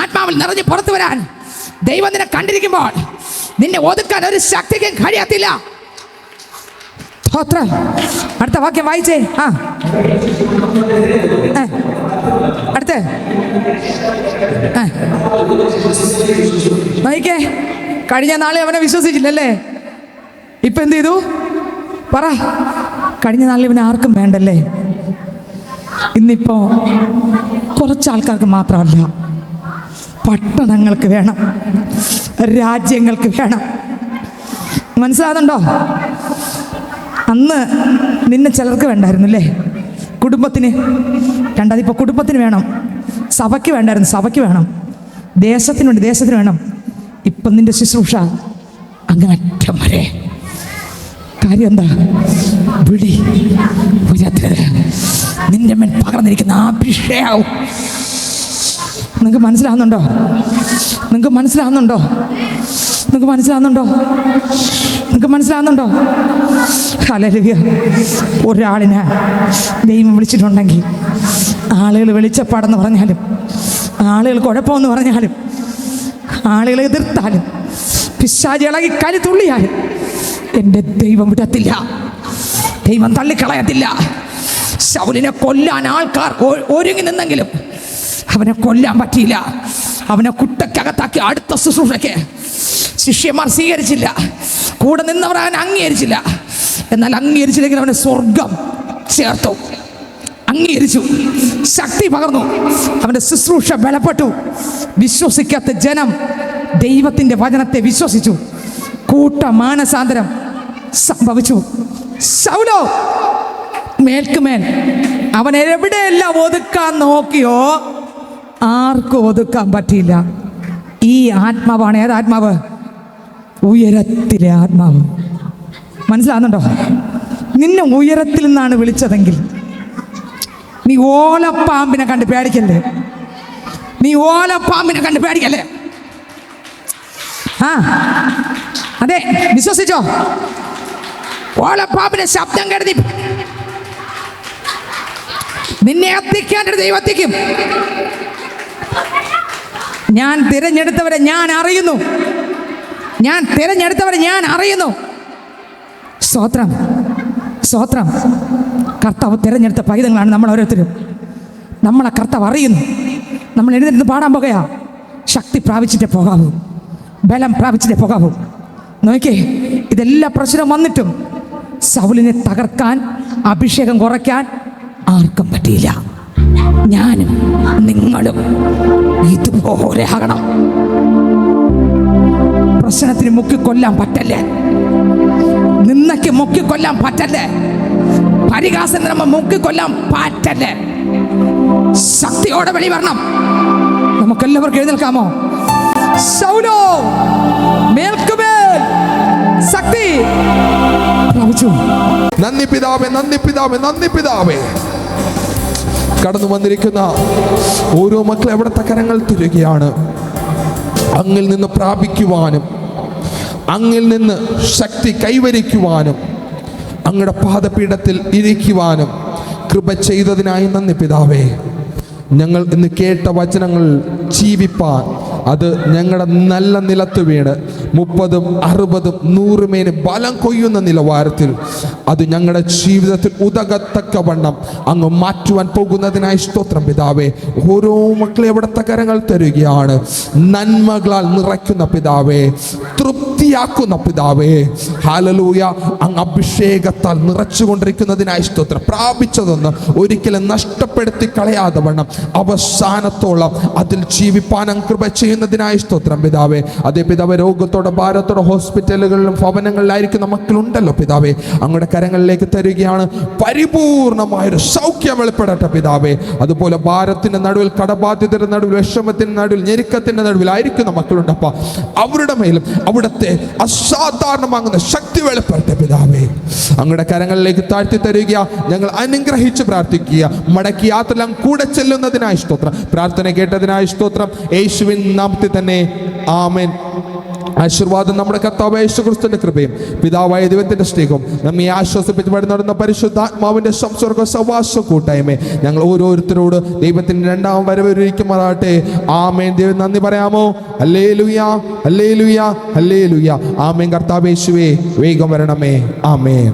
ആത്മാവിൽ നിറഞ്ഞ് പുറത്തു വരാൻ ദൈവം നിന്നെ കണ്ടിരിക്കുമ്പോൾ നിന്നെ ഒതുക്കാൻ ഒരു ശക്തിക്കും കഴിയത്തില്ല. അടുത്ത വാക്യം വായിച്ചേ. അടുത്ത് വായിക്കേ. കഴിഞ്ഞ നാളെ അവനെ വിശ്വസിച്ചില്ലല്ലേ? ഇപ്പൊ എന്ത് ചെയ്തു? പറ. കഴിഞ്ഞ നാളിൽ ഇവനെ ആർക്കും വേണ്ടല്ലേ? ഇന്നിപ്പോ കുറച്ചാൾക്കാർക്ക് മാത്രമല്ല, പട്ടണങ്ങൾക്ക് വേണം, രാജ്യങ്ങൾക്ക് വേണം. മനസ്സിലാകുന്നുണ്ടോ? അന്ന് നിന്നെ ചിലർക്ക് വേണ്ടായിരുന്നു അല്ലേ? കുടുംബത്തിന് രണ്ടാതിപ്പോൾ കുടുംബത്തിന് വേണം, സഭയ്ക്ക് വേണ്ടായിരുന്നു, സഭയ്ക്ക് വേണം, ദേശത്തിന് വേണ്ടി ദേശത്തിന് വേണം. ഇപ്പം നിന്റെ ശുശ്രൂഷ അങ്ങറ്റം വരെ. കാര്യം എന്താ? വിളി ഉയർത്തരുത്. നിന്റെ മേൽ പകർന്നിരിക്കുന്ന അഭിഷേകവും. നിങ്ങൾക്ക് മനസ്സിലാവുന്നുണ്ടോ? നിങ്ങൾക്ക് മനസ്സിലാവുന്നുണ്ടോ? നിങ്ങൾക്ക് മനസ്സിലാവുന്നുണ്ടോ? നിങ്ങൾക്ക് മനസ്സിലാവുന്നുണ്ടോ? ഹല്ലേലൂയ. ഒരാളിനെ ദൈവം വിളിച്ചിട്ടുണ്ടെങ്കിൽ ആളുകൾ വെളിച്ചപ്പാടെന്ന് പറഞ്ഞാലും, ആളുകൾ കുഴപ്പമെന്ന് പറഞ്ഞാലും, ആളുകളെ എതിർത്താലും, പിശാചി ഇളകി കലി തുള്ളിയാലും എൻ്റെ ദൈവം വിടത്തില്ല, ദൈവം തള്ളിക്കളയത്തില്ല. ശൗലിനെ കൊല്ലാൻ ആൾക്കാർ ഒരുങ്ങി നിന്നെങ്കിലും അവനെ കൊല്ലാൻ പറ്റിയില്ല. അവനെ കുട്ടക്കകത്താക്കി അടുത്ത ശുശ്രൂഷയ്ക്ക് ശിഷ്യന്മാർ സ്വീകരിച്ചില്ല, കൂടെ നിന്നവർ അവനെ അംഗീകരിച്ചില്ല. എന്നാൽ അംഗീകരിച്ചില്ലെങ്കിൽ അവനെ സ്വർഗം ചേർത്തു, അംഗീകരിച്ചു, ശക്തി പകർന്നു, അവൻ്റെ ശുശ്രൂഷ ബലപ്പെട്ടു. വിശ്വസിക്കാത്ത ജനം ദൈവത്തിൻ്റെ വചനത്തെ വിശ്വസിച്ചു, കൂട്ട മാനസാന്തരം സംഭവിച്ചു. ശൗലോ മേൽക്കുമേൽ അവൻ എവിടെയെല്ലാം ഒതുക്കാൻ നോക്കിയോ ആർക്കും ഒതുക്കാൻ പറ്റിയില്ല. ഈ ആത്മാവാണ്. ഏതാത്മാവ്? ഉയരത്തിലെ ആത്മാവ്. മനസ്സിലാകുന്നുണ്ടോ? നിന്നെ ഉയരത്തിൽ നിന്നാണ് വിളിച്ചതെങ്കിൽ നീ ഓലപ്പാമ്പിനെ കണ്ട് പേടിക്കല്ലേ. നീ ഓലപ്പാമ്പിനെ കണ്ട് പേടിക്കല്ലേ. ആ അതെ, വിശ്വസിച്ചോ? ഓലപ്പാമ്പിന്റെ ശബ്ദം കരുതി നിന്നെ എത്തിക്കേണ്ട ദൈവം എത്തിക്കും. ഞാൻ തിരഞ്ഞെടുത്തവരെ ഞാൻ അറിയുന്നു. ഞാൻ തിരഞ്ഞെടുത്തവരെ ഞാൻ അറിയുന്നു. സ്തോത്രം, സ്തോത്രം. കർത്താവ് തിരഞ്ഞെടുത്ത പൈതങ്ങളാണ് നമ്മൾ ഓരോരുത്തരും. നമ്മളെ കർത്താവ് അറിയുന്നു. നമ്മൾ എഴുന്നേറ്റ് പാടാൻ പോകുകയാ. ശക്തി പ്രാപിച്ചിട്ടേ പോകാവൂ, ബലം പ്രാപിച്ചിട്ടേ പോകാവൂ. നോക്കിയേ, ഇതെല്ലാം പ്രശ്നം വന്നിട്ടും സൗലിനെ തകർക്കാൻ, അഭിഷേകം കുറയ്ക്കാൻ ആർക്കും പറ്റിയില്ല. ഞാനും നിങ്ങളും ഇതുപോലെ ആകണം. പ്രശ്നത്തിന് മുക്കിക്കൊല്ലാൻ പറ്റല്ലേ, നിന്നയ്ക്ക് മുക്കിക്കൊല്ലാൻ പറ്റല്ലേ, പരിഹാസത്തിന് നമ്മൾ മുക്കിക്കൊല്ലാൻ പറ്റല്ലേ. ശക്തിയോടെ വെളി വരണം. നമുക്കെല്ലാവർക്കും എഴുന്നേൽക്കാമോ? ശൗലോ മേൽക്കുമേൽ ശക്തി പ്രാപിച്ചു. നന്ദി പിതാവേ, നന്ദി പിതാവേ, നന്ദി പിതാവേ. കടന്നു വന്നിരിക്കുന്ന ഓരോ മക്കളെ അവിടുത്തെ കരങ്ങൾ തിരുകയാണ്. അങ്ങിൽ നിന്ന് പ്രാപിക്കുവാനും അങ്ങിൽ നിന്ന് ശക്തി കൈവരിക്കുവാനും അങ്ങയുടെ പാദപീഠത്തിൽ ഇരിക്കുവാനും കൃപ ചെയ്തതിനായി നന്ദി പിതാവേ. ഞങ്ങൾ ഇന്ന് കേട്ട വചനങ്ങൾ ജീവിപ്പാൻ അത് ഞങ്ങളുടെ നല്ല നിലത്ത് വീണ് 30, 60, 100 മേന് ബലം കൊയ്യുന്ന നിലവാരത്തിൽ അത് ഞങ്ങളുടെ ജീവിതത്തിൽ ഉതകത്തക്കവണ്ണം അങ്ങ് മാറ്റുവാൻ പോകുന്നതിനായി സ്തോത്രം പിതാവേ. ഓരോ മക്കളെ അവിടുത്തെ കരങ്ങൾ തരുകയാണ്. നന്മകളാൽ നിറയ്ക്കുന്ന പിതാവേ, തൃപ്തിയാക്കുന്ന പിതാവേ. ഹല്ലേലൂയ. അങ്ങ് അഭിഷേകത്താൽ നിറച്ചുകൊണ്ടിരിക്കുന്നതിനായി സ്തോത്രം. പ്രാപിച്ചതൊന്ന് ഒരിക്കലും നഷ്ടപ്പെടുത്തി കളയാതെ വണ്ണം അവസാനത്തോളം അതിൽ ജീവിപ്പാൻ കൃപ ചെയ്യുന്നതിനായി സ്തോത്രം പിതാവേ. അതേ പിതാവേ, രോഗത്തോടെ ഭാരത്തോടെ ഹോസ്പിറ്റലുകളിലും ഭവനങ്ങളിലായിരിക്കുന്ന മക്കളുണ്ടല്ലോ പിതാവേ, അങ്ങയുടെ കരങ്ങളിലേക്ക് തരികയാണ്. പരിപൂർണമായൊരു സൗഖ്യം വെളിപ്പെടട്ടെ പിതാവേ. അതുപോലെ ഭാരത്തിന്റെ നടുവിൽ, കടബാധ്യതയുടെ നടുവിൽ, വിഷമത്തിന്റെ നടുവിൽ, ഞെരുക്കത്തിന്റെ നടുവിലായിരിക്കുന്ന മക്കളുണ്ടപ്പ, അവരുടെ മേലും അവിടുത്തെ അസാധാരണമാകുന്ന ശക്തി വെളിപ്പെടട്ടെ പിതാവേ. അങ്ങയുടെ കരങ്ങളിലേക്ക് താഴ്ത്തി തരിക. ഞങ്ങൾ അനുഗ്രഹിച്ച് പ്രാർത്ഥിക്കുക. മടക്കി യാത്രയെല്ലാം കൂടെ ചെല്ലുന്നതിനായി സ്തോത്രം. പ്രാർത്ഥന കേട്ടതിനായി സ്തോത്രം. യേശുവിൻ നാമത്തിൽ തന്നെ ആമേൻ. ആശീർവാദം നമ്മുടെ കർത്താവായ യേശുക്രിസ്തുവിന്റെ കൃപയും പിതാവായ ദൈവത്തിന്റെ സ്നേഹവും നമ്മെ ആശ്വസിപ്പിച്ച് നടന്ന പരിശുദ്ധാത്മാവിന്റെ സംസർഗ സവാസ കൂട്ടായ്മ ഞങ്ങൾ ഓരോരുത്തരോട് ദൈവത്തിന്റെ രണ്ടാം വരവൊരുക്കുമാറാട്ടെ. ആമേൻ. ദൈവം നന്ദി പറയാമോ? ഹല്ലേലൂയ, ഹല്ലേലൂയ, ഹല്ലേലൂയ. ആമേൻ. കർത്താവേ യേശുവേ, വേഗം വരണമേ. ആമേൻ.